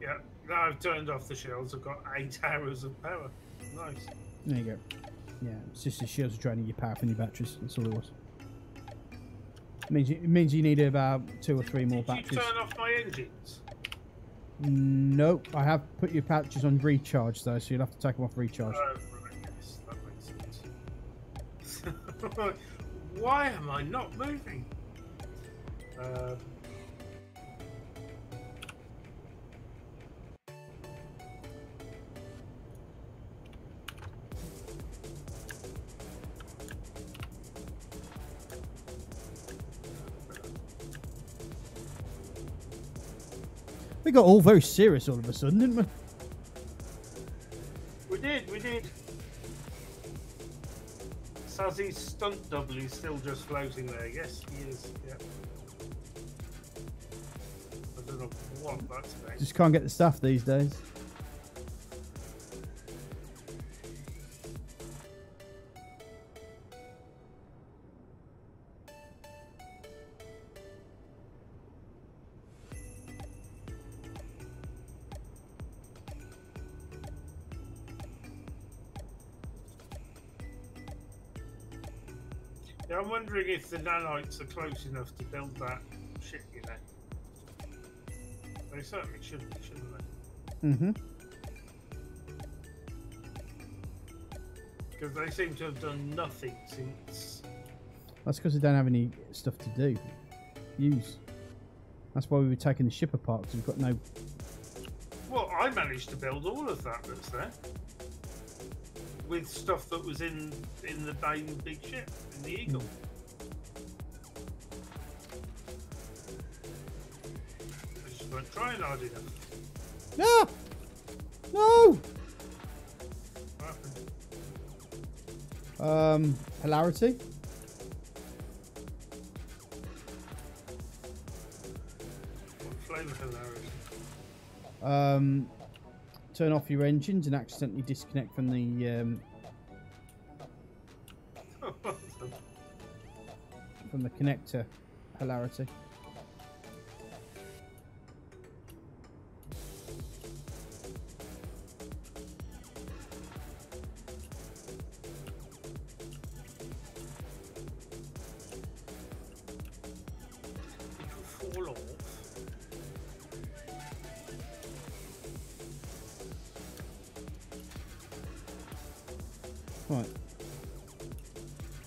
Yeah, now I've turned off the shields. I've got 8 hours of power. Nice. There you go. Yeah, it's just the shields are draining your power from your batteries. That's all it was. It means you need about 2 or 3 more batteries. Did you turn off my engines? Nope, I have put your batteries on recharge though, so you'll have to take them off recharge. Oh, right, yes, that makes sense. Why am I not moving? We got all very serious all of a sudden, didn't we? We did. Sazzy's stunt double is still just floating there. Yes, he is. Yeah. I don't know what that's about. Just can't get the stuff these days. Yeah, I'm wondering if the nanites are close enough to build that ship, you know. They certainly should be, shouldn't they? Mm-hmm. Because they seem to have done nothing since... That's because they don't have any stuff to do. Use. That's why we were taking the ship apart, because we've got no... Well, I managed to build all of that that's there. With stuff that was in the main big ship, in the Eagle. I just weren't trying hard enough. No! No! What happened? Hilarity. What flavour hilarity? Turn off your engines and accidentally disconnect from the connector. Hilarity. It will fall off. Right.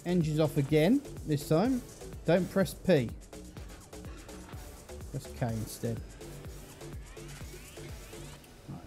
Engines off again this time. Don't press P. Press K instead. Right.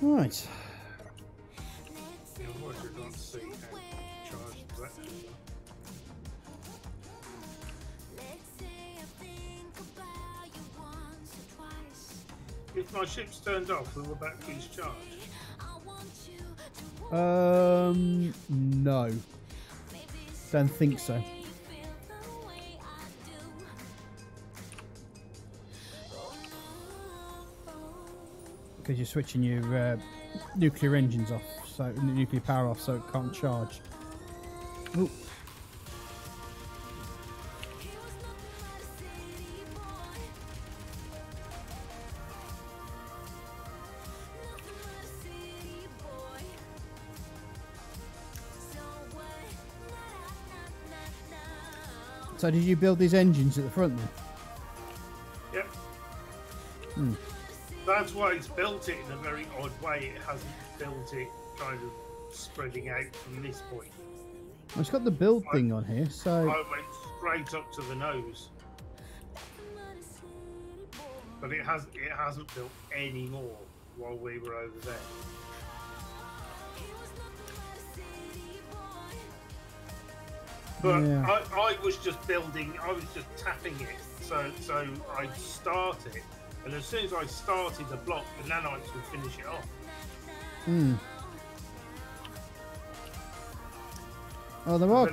Right. Otherwise I can't see how charged that is. If my ship's turned off, will the batteries charge? No. Don't think so. Because you're switching your nuclear engines off, so nuclear power off, so it can't charge. Ooh. So did you build these engines at the front then? Yep. Hmm. That's why it's built it in a very odd way. It hasn't built it kind of spreading out from this point. Well, it's got the build thing on here, so... I went straight up to the nose. But it hasn't built any more while we were over there. But yeah. I was just building, I was just tapping it. So I'd start it, and as soon as I started the block, the nanites would finish it off. Hmm. Oh, there are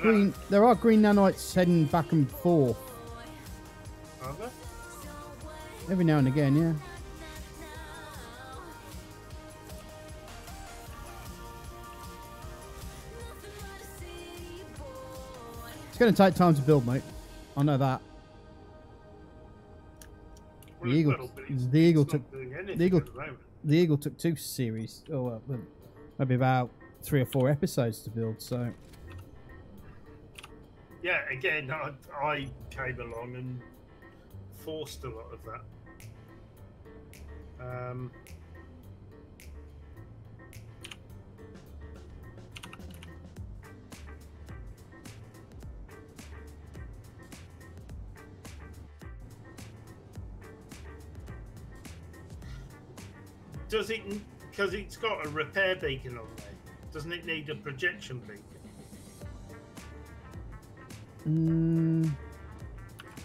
green nanites heading back and forth. Are there? Every now and again, yeah. It's going to take time to build, mate. I know that. Well, The Eagle took 2 series. Oh, well, maybe about 3 or 4 episodes to build. So. Yeah, again, I came along and forced a lot of that. Does it, because it's got a repair beacon on there, doesn't it need a projection beacon?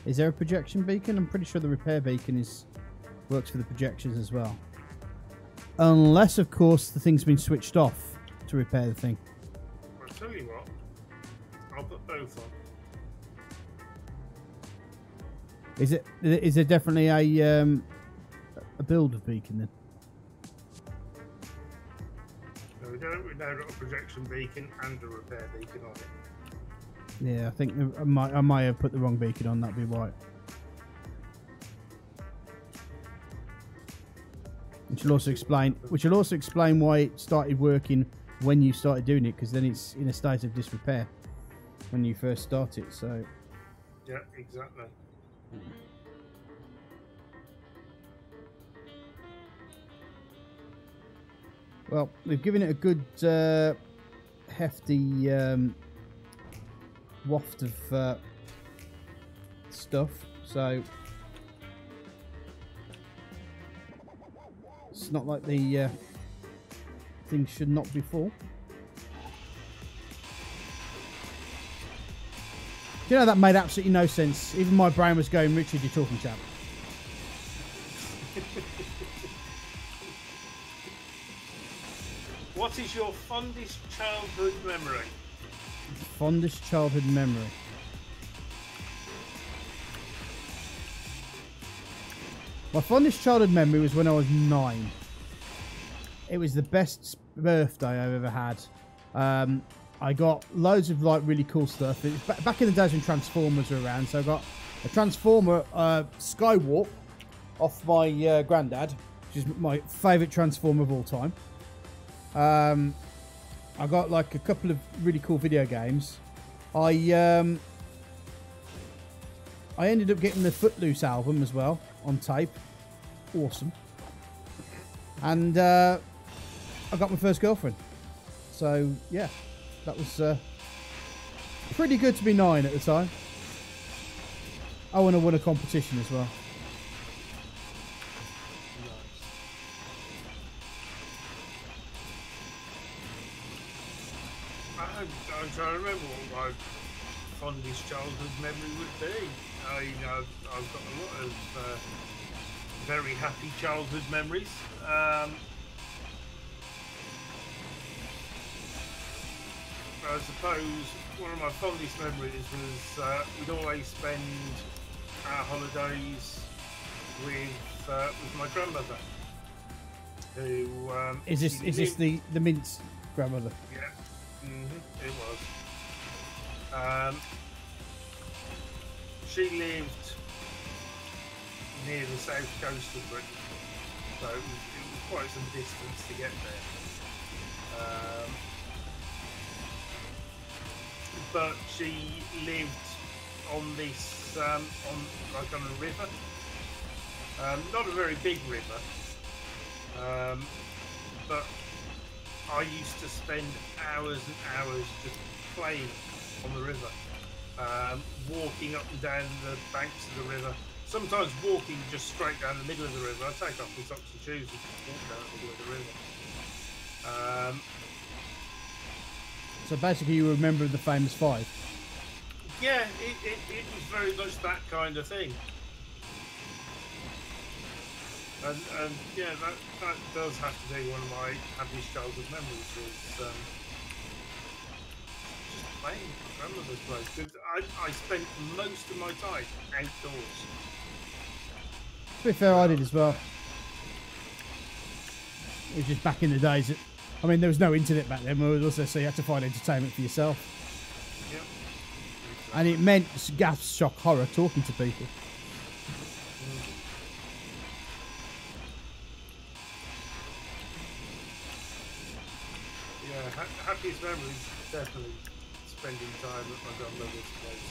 Is there a projection beacon? I'm pretty sure the repair beacon works for the projections as well. Unless, of course, the thing's been switched off to repair the thing. I'll tell you what, I'll put both on. Is there definitely a build of beacon then? No, we don't. We've now got a projection beacon and a repair beacon on it. Yeah, I think I might have put the wrong beacon on. That'd be right. Which will also explain why it started working when you started doing it, because then it's in a state of disrepair when you first start it. So. Yeah, exactly. Well, we've given it a good hefty waft of stuff, so it's not like the thing should not be full. Do you know, that made absolutely no sense. Even my brain was going, Richard, you're talking chap. What is your fondest childhood memory? Fondest childhood memory. My fondest childhood memory was when I was 9. It was the best birthday I've ever had. I got loads of like really cool stuff. It was back in the days when Transformers were around, so I got a Transformer Skywalk off my granddad, which is my favourite Transformer of all time. I got like a couple of really cool video games. I ended up getting the Footloose album as well on tape. Awesome. And I got my first girlfriend. So yeah, that was pretty good to be 9 at the time. Oh, and I won a competition as well. I'm trying to remember what my fondest childhood memory would be. I've got a lot of very happy childhood memories. I suppose one of my fondest memories was we'd always spend our holidays with my grandmother, who is this the Mint's grandmother? Yeah, it was. She lived near the south coast of Britain, so it was quite some distance to get there. But she lived on this on a river, not a very big river, but I used to spend hours and hours just playing on the river, walking up and down the banks of the river. Sometimes walking just straight down the middle of the river. I'd take off my socks and shoes and just walk down the middle of the river. So basically, you remember the famous five. Yeah, it was very much that kind of thing. And yeah, that does have to be one of my happiest childhood memories. Was just playing at my grandmother's place. Because I spent most of my time outdoors. To be fair, I did as well. It was just back in the days that, I mean, there was no internet back then, so you had to find entertainment for yourself. Yep. And it meant gas shock horror talking to people. Yeah, happiest memories definitely spending time at my grandmother's place.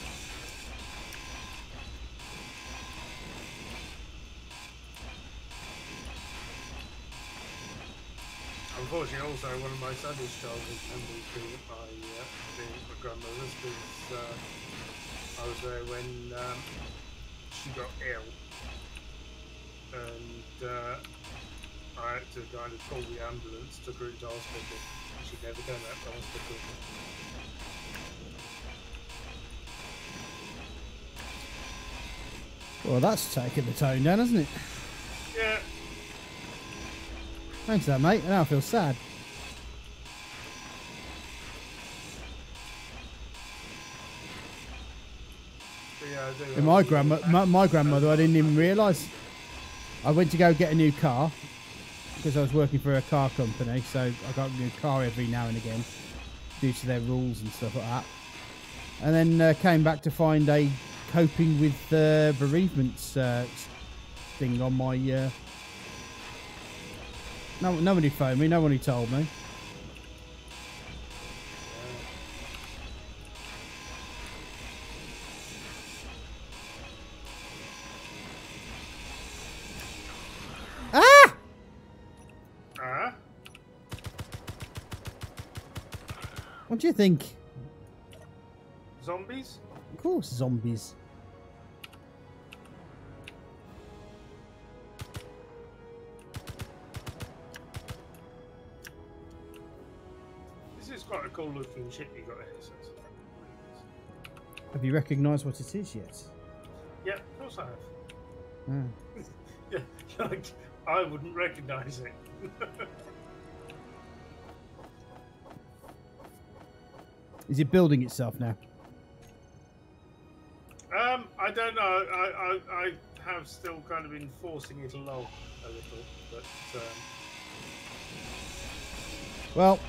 Unfortunately, also one of my saddest childhood memories being at my grandmother's, because I was there when she got ill, and I had to kind of call the ambulance, took her into hospital. She'd never done that to hospital. Well, that's taken the tone down, hasn't it? Yeah. Thanks for that, mate. Now I feel sad. Yeah, I do. And my grandmother, I didn't even realise. I went to go get a new car because I was working for a car company, so I got a new car every now and again due to their rules and stuff like that. And then came back to find a coping with bereavements thing on my. Nobody phoned me. Nobody told me. Ah! What do you think? Zombies? Of course, zombies. This is quite a cool looking ship you got here. So Have you recognised what it is yet? yeah, of course I have. Yeah, like, I wouldn't recognise it. Is it building itself now? I don't know. I have still kind of been forcing it along a little, but Well,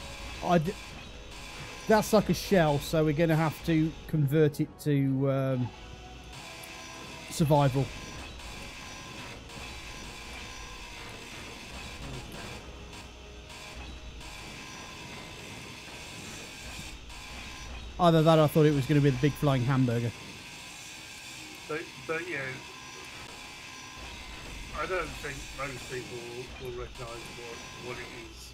that's like a shell, so we're going to have to convert it to survival. Either that or I thought it was going to be the big flying hamburger. But yeah, I don't think most people will recognise what it is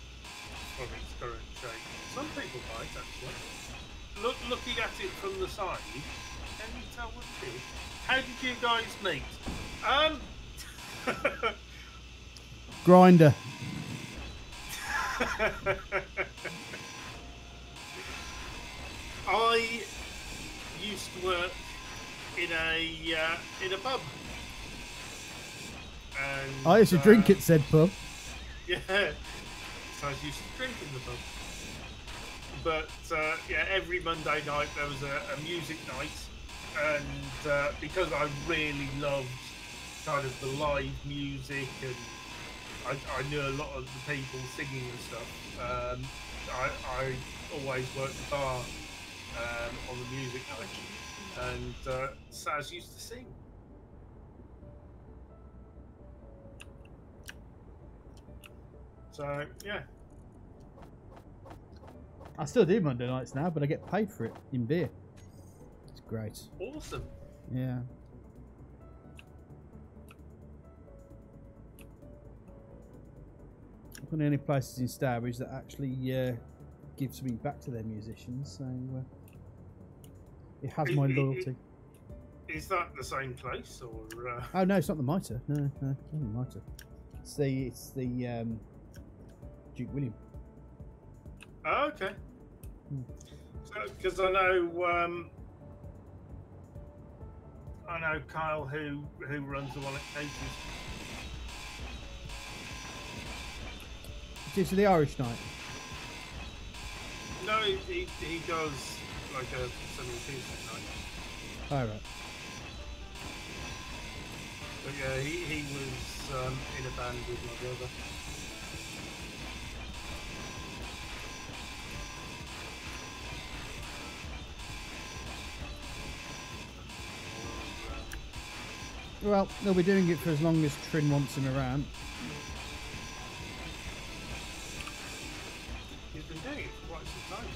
from its current shape. Some people might actually. Looking at it from the side, can you tell what it is? How did you guys meet? Grinder. I used to work in a pub. And, I used to drink at said pub. Yeah, so I used to drink in the pub. But yeah, every Monday night there was a music night, and because I really loved kind of the live music, and I knew a lot of the people singing and stuff, I always worked the bar on the music night, and Saz used to sing. So yeah. I still do Monday nights now, but I get paid for it in beer. It's great. Awesome. Yeah. One of the only places in Stourbridge that actually give something back to their musicians, so it has my loyalty. Is that the same place, or? Oh no, it's not the Mitre. No, it's not the Mitre. It's the Duke William. Oh, okay. So, because I know Kyle who runs the one at Casey's. Is it the Irish night? No, he does like a semi-acoustic night. Oh right. But yeah, he was in a band with my brother. Well, they'll be doing it for as long as Trin wants him around. He's been doing it for quite some time.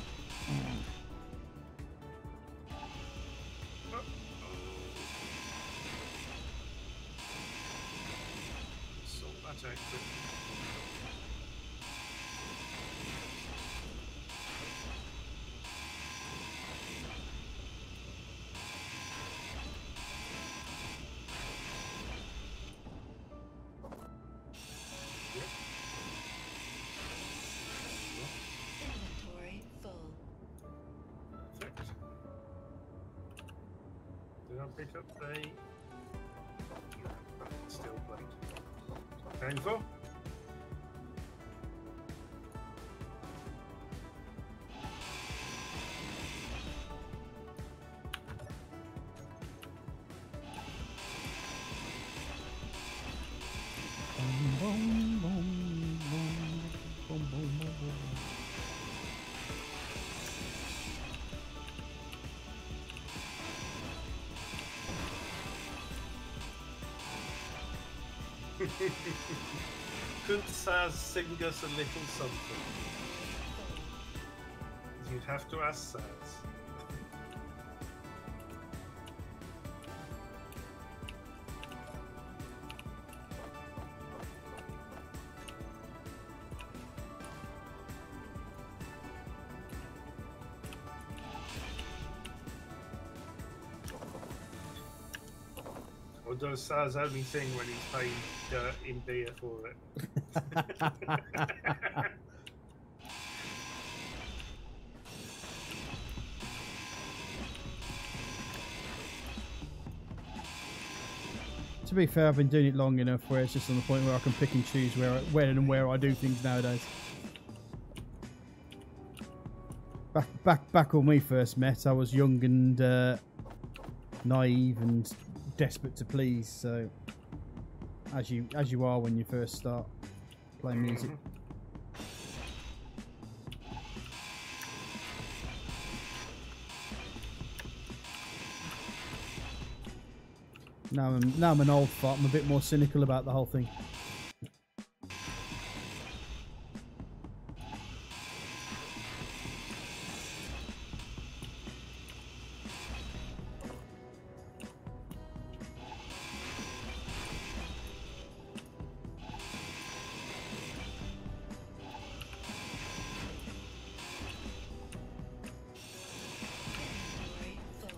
Sort that out quick. Inventory full. Perfect. Did I pick up the steel plate? Painful. Could Saz sing us a little something? You'd have to ask Saz. Or does Saz only sing when he's paid in beer for it? To be fair, I've been doing it long enough where it's just on the point where I can pick and choose when and where I do things nowadays. Back when we first met, I was young and naive and desperate to please. So, as you are when you first start playing music. Now I'm an old fart. I'm a bit more cynical about the whole thing.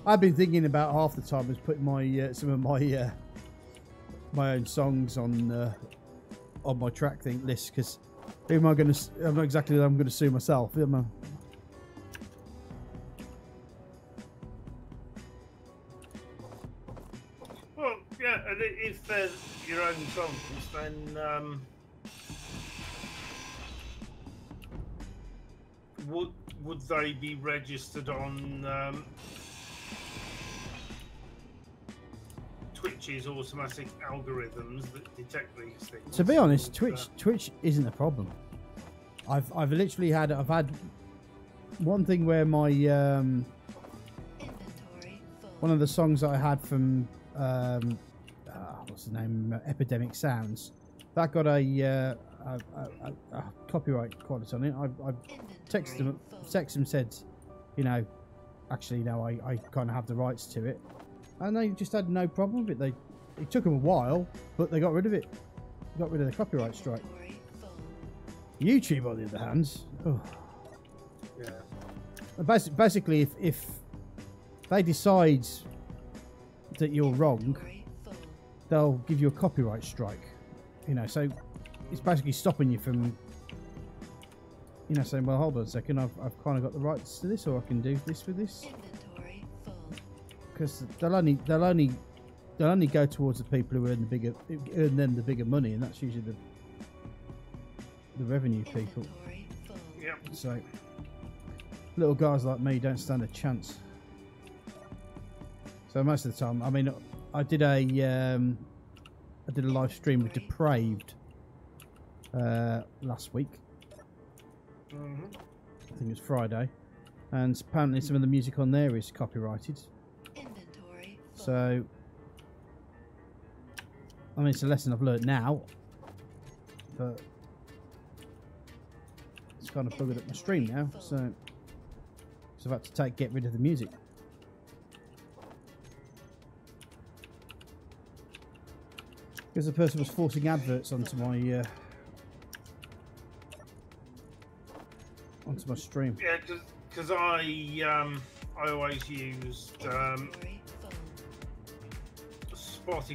I've been thinking about half the time was putting my some of my my own songs on my track list, because I'm not exactly that I'm going to sue myself, am I? Yeah, and if they're your own songs, then would they be registered on Twitch's automatic algorithms that detect these things? To be honest, Twitch isn't a problem. I've literally had one thing where my one of the songs that I had from what's the name, Epidemic Sounds, that got a copyright quality on it. I texted them, said, you know, actually no, I kind of have the rights to it, and they just had no problem with it. It took them a while, but they got rid of it. Got rid of the copyright strike. YouTube, on the other hand, yeah. Basically, if they decide that you're wrong, they'll give you a copyright strike. You know, so it's basically stopping you from, you know, saying, well, hold on a second, I've kind of got the rights to this, or I can do this with this. Because they'll only go towards the people who earn them the bigger money, and that's usually the revenue people. Yeah. So little guys like me don't stand a chance. So most of the time, I mean, I did a live stream with Depraved last week. Mm-hmm. I think it was Friday, and apparently some of the music on there is copyrighted. So I mean, it's a lesson I've learned now, but it's kind of buggered up my stream now, so I've had to get rid of the music. Because the person was forcing adverts onto my stream. Yeah, because I always used Spotify